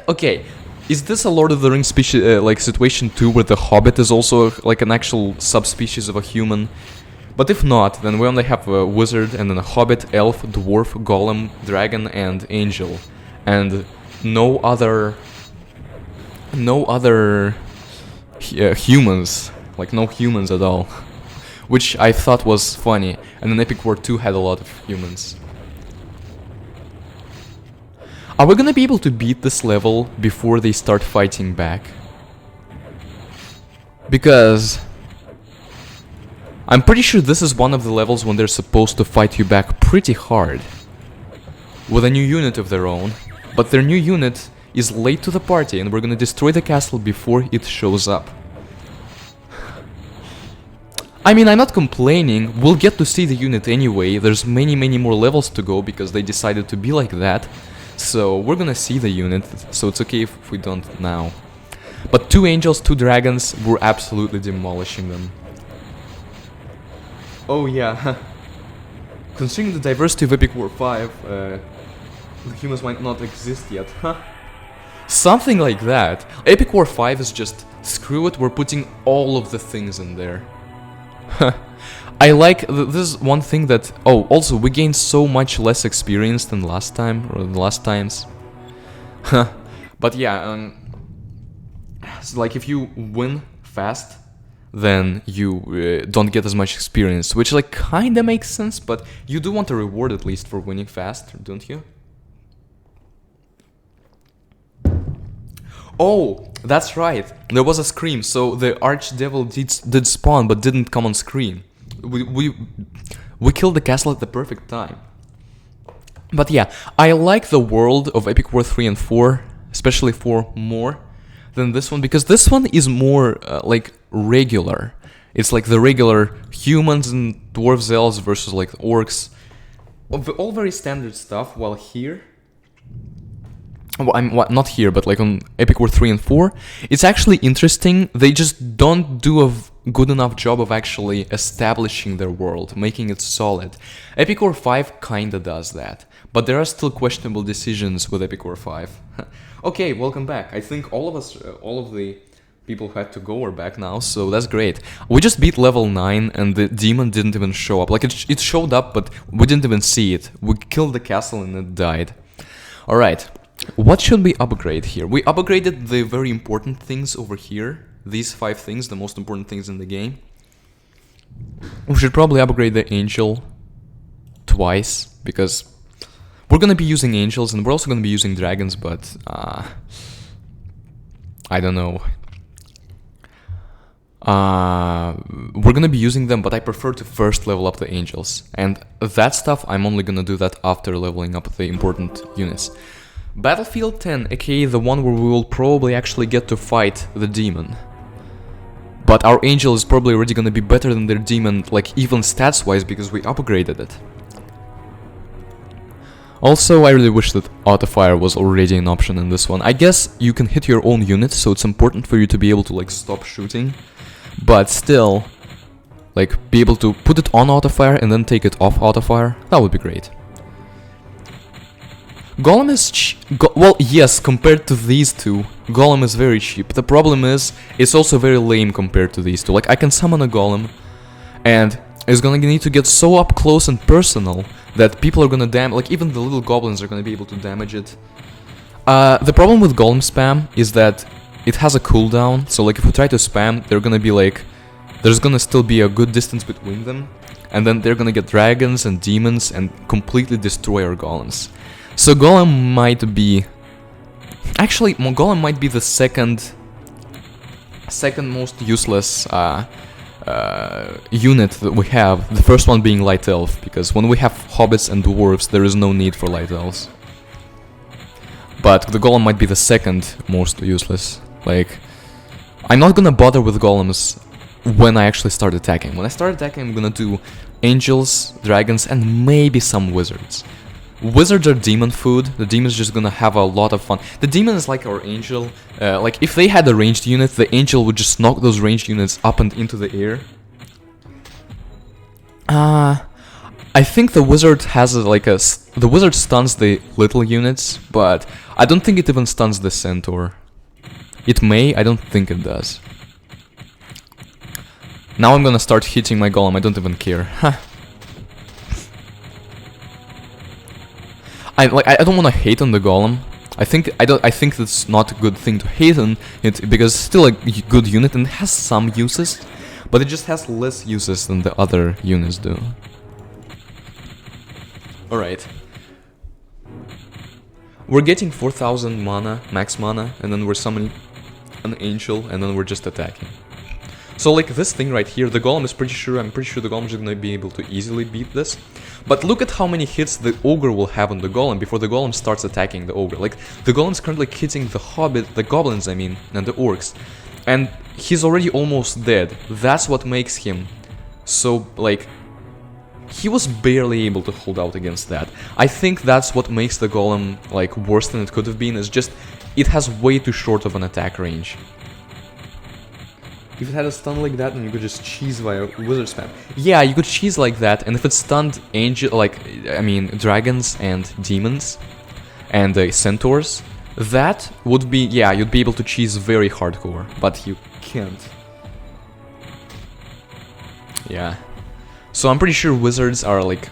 Okay, is this a Lord of the Rings species, like, situation too, where the hobbit is also like an actual subspecies of a human? But if not, then we only have a wizard and then a hobbit, elf, dwarf, golem, dragon, and angel, and no other humans, like no humans at all, which I thought was funny. And then Epic War 2 had a lot of humans. Are we gonna be able to beat this level before they start fighting back? Because I'm pretty sure this is one of the levels when they're supposed to fight you back pretty hard with a new unit of their own, but their new unit is late to the party and we're gonna destroy the castle before it shows up. I mean, I'm not complaining, we'll get to see the unit anyway. There's many more levels to go because they decided to be like that. So we're gonna see the unit, so it's okay if we don't now. But 2 angels, 2 dragons, we're absolutely demolishing them. Oh yeah, considering the diversity of Epic War 5, the humans might not exist yet, huh? Something like that. Epic War 5 is just, screw it, we're putting all of the things in there. I like, this is one thing that, oh, also, we gained so much less experience than last time, or the last times. But yeah, it's like if you win fast, then you don't get as much experience, which like kinda makes sense, but you do want a reward at least for winning fast, don't you? Oh, that's right, there was a scream, so the archdevil did spawn but didn't come on screen. We killed the castle at the perfect time. But yeah, I like the world of Epic War 3 and 4, especially 4 more than this one, because this one is more like regular. It's like the regular humans and dwarves, elves versus like orcs, all very standard stuff. While here, well, not here, but like on Epic War 3 and 4, it's actually interesting. They just don't do a good enough job of actually establishing their world, making it solid. Epic War 5 kinda does that, but there are still questionable decisions with Epic War 5. Okay, welcome back. I think all of the people who had to go are back now, so that's great. We just beat level 9 and the demon didn't even show up. Like it showed up, but we didn't even see it. We killed the castle and it died. Alright. What should we upgrade here? We upgraded the very important things over here. These 5 things, the most important things in the game. We should probably upgrade the angel twice, because we're gonna be using angels and we're also gonna be using dragons, but I don't know. We're gonna be using them, but I prefer to first level up the angels. And that stuff, I'm only gonna do that after leveling up the important units. Battlefield 10, aka the one where we will probably actually get to fight the demon. But our angel is probably already gonna be better than their demon, like even stats-wise, because we upgraded it. Also, I really wish that auto-fire was already an option in this one. I guess you can hit your own units, so it's important for you to be able to like stop shooting. But still, like be able to put it on auto-fire and then take it off auto-fire, that would be great. Golem is well, yes, compared to these two, Golem is very cheap. The problem is, it's also very lame compared to these two. Like, I can summon a Golem, and it's gonna need to get so up close and personal that people are gonna damage, like, even the little goblins are gonna be able to damage it. The problem with Golem spam is that it has a cooldown, so, like, if we try to spam, they're gonna be, like, there's gonna still be a good distance between them, and then they're gonna get dragons and demons and completely destroy our Golems. So Golem might be... Actually, Golem might be the second most useless unit that we have. The first one being Light Elf, because when we have hobbits and dwarves, there is no need for Light Elves. But the Golem might be the second most useless. Like, I'm not gonna bother with Golems when I actually start attacking. When I start attacking, I'm gonna do angels, dragons, and maybe some wizards. Wizards are demon food. The demon's just gonna have a lot of fun. The demon is like our angel. Like, if they had a ranged unit, the angel would just knock those ranged units up and into the air. I think the wizard has the wizard stuns the little units, but I don't think it even stuns the centaur. It may, I don't think it does. Now I'm gonna start hitting my golem, I don't even care. I don't want to hate on the golem. I think that's not a good thing to hate on it, because it's still a good unit and it has some uses, but it just has less uses than the other units do. Alright. We're getting 4000 mana, max mana, and then we're summoning an angel, and then we're just attacking. So like this thing right here, the golem is I'm pretty sure the golem is gonna be able to easily beat this. But look at how many hits the ogre will have on the golem before the golem starts attacking the ogre. Like, the golem's currently hitting the goblins, I mean, and the orcs. And he's already almost dead. That's what makes him so, like, he was barely able to hold out against that. I think that's what makes the golem, like, worse than it could have been, is just, it has way too short of an attack range. If it had a stun like that, then you could just cheese via wizard spam. Yeah, you could cheese like that, and if it stunned dragons and demons and centaurs, that would be, yeah, you'd be able to cheese very hardcore, but you can't. Yeah. So I'm pretty sure wizards are, like,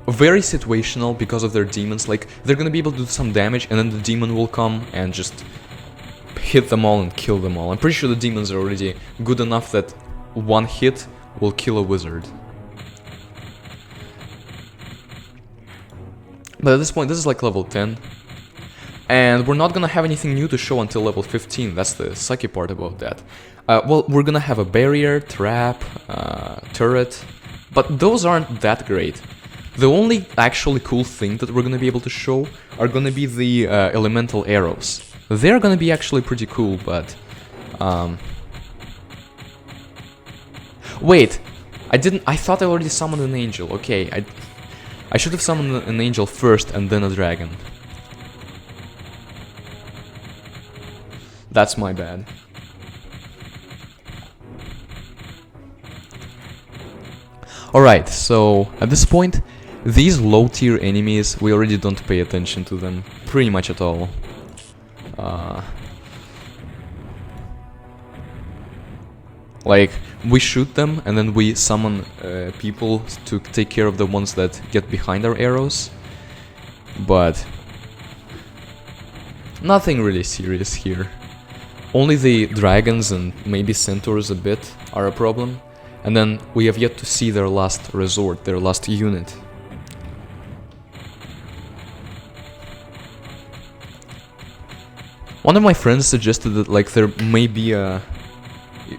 very situational because of their demons. Like, they're gonna be able to do some damage, and then the demon will come and just hit them all and kill them all. I'm pretty sure the demons are already good enough that one hit will kill a wizard. But at this point, this is like level 10. And we're not gonna have anything new to show until level 15. That's the sucky part about that. Well, we're gonna have a barrier, trap, turret, but those aren't that great. The only actually cool thing that we're gonna be able to show are gonna be the elemental arrows. They're gonna be actually pretty cool, but... Wait! I thought I already summoned an angel. Okay, I should have summoned an angel first and then a dragon. That's my bad. Alright, so at this point, these low tier enemies, we already don't pay attention to them pretty much at all. Like, we shoot them and then we summon people to take care of the ones that get behind our arrows. But nothing really serious here. Only the dragons and maybe centaurs a bit are a problem. And then we have yet to see their last resort, their last unit. One of my friends suggested that like there may be a...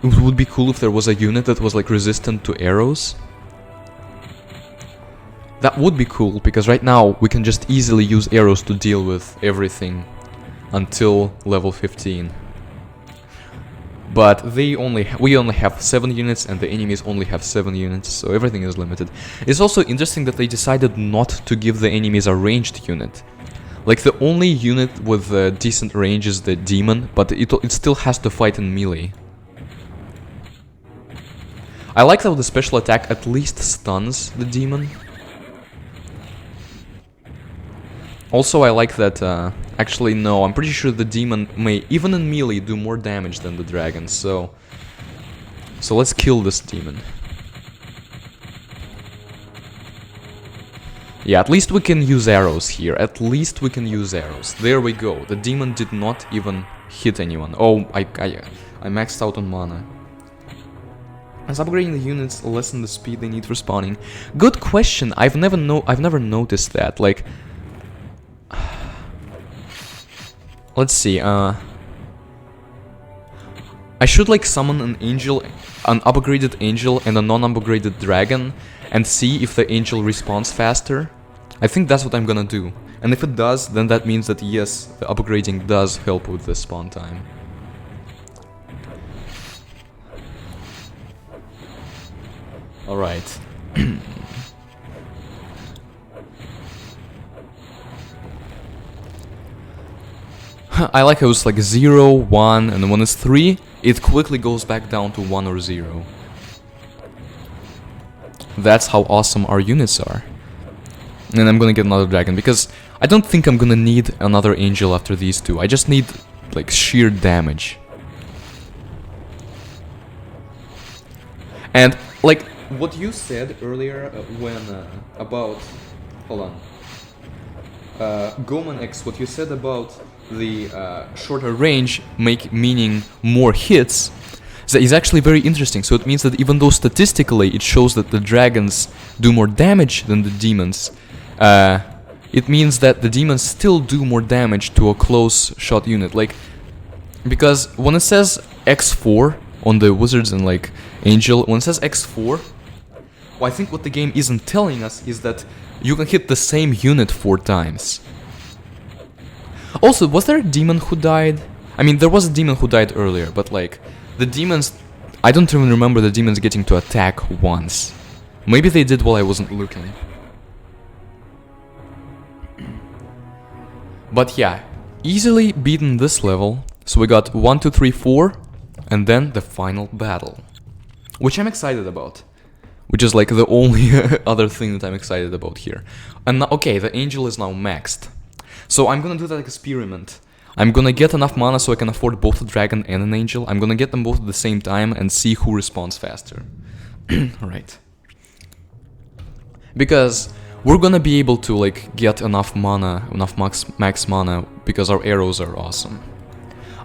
It would be cool if there was a unit that was like resistant to arrows. That would be cool, because right now we can just easily use arrows to deal with everything until level 15. But we only have 7 units and the enemies only have 7 units, so everything is limited. It's also interesting that they decided not to give the enemies a ranged unit. Like, the only unit with decent range is the demon, but it still has to fight in melee. I like how the special attack at least stuns the demon. Also, I like that, actually no, I'm pretty sure the demon may, even in melee, do more damage than the dragon, so let's kill this demon. Yeah, at least we can use arrows here, at least we can use arrows. There we go, the demon did not even hit anyone. Oh, I maxed out on mana. As upgrading the units lessen the speed they need for spawning. Good question, I've never noticed that, like... Let's see, I should like summon an angel, an upgraded angel and a non-upgraded dragon and see if the angel respawns faster. I think that's what I'm gonna do. And if it does, then that means that yes, the upgrading does help with the spawn time. Alright. I like how it's like 0, 1, and when it's 3, it quickly goes back down to 1 or 0. That's how awesome our units are. And I'm gonna get another dragon, because I don't think I'm gonna need another angel after these two. I just need, like, sheer damage. And, like, what you said earlier when, about... Hold on. Goman X, what you said about the shorter range meaning more hits is actually very interesting. So it means that even though statistically it shows that the dragons do more damage than the demons, it means that the demons still do more damage to a close shot unit. Like, because when it says X4 on the wizards and like angel, when it says X4, well, I think what the game isn't telling us is that you can hit the same unit 4 times. Also, was there a demon who died? I mean, there was a demon who died earlier, but like, the demons... I don't even remember the demons getting to attack once. Maybe they did while I wasn't looking. But yeah, easily beaten this level. So we got 1, 2, 3, 4, and then the final battle. Which I'm excited about. Which is like the only other thing that I'm excited about here. And now, okay, the angel is now maxed. So I'm gonna do that experiment. I'm gonna get enough mana so I can afford both a dragon and an angel. I'm gonna get them both at the same time and see who responds faster. Alright. Because we're gonna be able to like get enough mana, enough max mana, because our arrows are awesome.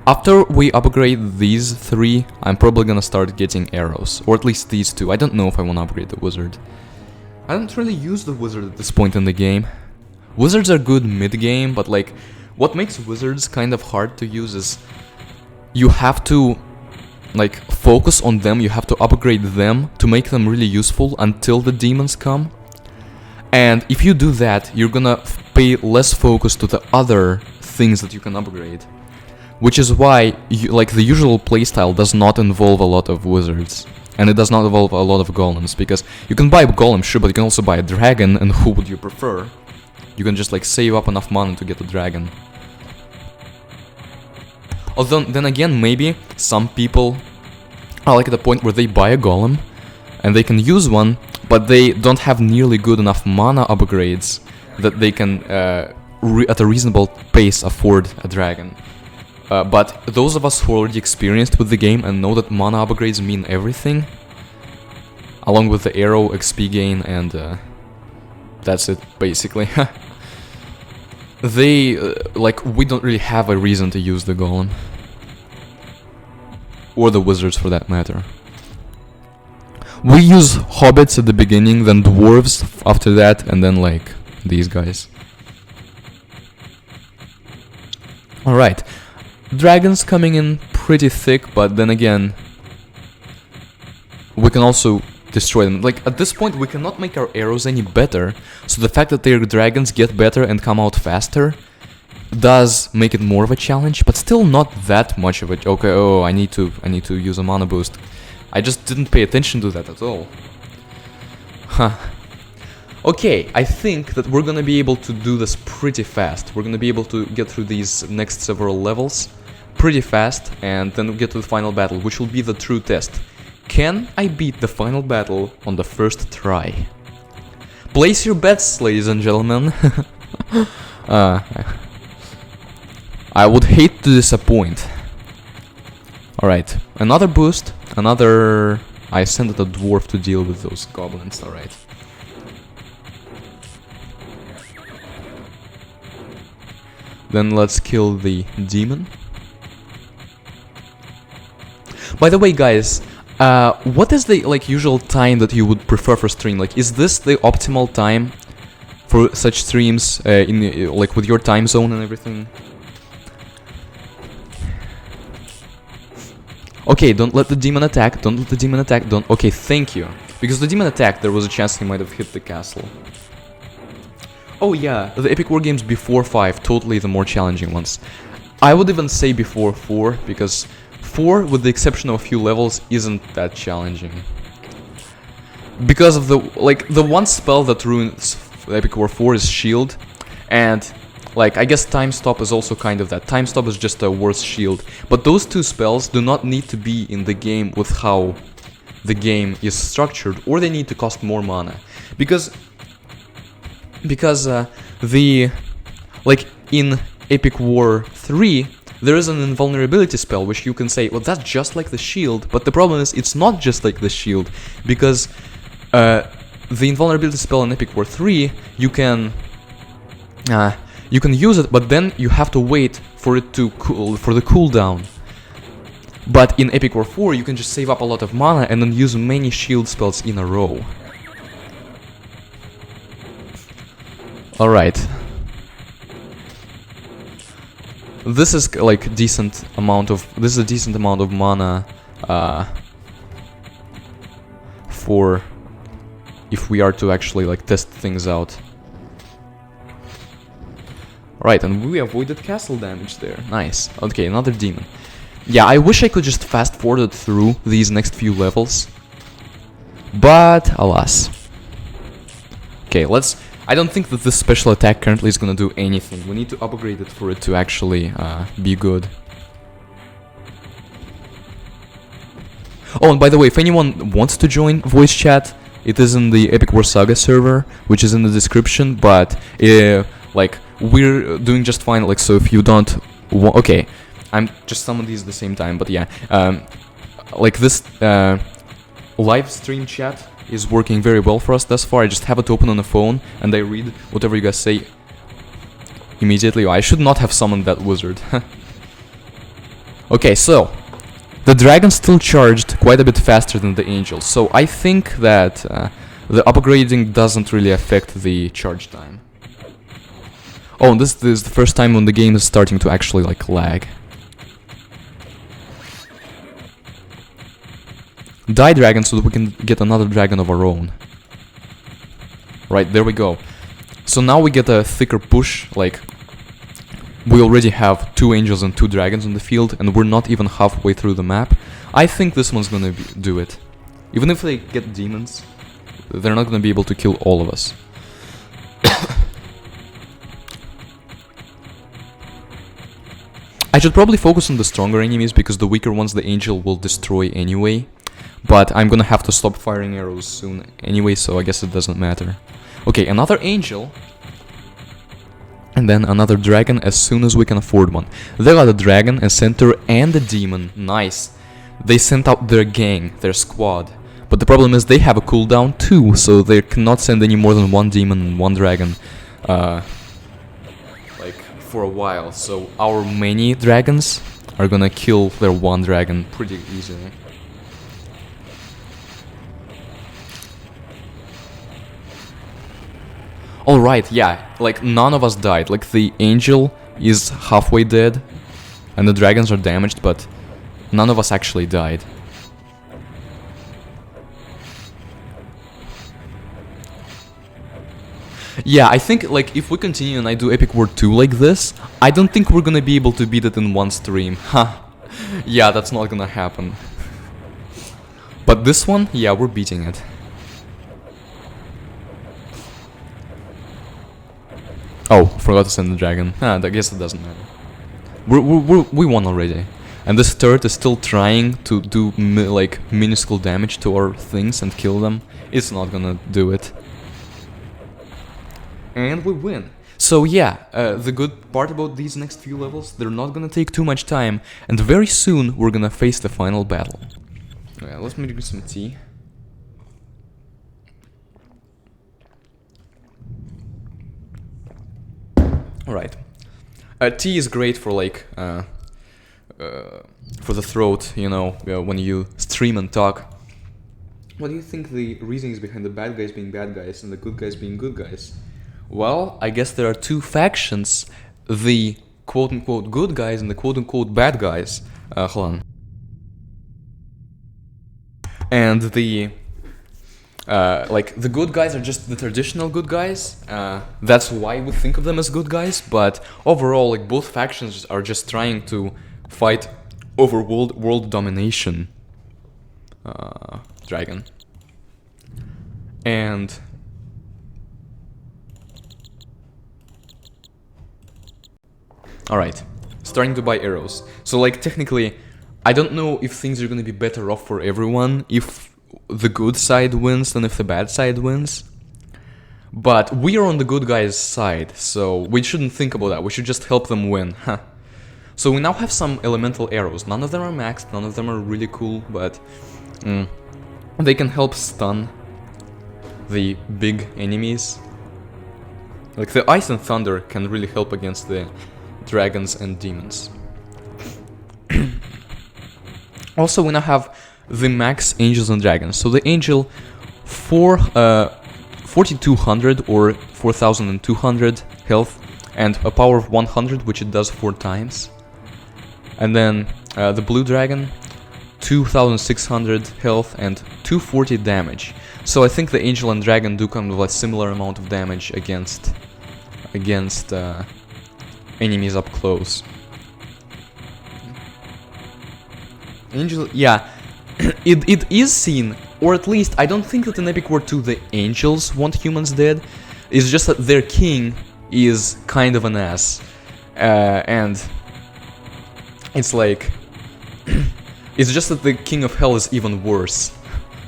After we upgrade these 3, I'm probably gonna start getting arrows. Or at least these 2. I don't know if I wanna upgrade the wizard. I don't really use the wizard at this point in the game. Wizards are good mid-game, but like, what makes wizards kind of hard to use is you have to like focus on them, you have to upgrade them to make them really useful until the demons come. And if you do that, you're gonna pay less focus to the other things that you can upgrade. Which is why, like, the usual playstyle does not involve a lot of wizards. And it does not involve a lot of golems, because you can buy a golem, sure, but you can also buy a dragon, and who would you prefer? You can just, like, save up enough mana to get a dragon. Although, then again, maybe some people are like at a point where they buy a golem and they can use one, but they don't have nearly good enough mana upgrades that they can, at a reasonable pace, afford a dragon. But those of us who are already experienced with the game and know that mana upgrades mean everything, along with the arrow XP gain, and that's it, basically. They, we don't really have a reason to use the golem. Or the wizards, for that matter. We use hobbits at the beginning, then dwarves after that, and then, like, these guys. Alright. Dragons coming in pretty thick, but then again, we can also destroy them. Like, at this point, we cannot make our arrows any better, so the fact that their dragons get better and come out faster does make it more of a challenge, but still not that much of it. Okay, oh, I need to use a mana boost. I just didn't pay attention to that at all. Huh. Okay, I think that we're gonna be able to do this pretty fast. We're gonna be able to get through these next several levels pretty fast, and then get to the final battle, which will be the true test. Can I beat the final battle on the first try? Place your bets, ladies and gentlemen. I would hate to disappoint. Alright, another boost, another... I sent a dwarf to deal with those goblins, alright. Then let's kill the demon. By the way, guys, what is the usual time that you would prefer for stream? Like, is this the optimal time for such streams with your time zone and everything? Okay, don't let the demon attack. Don't let the demon attack. Don't. Okay, thank you. Because the demon attacked, there was a chance he might have hit the castle. Oh yeah, the epic war games before 5, totally the more challenging ones. I would even say before 4, because 4, with the exception of a few levels, isn't that challenging. Because of the one spell that ruins Epic War 4 is Shield, and I guess Time Stop is also kind of that. Time Stop is just a worse shield. But those two spells do not need to be in the game with how the game is structured, or they need to cost more mana. Because in Epic War 3, there is an invulnerability spell which you can say, well, that's just like the shield, but the problem is it's not just like the shield, because the invulnerability spell in Epic War 3, you can use it, but then you have to wait for it to for the cooldown. But in Epic War 4, you can just save up a lot of mana and then use many shield spells in a row. Alright. This is this is a decent amount of mana for if we are to actually test things out. Right, and we avoided castle damage there. Nice. Okay, another demon. Yeah, I wish I could just fast forward through these next few levels, but alas. Okay, I don't think that this special attack currently is gonna do anything. We need to upgrade it for it to actually be good. Oh, and by the way, if anyone wants to join voice chat, it is in the Epic War Saga server, which is in the description, but we're doing just fine, so if you don't okay, I'm just some of these at the same time, but yeah, this live stream chat is working very well for us thus far. I just have it open on the phone, and I read whatever you guys say immediately. I should not have summoned that wizard. Okay, so the dragon still charged quite a bit faster than the angel, so I think that the upgrading doesn't really affect the charge time. Oh, this is the first time when the game is starting to actually lag. Die dragon so that we can get another dragon of our own. Right, there we go. So now we get a thicker push, we already have 2 angels and 2 dragons on the field, and we're not even halfway through the map. I think this one's gonna do it. Even if they get demons, they're not gonna be able to kill all of us. I should probably focus on the stronger enemies, because the weaker ones the angel will destroy anyway. But I'm gonna have to stop firing arrows soon anyway, so I guess it doesn't matter. Okay, another angel. And then another dragon as soon as we can afford one. They got a dragon, a centaur, and a demon. Nice. They sent out their gang, their squad. But the problem is they have a cooldown too, so they cannot send any more than one demon and one dragon. Like, for a while. So our many dragons are gonna kill their one dragon pretty easily. Alright, yeah, like none of us died. Like the angel is halfway dead and the dragons are damaged, but none of us actually died. Yeah, I think like if we continue and I do Epic War 2 like this, I don't think we're gonna be able to beat it in one stream. Ha! Yeah, that's not gonna happen. But this one, yeah, we're beating it. Oh, forgot to send the dragon. I guess it doesn't matter. We won already. And this turret is still trying to do like minuscule damage to our things and kill them. It's not gonna do it. And we win. So yeah, the good part about these next few levels, they're not gonna take too much time. And very soon we're gonna face the final battle. Okay, let's make some tea. Alright. Tea is great for like, for the throat, you know, when you stream and talk. What do you think the reasoning is behind the bad guys being bad guys and the good guys being good guys? Well, I guess there are two factions, the quote-unquote good guys and the quote-unquote bad guys. Hold on. And the like the good guys are just the traditional good guys. That's why we think of them as good guys. But overall, like both factions are just trying to fight over world domination. Dragon. And alright, starting to buy arrows. So like technically, I don't know if things are gonna be better off for everyone if the good side wins than if the bad side wins. But we are on the good guys' side, so we shouldn't think about that. We should just help them win. Huh. So we now have some elemental arrows. None of them are maxed, none of them are really cool, but they can help stun the big enemies. Like the ice and thunder can really help against the dragons and demons. Also, we now have the max angels and dragons. So the angel 4200 or 4200 health and a power of 100, which it does 4 times. And then the blue dragon 2600 health and 240 damage. So I think the angel and dragon do kind of a similar amount of damage against enemies up close. Angel, yeah, it is seen, or at least I don't think that in Epic War 2 the angels want humans dead. It's just that their king is kind of an ass, and it's like it's just that the king of hell is even worse.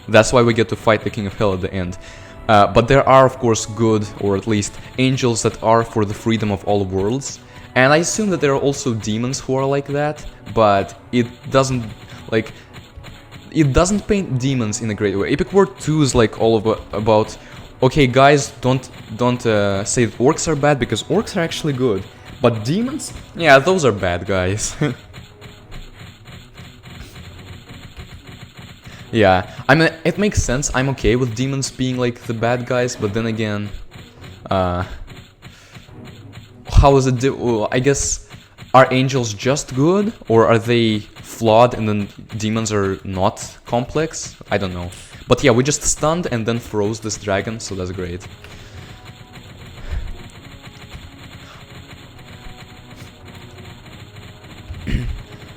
That's why we get to fight the king of hell at the end. But there are of course good, or at least angels that are for the freedom of all worlds. And I assume that there are also demons who are like that, but it doesn't paint demons in a great way. Epic War 2 is like all about, okay guys, don't say that orcs are bad, because orcs are actually good. But demons? Yeah, those are bad guys. Yeah, I mean, it makes sense. I'm okay with demons being like the bad guys, but then again, how is it I guess, are angels just good, or are they flawed and then demons are not complex? I don't know. But yeah, we just stunned and then froze this dragon, so that's great.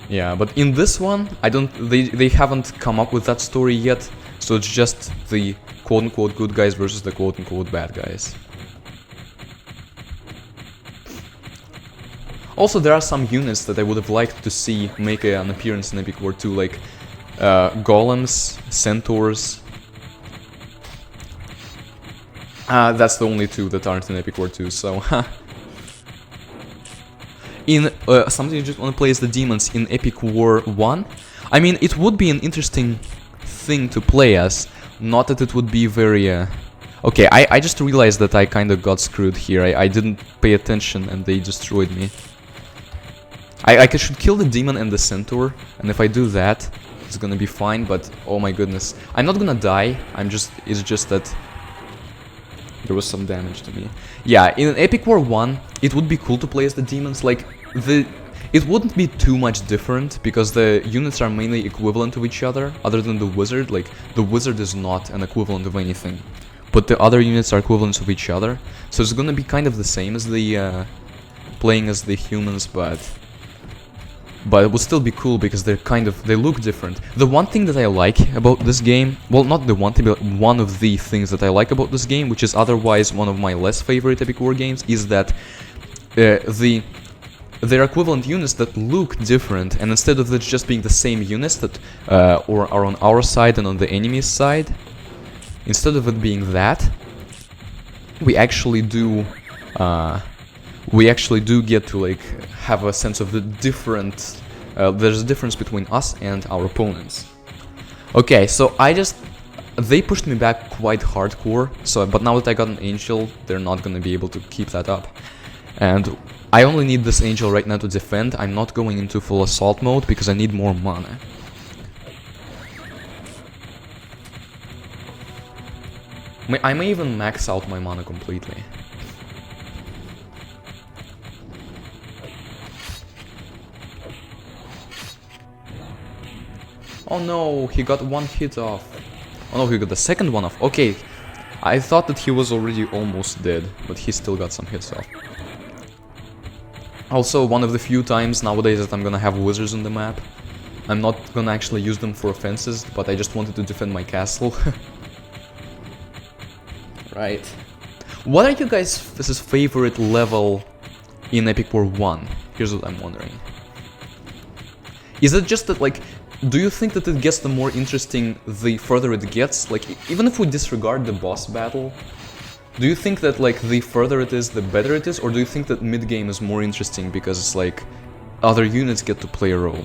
Yeah, but in this one, they haven't come up with that story yet, so it's just the quote-unquote good guys versus the quote-unquote bad guys. Also, there are some units that I would have liked to see make an appearance in Epic War 2, like golems, centaurs. That's the only two that aren't in Epic War 2, so in something you just want to play as the demons in Epic War 1. I mean, it would be an interesting thing to play as, not that it would be very... Okay, I just realized that I kind of got screwed here. I didn't pay attention and they destroyed me. I should kill the demon and the centaur, and if I do that, it's gonna be fine, but oh my goodness. I'm not gonna die, it's just that there was some damage to me. Yeah, in Epic War 1, it would be cool to play as the demons, like, it wouldn't be too much different, because the units are mainly equivalent to each other, other than the wizard. Like, the wizard is not an equivalent of anything, but the other units are equivalents of each other, so it's gonna be kind of the same as the, playing as the humans, but it would still be cool, because they look different. The one thing that I like about this game, well, not the one thing, but one of the things that I like about this game, which is otherwise one of my less favorite Epic War games, is that they're equivalent units that look different, and instead of it just being the same units that or are on our side and on the enemy's side, instead of it being that, we actually do get to like have a sense of the different. There's a difference between us and our opponents. Okay, so they pushed me back quite hardcore. But now that I got an angel, they're not gonna be able to keep that up. And I only need this angel right now to defend. I'm not going into full assault mode because I need more mana. I may even max out my mana completely. Oh no, he got one hit off. Oh no, he got the second one off. Okay, I thought that he was already almost dead, but he still got some hits off. Also, one of the few times nowadays that I'm gonna have wizards on the map. I'm not gonna actually use them for offenses, but I just wanted to defend my castle. Right. What are you guys' favorite level in Epic War 1? Here's what I'm wondering. Is it just that, like, do you think that it gets the more interesting the further it gets? Like, even if we disregard the boss battle, do you think that, like, the further it is, the better it is? Or do you think that mid-game is more interesting because it's like other units get to play a role?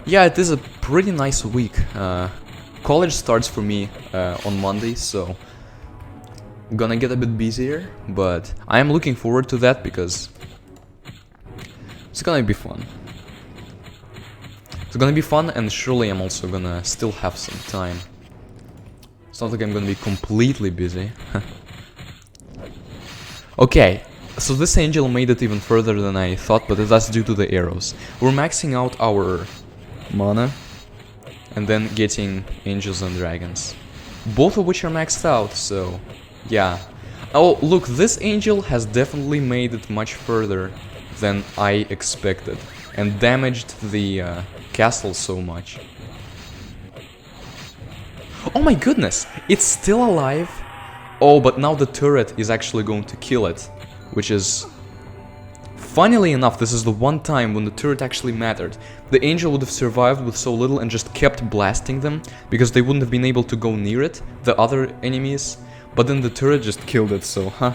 Yeah, it is a pretty nice week. College starts for me on Monday, so gonna get a bit busier, but I am looking forward to that because it's gonna be fun. It's gonna be fun, and surely I'm also gonna still have some time. It's not like I'm gonna be completely busy. Okay, so this angel made it even further than I thought, but that's due to the arrows. We're maxing out our mana and then getting angels and dragons, both of which are maxed out, so yeah. Oh, look, this angel has definitely made it much further than I expected and damaged the castle so much. Oh my goodness, it's still alive. Oh, but now the turret is actually going to kill it, which is... Funnily enough, this is the one time when the turret actually mattered. The angel would have survived with so little and just kept blasting them, because they wouldn't have been able to go near it, the other enemies. But then the turret just killed it, so, huh?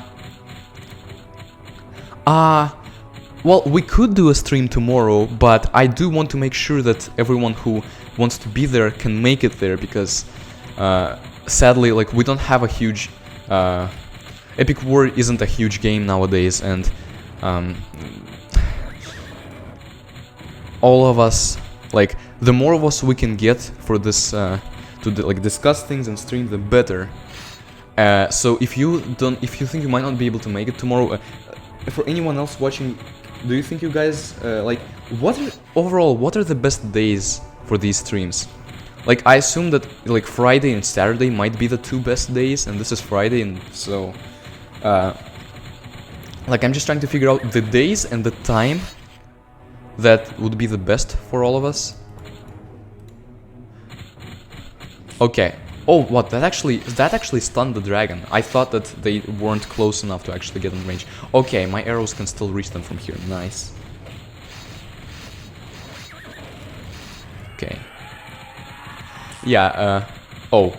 Well, we could do a stream tomorrow, but I do want to make sure that everyone who wants to be there can make it there, because sadly, like, we don't have a huge... Epic War isn't a huge game nowadays, and all of us, like, the more of us we can get for this like discuss things and stream, the better. So if you think you might not be able to make it tomorrow, for anyone else watching, do you think you guys like what are the best days for these streams? Like, I assume that like Friday and Saturday might be the two best days, and this is Friday, and so like, I'm just trying to figure out the days and the time that would be the best for all of us. Okay, Oh, what? That actually stunned the dragon. I thought that they weren't close enough to actually get in range. Okay, my arrows can still reach them from here. Nice. Okay. Yeah, oh,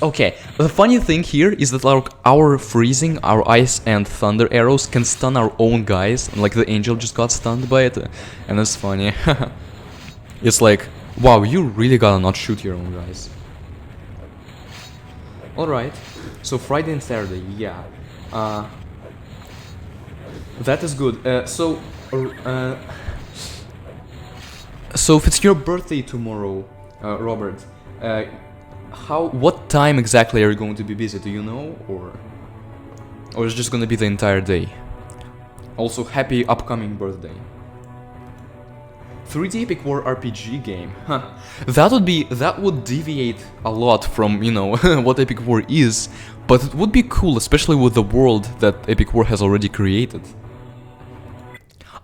okay. The funny thing here is that our freezing, our ice and thunder arrows can stun our own guys. And like the angel just got stunned by it. And that's funny. It's like, wow, you really gotta not shoot your own guys. Alright, so Friday and Saturday, yeah. That is good. So if it's your birthday tomorrow, Robert, what time exactly are you going to be busy? Do you know, or is it just gonna be the entire day? Also, happy upcoming birthday. 3D Epic War RPG game. Huh. That would deviate a lot from, you know, what Epic War is, but it would be cool, especially with the world that Epic War has already created.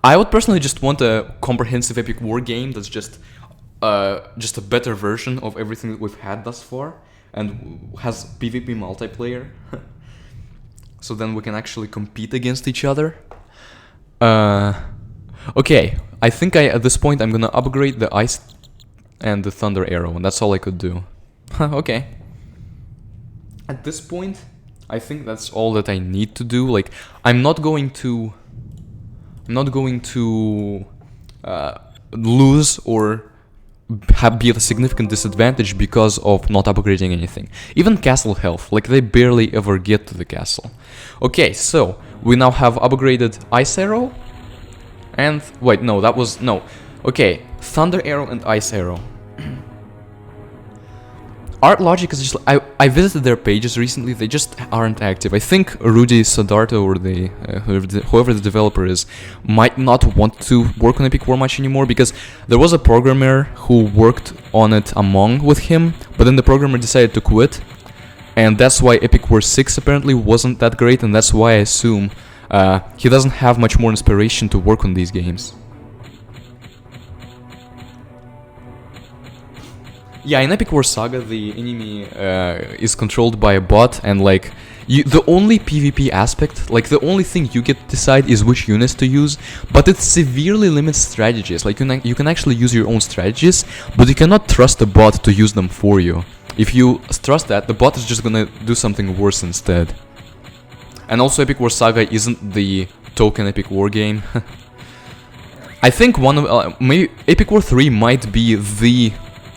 I would personally just want a comprehensive Epic War game that's just a better version of everything that we've had thus far, and has PvP multiplayer. So then we can actually compete against each other. Okay, I think at this point I'm gonna upgrade the ice and the thunder arrow, and that's all I could do. Okay. At this point, I think that's all that I need to do. Like, I'm not going to lose or be at a significant disadvantage because of not upgrading anything. Even castle health, like they barely ever get to the castle. Okay, so we now have upgraded ice arrow. And, wait, no, that was, no. Okay, Thunder Arrow and Ice Arrow. Art Logic is just, I visited their pages recently, they just aren't active. I think Rudy Sodarto, or whoever the developer is, might not want to work on Epic War much anymore, because there was a programmer who worked on it with him, but then the programmer decided to quit. And that's why Epic War 6 apparently wasn't that great, and that's why I assume he doesn't have much more inspiration to work on these games. Yeah, in Epic War Saga, the enemy is controlled by a bot, and like the only PvP aspect, like the only thing you get to decide is which units to use, but it severely limits strategies. Like you can actually use your own strategies, but you cannot trust the bot to use them for you. If you trust that, the bot is just gonna do something worse instead. And also, Epic War Saga isn't the token Epic War game. I think maybe Epic War 3 might be the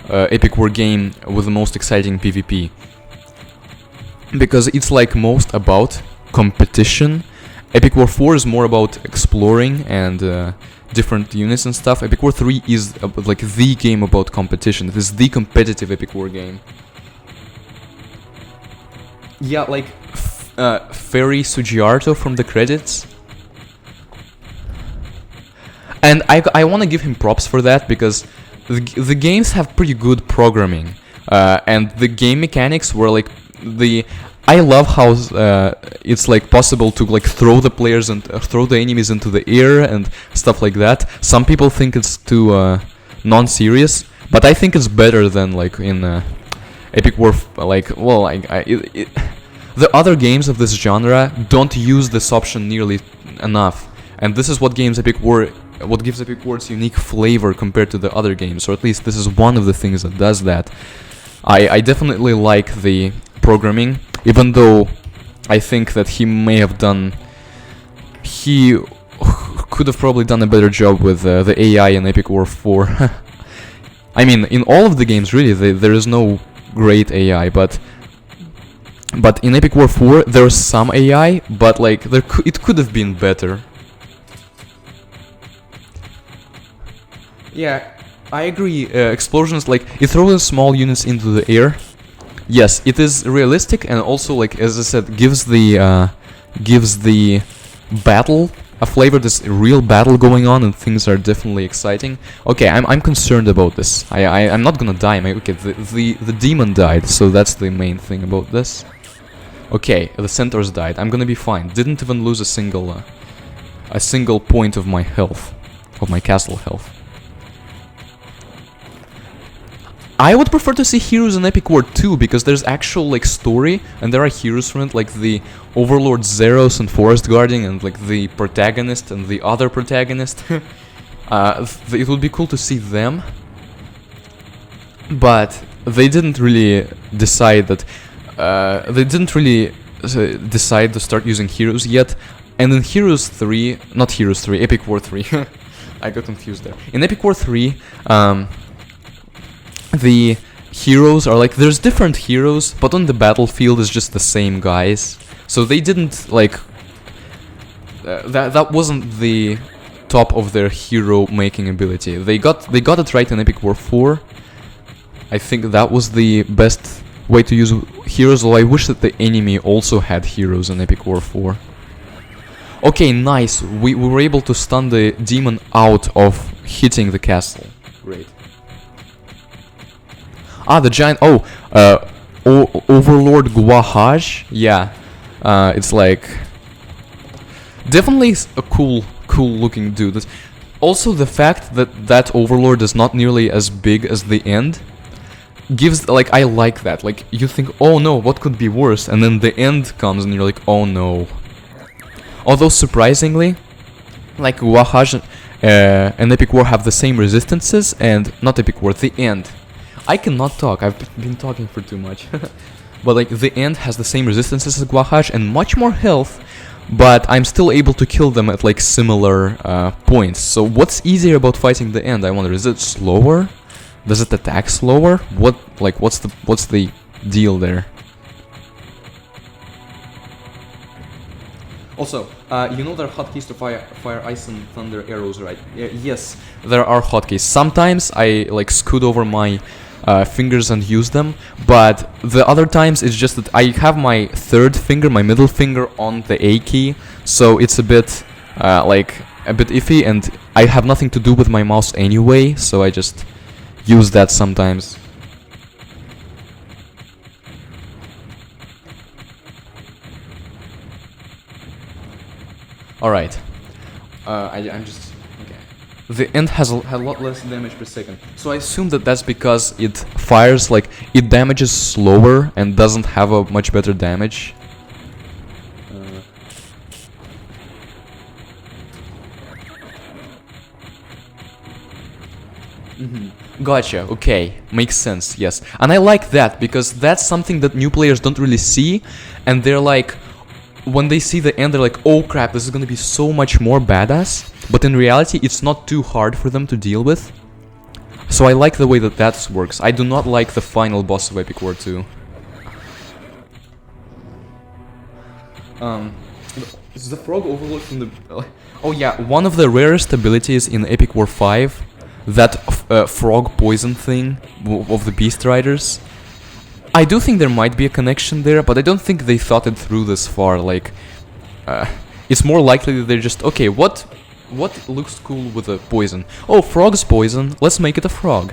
Epic War game with the most exciting PvP. Because it's like most about competition. Epic War 4 is more about exploring and different units and stuff. Epic War 3 is like the game about competition. It is the competitive Epic War game. Yeah, like Ferry Sugiarto from the credits. And I want to give him props for that, because the games have pretty good programming. And the game mechanics were like I love how it's like possible to like throw the players and throw the enemies into the air and stuff like that. Some people think it's too non-serious, but I think it's better than like in Epic War. Like, well, the other games of this genre don't use this option nearly enough, and this is what gives Epic War its unique flavor compared to the other games, or at least this is one of the things that does that. I definitely like the programming, even though I think that he could have probably done a better job with the AI in Epic War 4. I mean, in all of the games, really, there is no great AI, but in Epic War 4 there's some AI, but like it could have been better. Yeah, I agree. Explosions, like it throws small units into the air. Yes, it is realistic, and also, like as I said, gives the battle a flavor. There's a real battle going on, and things are definitely exciting. Okay, I'm concerned about this. I'm not gonna die. Okay, the demon died, so that's the main thing about this. Okay, the centaurs died. I'm gonna be fine. Didn't even lose a single point of my health, of my castle health. I would prefer to see heroes in Epic War 2 because there's actual like story and there are heroes from it, like the Overlord Zeros and Forest Guardian and like the protagonist and the other protagonist. It would be cool to see them, but they didn't really decide that. Decide to start using heroes yet. And in Heroes 3, not Heroes 3, Epic War 3. I got confused there. In Epic War 3, the heroes are like, there's different heroes, but on the battlefield is just the same guys. So they didn't like that wasn't the top of their hero making ability. They got it right in Epic War 4. I think that was the best way to use heroes, although I wish that the enemy also had heroes in Epic War 4. Okay, nice. We were able to stun the demon out of hitting the castle. Great. Ah, the giant... Overlord Guahaj? Yeah. It's like... Definitely a cool looking dude. Also, the fact that that Overlord is not nearly as big as the End gives... Like, I like that. Like, you think, oh no, what could be worse? And then the End comes and you're like, oh no. Although, surprisingly, like, Guahaj and Epic War have the same resistances, and... Not Epic War, the End. I cannot talk, I've been talking for too much. But like, the End has the same resistances as Guahaj and much more health, but I'm still able to kill them at like similar points. So what's easier about fighting the End, I wonder? Is it slower? Does it attack slower? What's the deal there? Also, you know there are hotkeys to fire ice and thunder arrows, right? Yes, there are hotkeys. Sometimes I like scoot over my fingers and use them, but the other times it's just that I have my third finger, my middle finger, on the A key, so it's a bit iffy, and I have nothing to do with my mouse anyway, so I just use that sometimes. Alright. I'm just... Okay. The End has a lot less damage per second. So I assume that that's because it fires, like, it damages slower and doesn't have a much better damage. Gotcha, okay. Makes sense, yes. And I like that, because that's something that new players don't really see, and they're like... When they see the End, they're like, oh crap, this is gonna be so much more badass. But in reality, it's not too hard for them to deal with. So I like the way that that works. I do not like the final boss of Epic War 2. Is the frog overload from the... Oh yeah, one of the rarest abilities in Epic War 5, that frog poison thing of the Beast Riders. I do think there might be a connection there, but I don't think they thought it through this far. Like, it's more likely that they're just, okay, what looks cool with a poison? Oh, frog's poison, let's make it a frog.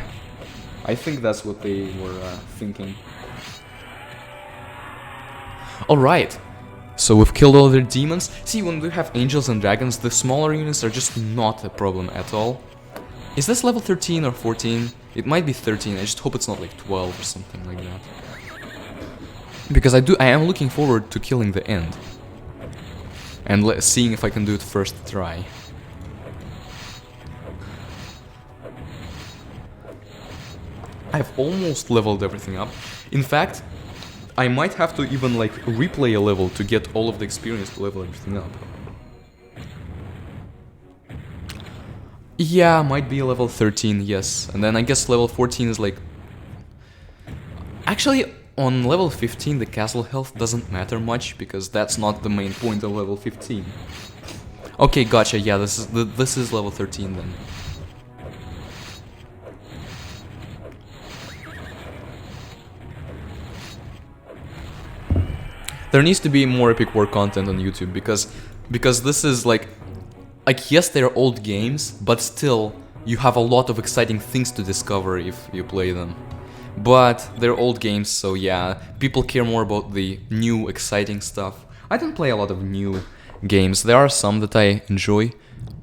I think that's what they were thinking. Alright, so we've killed all their demons. See, when we have angels and dragons, the smaller units are just not a problem at all. Is this level 13 or 14? It might be 13, I just hope it's not like 12 or something like that. Because I am looking forward to killing the End. And seeing if I can do it first try. I've almost leveled everything up. In fact, I might have to even like replay a level to get all of the experience to level everything up. Yeah, might be level 13, yes. And then I guess level 14 is like... Actually, on level 15 the castle health doesn't matter much, because that's not the main point of level 15. Okay, gotcha, yeah, this is level 13 then. There needs to be more Epic War content on YouTube, because this is like yes, they're old games, but still, you have a lot of exciting things to discover if you play them. But they're old games, so yeah, people care more about the new, exciting stuff. I don't play a lot of new games. There are some that I enjoy,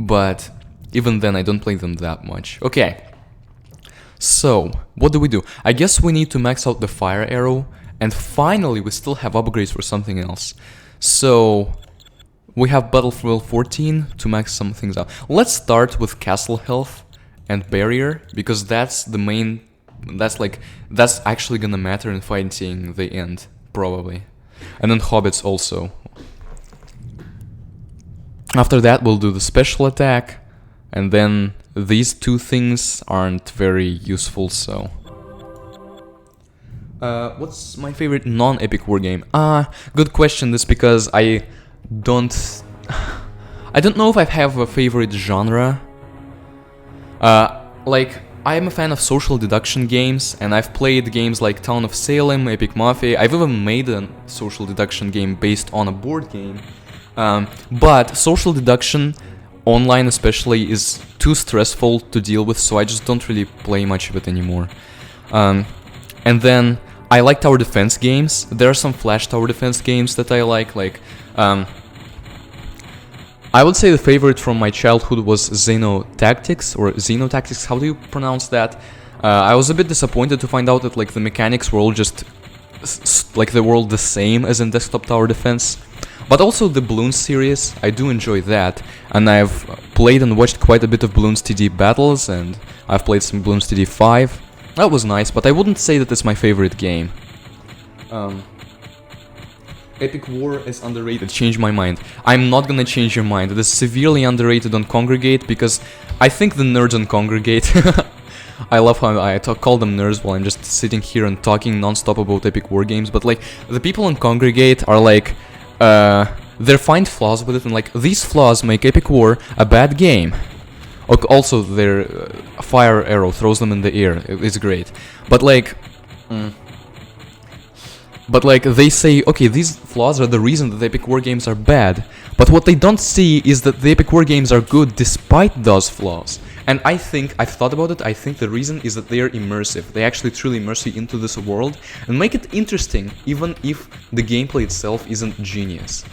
but even then I don't play them that much. Okay, So, what do? I guess we need to max out the fire arrow, and finally we still have upgrades for something else. So, we have Battlefield 14 to max some things out. Let's start with castle health and barrier, because that's the main... That's actually gonna matter in fighting the end, probably. And then hobbits also. After that we'll do the special attack, and then these two things aren't very useful, so... what's my favorite non-epic war game? Good question. This because I don't know if I have a favorite genre. Like, I am a fan of social deduction games, and I've played games like Town of Salem, Epic Mafia. I've even made a social deduction game based on a board game. But social deduction, online especially, is too stressful to deal with, so I just don't really play much of it anymore. And then I like tower defense games. There are some flash tower defense games that I like I would say the favorite from my childhood was Xenotactics, or Xenotactics, how do you pronounce that? I was a bit disappointed to find out that like the mechanics were all just like they were all the same as in desktop tower defense. But also the Bloons series, I do enjoy that, and I've played and watched quite a bit of Bloons TD battles, and I've played some Bloons TD 5. That was nice, but I wouldn't say that it's my favorite game. Epic War is underrated. Change my mind. I'm not gonna change your mind. It is severely underrated on Congregate, because I think the nerds on Congregate... I love how I call them nerds while I'm just sitting here and talking non-stop about Epic War games, but like, the people on Congregate are like... they find flaws with it, and like, these flaws make Epic War a bad game. Also, their fire arrow throws them in the air. It's great. But like... But like, they say, okay, these flaws are the reason that the Epic War games are bad. But what they don't see is that the Epic War games are good despite those flaws. And I think, I've thought about it, I think the reason is that they are immersive. They actually truly immerse you into this world and make it interesting, even if the gameplay itself isn't genius.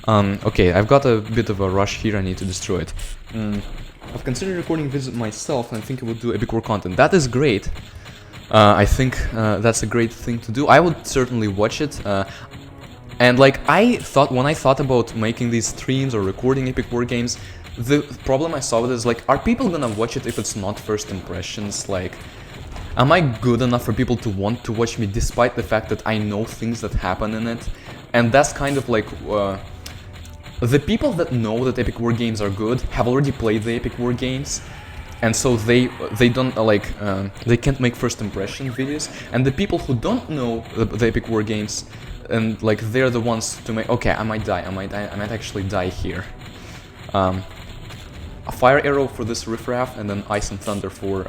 Okay, I've got a bit of a rush here, I need to destroy it. I've considered recording Visit myself, and I think I would do Epic War content. That is great. I think that's a great thing to do. I would certainly watch it. And like, when I thought about making these streams or recording Epic War games, the problem I saw with it is like, are people gonna watch it if it's not first impressions? Like, am I good enough for people to want to watch me despite the fact that I know things that happen in it? And that's kind of like, the people that know that Epic War games are good have already played the Epic War games, and so they don't they can't make first impression videos. And the people who don't know the Epic War games, and like, they're the ones to make, okay, I might might actually die here. A fire arrow for this riffraff, and then ice and thunder for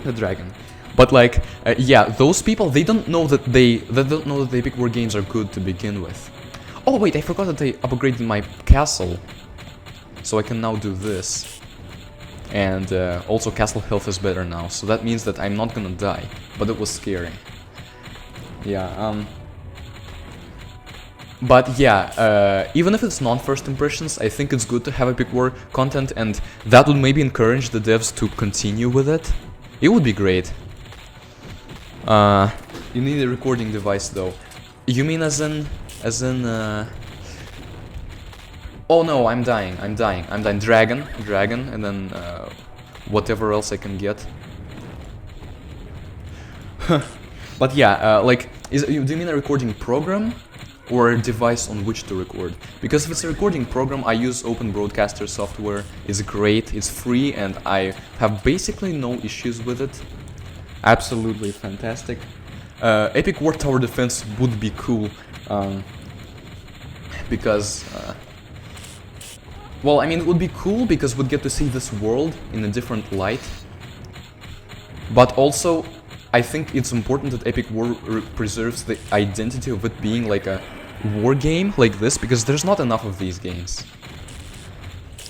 the dragon. But like, yeah, those people, they don't know that they don't know that the Epic War games are good to begin with. Oh wait, I forgot that I upgraded my castle, so I can now do this. And also castle health is better now, so that means that I'm not gonna die, but it was scary. Yeah, but yeah, even if it's non-first impressions, I think it's good to have Epic War content, and that would maybe encourage the devs to continue with it. It would be great. You need a recording device though. You mean as in... Oh no, I'm dying. Dragon, and then whatever else I can get. But yeah, like, do you mean a recording program or a device on which to record? Because if it's a recording program, I use Open Broadcaster software. It's great, it's free, and I have basically no issues with it. Absolutely fantastic. Epic War Tower Defense would be cool, because... well, I mean, it would be cool because we'd get to see this world in a different light. But also, I think it's important that Epic War preserves the identity of it being like a war game like this, because there's not enough of these games.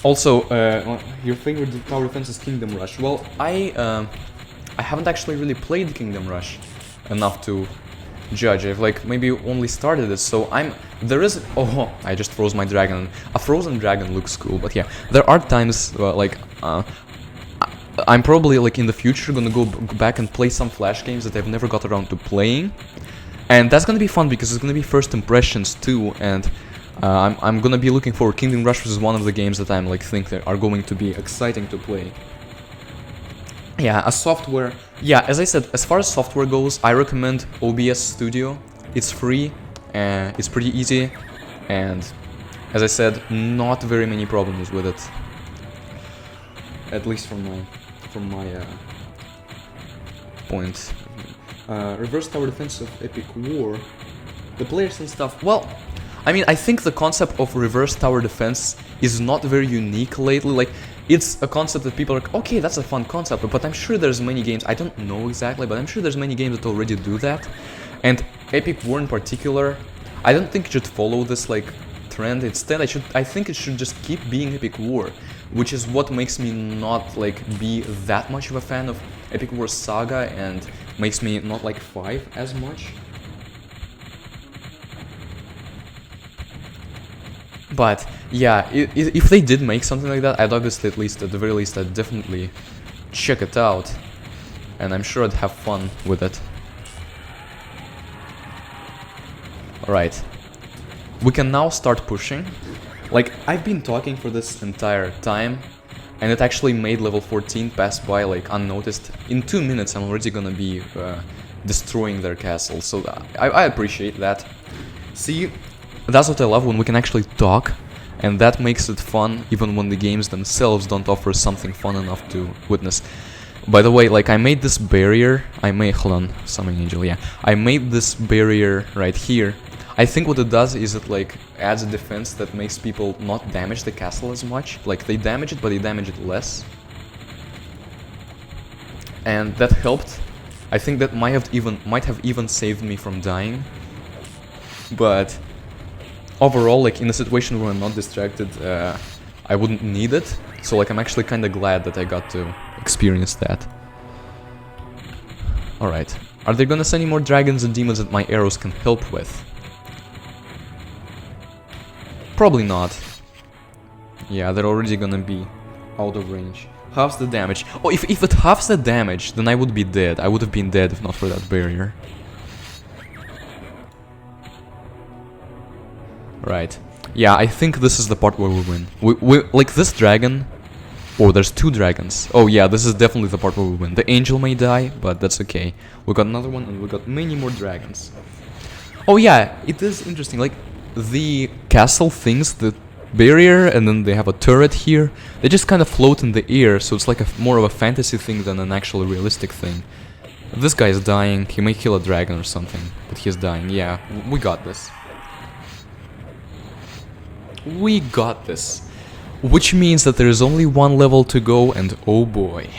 Also, your favorite tower defense is Kingdom Rush. Well, I haven't actually really played Kingdom Rush enough to judge. I've like maybe only started it, so oh, I just froze my dragon. A frozen dragon looks cool, but yeah, there are times I'm probably like in the future gonna go back and play some Flash games that I've never got around to playing, and that's gonna be fun because it's gonna be first impressions too, and I'm gonna be looking forward. Kingdom Rush is one of the games that I'm like think that are going to be exciting to play. Yeah, a software. Yeah, as I said, as far as software goes, I recommend OBS Studio. It's free, it's pretty easy, and as I said, not very many problems with it. At least from my point. Reverse tower defense of Epic War. The players and stuff. Well, I mean, I think the concept of reverse tower defense is not very unique lately. Like, it's a concept that people are like, okay, that's a fun concept, but I'm sure there's many games, I don't know exactly, but I'm sure there's many games that already do that. And Epic War in particular, I don't think it should follow this, like, trend. Instead, I think it should just keep being Epic War, which is what makes me not, like, be that much of a fan of Epic War Saga and makes me not like 5 as much. But yeah, if they did make something like that, I'd obviously at the very least, I'd definitely check it out, and I'm sure I'd have fun with it. Alright, we can now start pushing. Like, I've been talking for this entire time, and it actually made level 14 pass by like unnoticed. In 2 minutes I'm already gonna be destroying their castle, so I appreciate that. See, that's what I love, when we can actually talk, and that makes it fun even when the games themselves don't offer something fun enough to witness. By the way, like, I made this barrier, hold on, Summoning Angel, yeah. I made this barrier right here. I think what it does is it like adds a defense that makes people not damage the castle as much. Like, they damage it, but they damage it less. And that helped. I think that might have even saved me from dying. But overall, like, in a situation where I'm not distracted, I wouldn't need it. So, like, I'm actually kind of glad that I got to experience that. Alright. Are there gonna send any more dragons and demons that my arrows can help with? Probably not. Yeah, they're already gonna be out of range. Halves the damage. Oh, if it halves the damage, then I would be dead. I would have been dead if not for that barrier. Right. Yeah, I think this is the part where we win. We like, this dragon... Oh, there's 2 dragons. Oh yeah, this is definitely the part where we win. The angel may die, but that's okay. We got another one, and we got many more dragons. Oh yeah, it is interesting. Like, the castle things, the barrier, and then they have a turret here. They just kind of float in the air, so it's like more of a fantasy thing than an actual realistic thing. This guy is dying. He may kill a dragon or something, but he's dying. Yeah, we got this. We got this. Which means that there is only 1 level to go, and oh boy.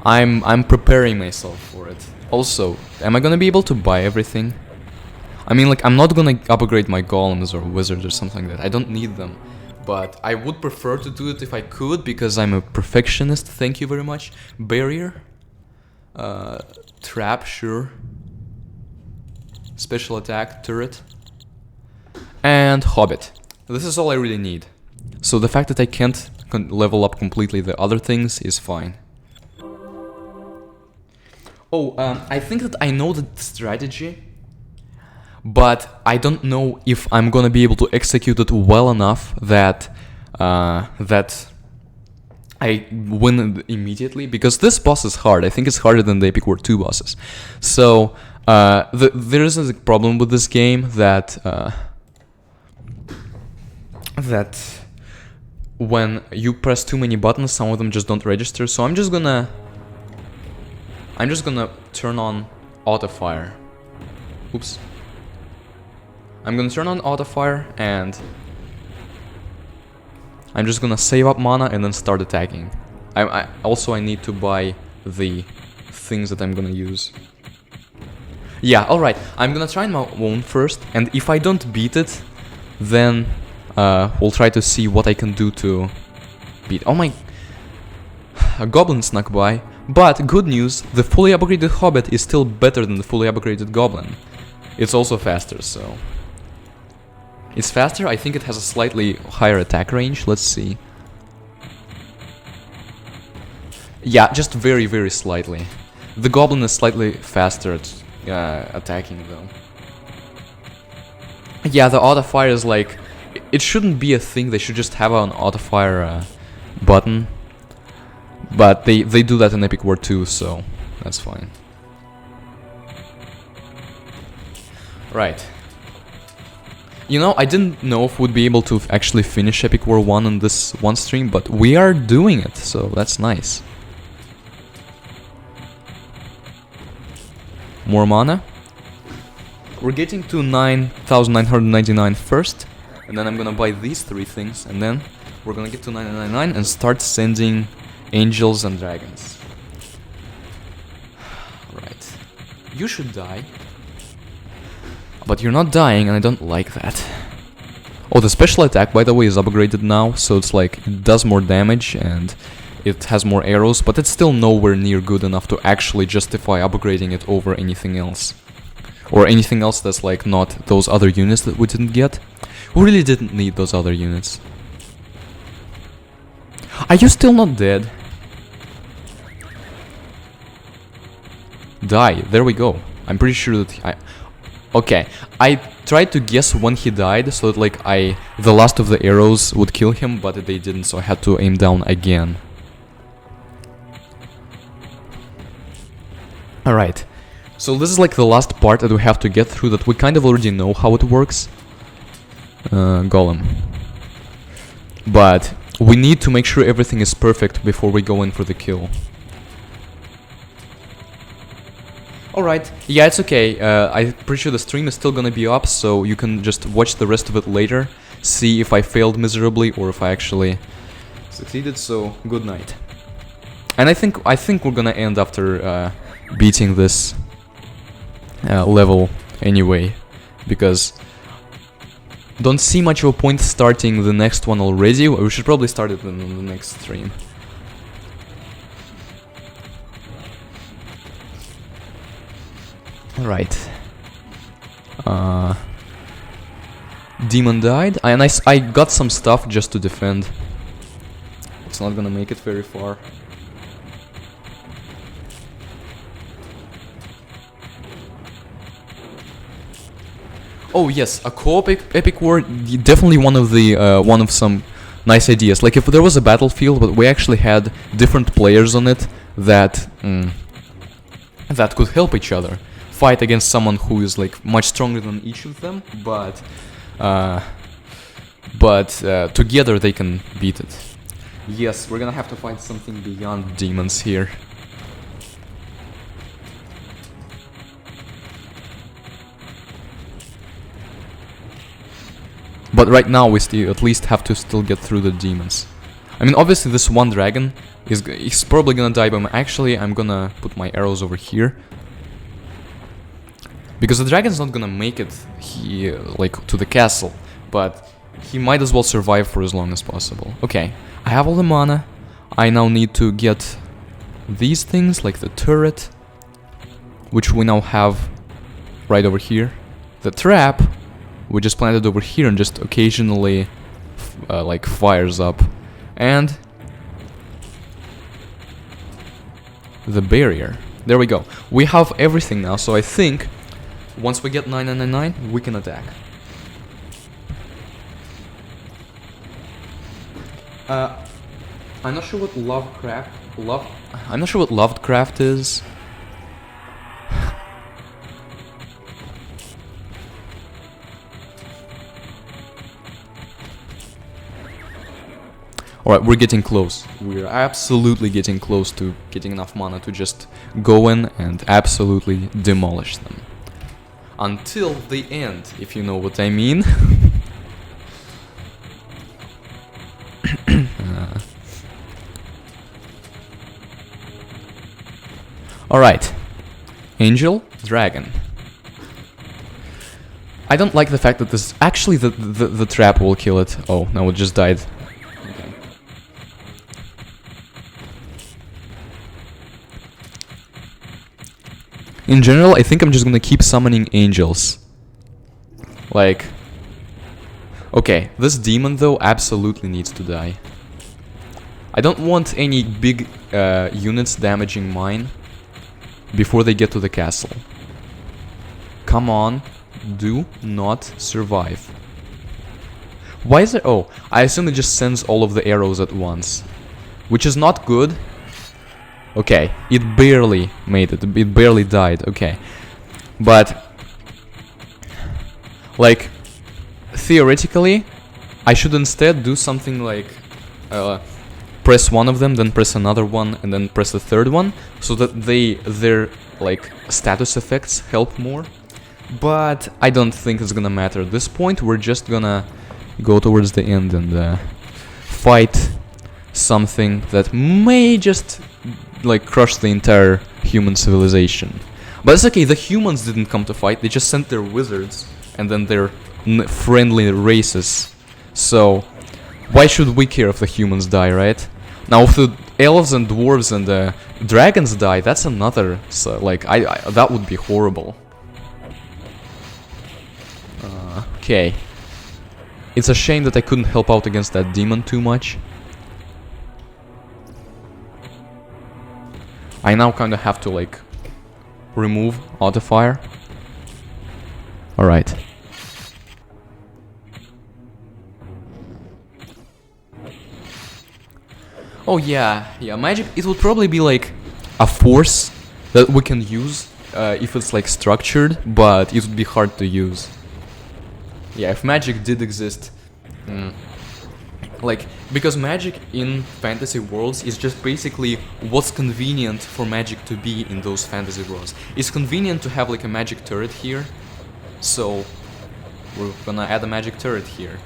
I'm preparing myself for it. Also, am I gonna be able to buy everything? I mean, like, I'm not gonna upgrade my golems or wizards or something like that. I don't need them. But I would prefer to do it if I could, because I'm a perfectionist. Thank you very much. Barrier. Trap, sure. Special attack, turret. And Hobbit. This is all I really need. So the fact that I can't level up completely the other things is fine. Oh, I think that I know the strategy, but I don't know if I'm gonna be able to execute it well enough that that I win immediately, because this boss is hard. I think it's harder than the Epic War 2 bosses. So there is a problem with this game that that when you press too many buttons, some of them just don't register. So I'm just gonna turn on auto fire. Oops. I'm gonna turn on auto fire, and I'm just gonna save up mana and then start attacking. I need to buy the things that I'm gonna use. Yeah, alright. I'm gonna try my own first, and if I don't beat it, then we'll try to see what I can do to beat. Oh my... A goblin snuck by. But, good news, the fully upgraded Hobbit is still better than the fully upgraded Goblin. It's also faster, so... It's faster. I think it has a slightly higher attack range. Let's see. Yeah, just very, very slightly. The goblin is slightly faster at attacking, though. Yeah, the auto fire is like... It shouldn't be a thing. They should just have an auto fire button. But they do that in Epic War 2, so that's fine. Right. You know, I didn't know if we'd be able to actually finish Epic War 1 on this one stream, but we are doing it, so that's nice. More mana. We're getting to 9,999 first, and then I'm gonna buy these 3 things, and then we're gonna get to 999 and start sending angels and dragons. Right. You should die. But you're not dying, and I don't like that. Oh, the special attack, by the way, is upgraded now, so it's like, it does more damage, and it has more arrows, but it's still nowhere near good enough to actually justify upgrading it over anything else. Or anything else that's like not those other units that we didn't get. We really didn't need those other units. Are you still not dead? Die, there we go. I'm pretty sure that okay, I tried to guess when he died, so that like the last of the arrows would kill him, but they didn't, so I had to aim down again. Alright, so this is like the last part that we have to get through, that we kind of already know how it works. Golem. But we need to make sure everything is perfect before we go in for the kill. Alright, yeah, it's okay. I'm pretty sure the stream is still gonna be up, so you can just watch the rest of it later, see if I failed miserably or if I actually succeeded, so good night. And I think we're gonna end after beating this level anyway, because don't see much of a point starting the next one already. We should probably start it in the next stream. Alright. Demon died, and I got some stuff just to defend. It's not gonna make it very far. Oh yes, a co-op epic war, definitely one of some nice ideas. Like if there was a battlefield, but we actually had different players on it that that could help each other fight against someone who is like much stronger than each of them, but together they can beat it. Yes, we're gonna have to fight something beyond demons here. But right now we still at least have to still get through the demons. I mean, obviously this one dragon is probably gonna die, but actually I'm gonna put my arrows over here. Because the dragon's not gonna make it like to the castle, but he might as well survive for as long as possible. Okay, I have all the mana. I now need to get these things, like the turret, which we now have right over here. The trap, we just planted over here and just occasionally like fires up. And the barrier. There we go. We have everything now, so I think once we get 999, we can attack. I'm not sure what I'm not sure what Lovecraft is. Alright, we're getting close. We're absolutely getting close to getting enough mana to just go in and absolutely demolish them. Until the end, if you know what I mean. Alright. Angel, dragon. I don't like the fact that this... Actually, the trap will kill it. Oh, no, it just died. Okay. In general, I think I'm just gonna keep summoning angels. Like... Okay, this demon though absolutely needs to die. I don't want any big units damaging mine before they get to the castle. Come on, do not survive. Why is it? Oh, I assume it just sends all of the arrows at once, which is not good. Okay, it barely made it. It barely died. Okay, but like theoretically, I should instead do something like press one of them, then press another one, and then press the third one, so that their like status effects help more. But I don't think it's gonna matter at this point. We're just gonna go towards the end and fight something that may just like crush the entire human civilization. But it's okay, the humans didn't come to fight, they just sent their wizards and then their friendly races. So why should we care if the humans die, right? Now if the elves and dwarves and dragons die, that's another, so, like, I that would be horrible. Okay. It's a shame that I couldn't help out against that demon too much. I now kind of have to, like, remove auto-fire. Alright. Oh yeah, magic, it would probably be like a force that we can use if it's like structured, but it would be hard to use. Yeah, if magic did exist, like, because magic in fantasy worlds is just basically what's convenient for magic to be in those fantasy worlds. It's convenient to have like a magic turret here, so we're gonna add a magic turret here,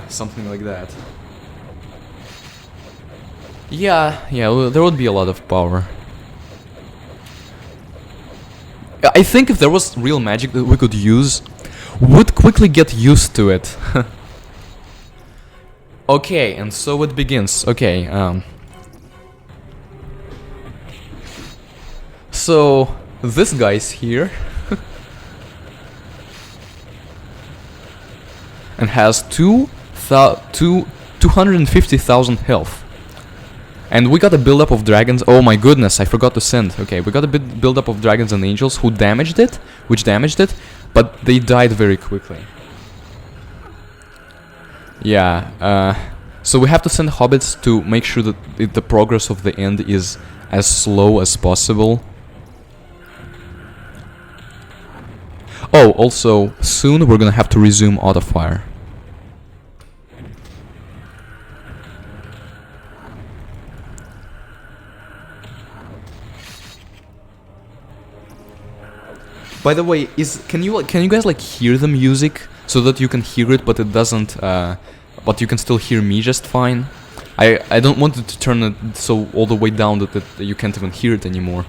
something like that. Yeah, there would be a lot of power. I think if there was real magic that we could use, would quickly get used to it. Okay, and so it begins. Okay, so this guy's here and has 250,000 health. And we got a build-up of dragons. Oh my goodness, I forgot to send. Okay, we got a build-up of dragons and angels who damaged it, but they died very quickly. Yeah, so we have to send hobbits to make sure that the progress of the end is as slow as possible. Oh, also, soon we're gonna have to resume auto-fire. By the way, can you guys like hear the music so that you can hear it, but it doesn't, but you can still hear me just fine? I don't want it to turn it so all the way down that you can't even hear it anymore.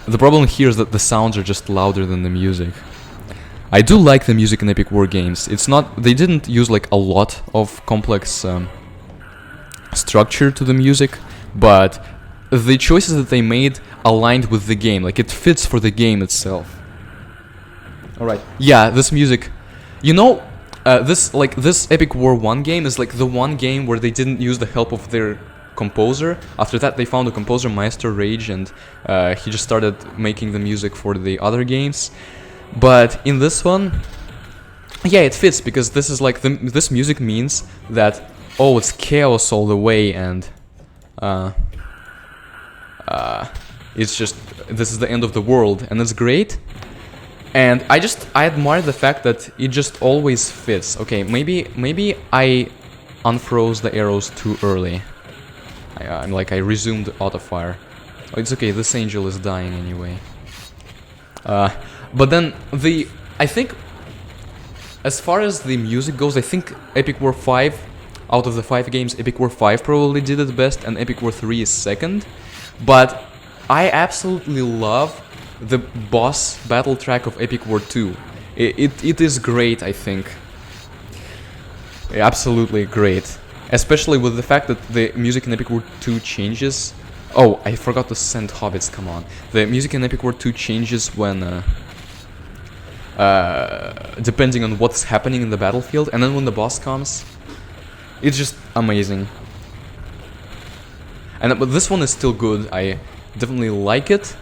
The problem here is that the sounds are just louder than the music. I do like the music in Epic War games. It's not, they didn't use like a lot of complex structure to the music, but the choices that they made aligned with the game, like it fits for the game itself. Alright, yeah, this music, you know, this Epic War 1 game is like the one game where they didn't use the help of their composer. After that they found a composer, Maestro Rage, and he just started making the music for the other games. But in this one, yeah, it fits, because this is like, this music means that, oh, it's chaos all the way, and it's just, this is the end of the world, and it's great. And I admire the fact that it just always fits. Okay, maybe I unfroze the arrows too early. I resumed auto-fire. Oh, it's okay, this angel is dying anyway. But then I think, as far as the music goes, I think Epic War 5, out of the 5 games, Epic War 5 probably did it best, and Epic War 3 is second. But I absolutely love the boss battle track of Epic War 2. It is great, I think. Absolutely great. Especially with the fact that the music in Epic War 2 changes. Oh, I forgot to send hobbits, come on. The music in Epic War 2 changes when depending on what's happening in the battlefield, and then when the boss comes, it's just amazing. And but this one is still good. I definitely like it.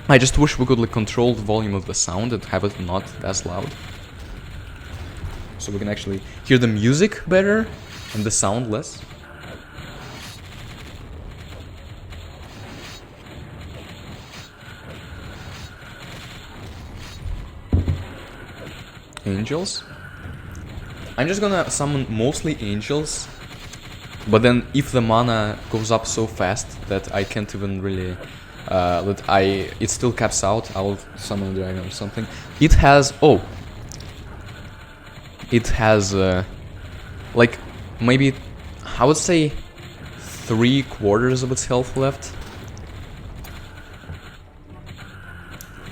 I just wish we could like control the volume of the sound and have it not as loud, so we can actually hear the music better and the sound less. Angels. I'm just gonna summon mostly angels, but then if the mana goes up so fast that I can't even really it still caps out, I'll summon a dragon or something. It has like maybe I would say 3/4 of its health left.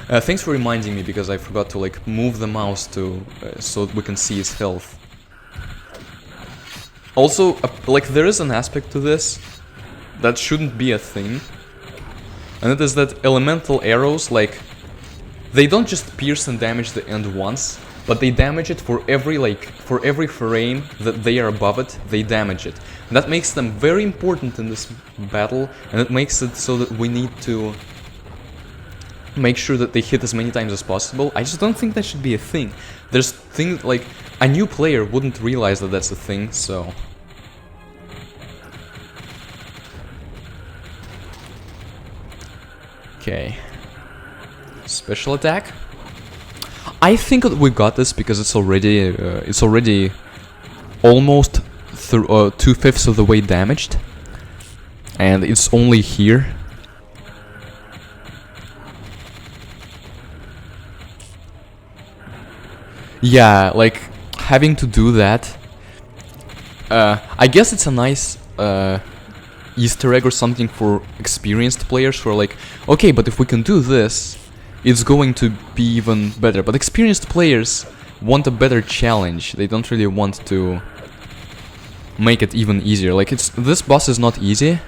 Thanks for reminding me, because I forgot to like move the mouse to so we can see its health. Also, like there is an aspect to this that shouldn't be a thing, and it is that elemental arrows, like, they don't just pierce and damage the end once, but they damage it for every frame that they are above it, they damage it. And that makes them very important in this battle, and it makes it so that we need to make sure that they hit as many times as possible. I just don't think that should be a thing. There's things like a new player wouldn't realize that that's a thing, so. Okay. Special attack. I think that we got this because it's already almost 2/5 of the way damaged, and it's only here. Yeah, like having to do that. I guess it's a nice Easter egg or something for experienced players who are like, okay, but if we can do this, it's going to be even better. But experienced players want a better challenge. They don't really want to make it even easier. Like, this boss is not easy,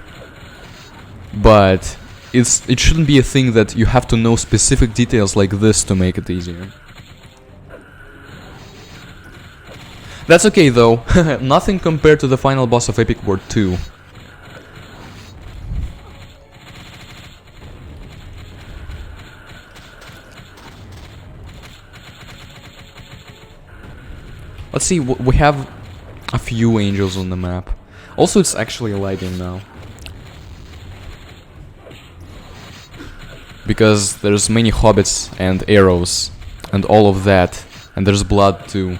but it shouldn't be a thing that you have to know specific details like this to make it easier. That's okay though, nothing compared to the final boss of Epic War 2. Let's see, we have a few angels on the map. Also, it's actually lagging now, because there's many hobbits and arrows and all of that, and there's blood too.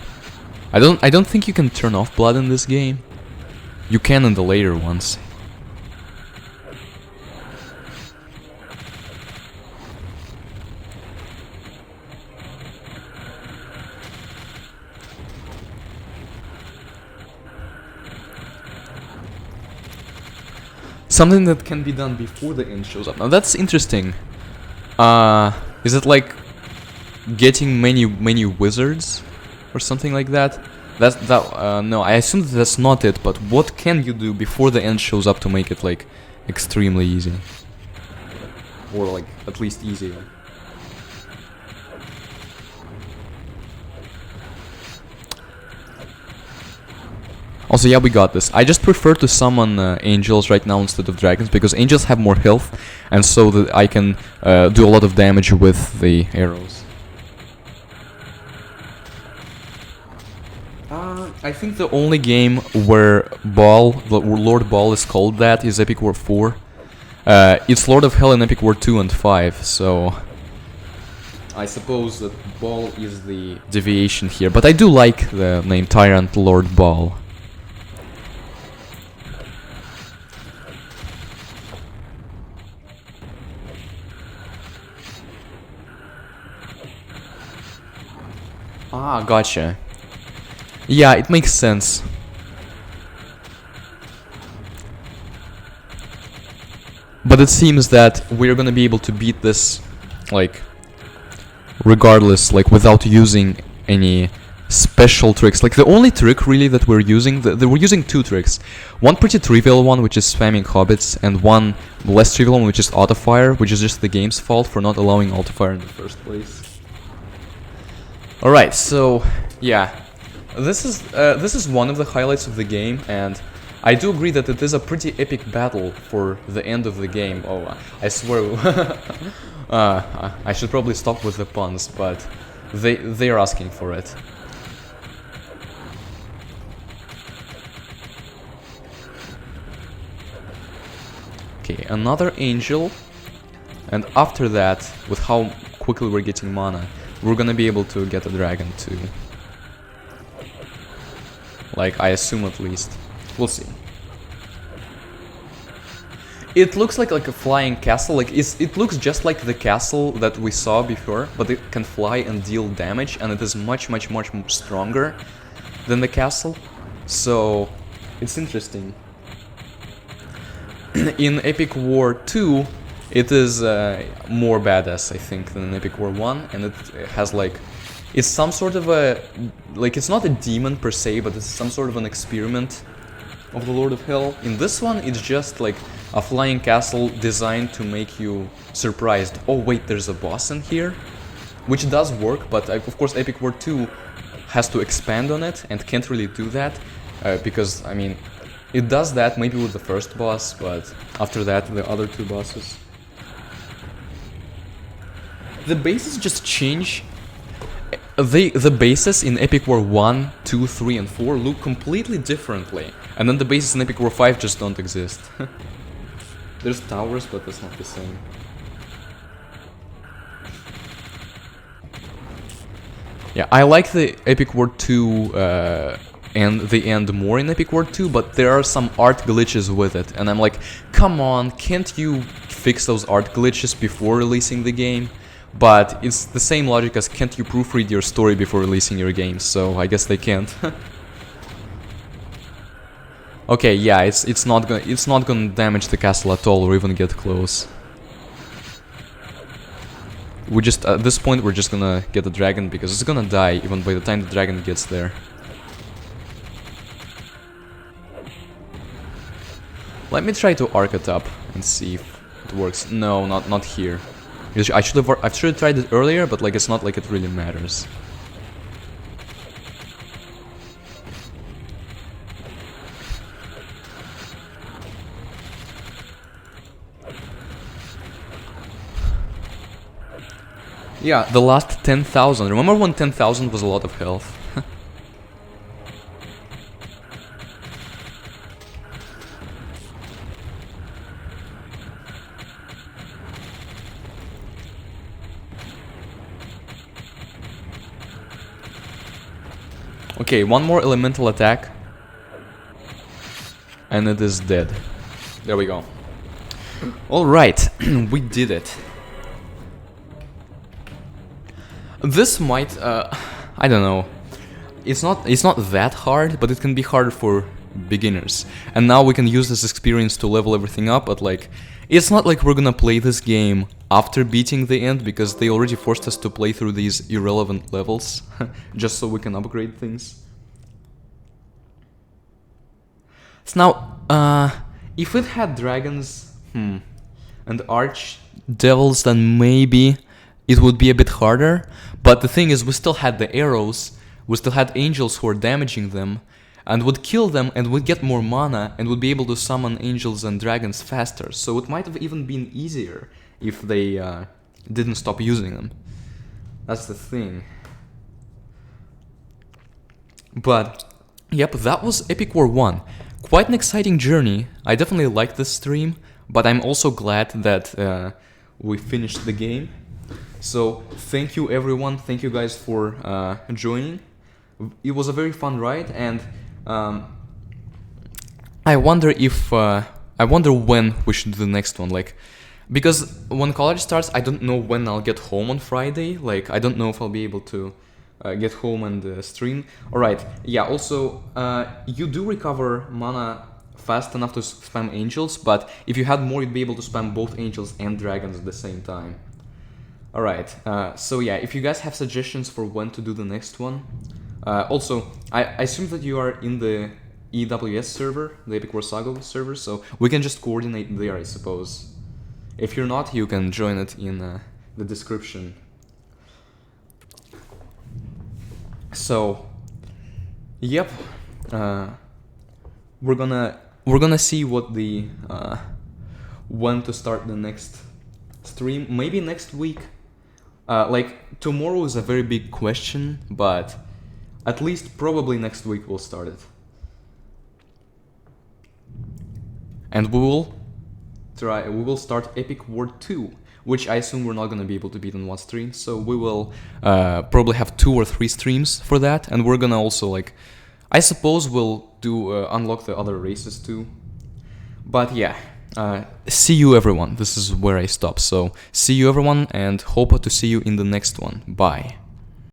I don't think you can turn off blood in this game. You can in the later ones. Something that can be done before the end shows up. Now that's interesting. Is it like getting many wizards or something like that? No, I assume that's not it, but what can you do before the end shows up to make it like extremely easy? Or like at least easier. Also, yeah, we got this. I just prefer to summon angels right now instead of dragons, because angels have more health, and so that I can do a lot of damage with the arrows. I think the only game where Lord Baal is called that is Epic War 4. It's Lord of Hell in Epic War 2 and 5, so I suppose that Baal is the deviation here. But I do like the name Tyrant Lord Baal. Ah, gotcha. Yeah, it makes sense. But it seems that we're gonna be able to beat this, like, regardless, like, without using any special tricks. Like, the only trick, really, that we're using, we're using two tricks. One pretty trivial one, which is spamming hobbits, and one less trivial one, which is autofire, which is just the game's fault for not allowing autofire in the first place. Alright, so yeah, this is one of the highlights of the game, and I do agree that it is a pretty epic battle for the end of the game. Oh, I swear, I should probably stop with the puns, but they are asking for it. Okay, another angel, and after that, with how quickly we're getting mana, we're gonna be able to get a dragon too. Like, I assume at least. We'll see. It looks like a flying castle, like it looks just like the castle that we saw before, but it can fly and deal damage, and it is much stronger than the castle. So, it's interesting. In Epic War 2, it is more badass, I think, than in Epic War 1, and it has like... It's some sort of a... Like, it's not a demon per se, but it's some sort of an experiment of the Lord of Hell. In this one, it's just like a flying castle designed to make you surprised. Oh wait, there's a boss in here? Which does work, but of course Epic War 2 has to expand on it and can't really do that, because, I mean, it does that maybe with the first boss, but after that, the other two bosses. The bases just change. The bases in Epic War 1, 2, 3, and 4 look completely differently. And then the bases in Epic War 5 just don't exist. There's towers, but that's not the same. Yeah, I like the Epic War 2 and the end more in Epic War 2, but there are some art glitches with it. And I'm like, come on, can't you fix those art glitches before releasing the game? But it's the same logic as can't you proofread your story before releasing your game, so I guess they can't. Okay, yeah, it's not gonna damage the castle at all or even get close. We just at this point we're just gonna get the dragon because it's gonna die even by the time the dragon gets there. Let me try to arc it up and see if it works. No, not here. I should have tried it earlier, but like it's not like it really matters. Yeah, the last 10,000. Remember when 10,000 was a lot of health? Okay, one more elemental attack. And it is dead. There we go. Alright, we did it. This might, I don't know. It's not that hard, but it can be hard for beginners. And now we can use this experience to level everything up, but like, it's not like we're gonna play this game after beating the end, because they already forced us to play through these irrelevant levels, just so we can upgrade things. So now, if it had dragons, and archdevils, then maybe it would be a bit harder. But the thing is, we still had the arrows, we still had angels who were damaging them, and would kill them and would get more mana and would be able to summon angels and dragons faster. So it might have even been easier if they didn't stop using them. That's the thing. But, yep, that was Epic War 1. Quite an exciting journey. I definitely liked this stream, but I'm also glad that we finished the game. So, thank you everyone, thank you guys for joining. It was a very fun ride, and I wonder when we should do the next one, like, because when college starts, I don't know when I'll get home on Friday, like, I don't know if I'll be able to get home and stream. Alright, yeah, also, you do recover mana fast enough to spam angels, but if you had more, you'd be able to spam both angels and dragons at the same time. Alright, so yeah, if you guys have suggestions for when to do the next one. Also, I assume that you are in the EWS server, the Epic War Saga server, so we can just coordinate there, I suppose. If you're not, you can join it in the description. So, yep, we're gonna see what the when to start the next stream. Maybe next week. Like tomorrow is a very big question, but at least probably next week we'll start it. And we will start Epic War 2, which I assume we're not gonna be able to beat in one stream, so we will probably have 2 or 3 streams for that, and we're gonna also, like, I suppose we'll do unlock the other races too. But yeah, see you everyone. This is where I stop, so see you everyone, and hope to see you in the next one. Bye.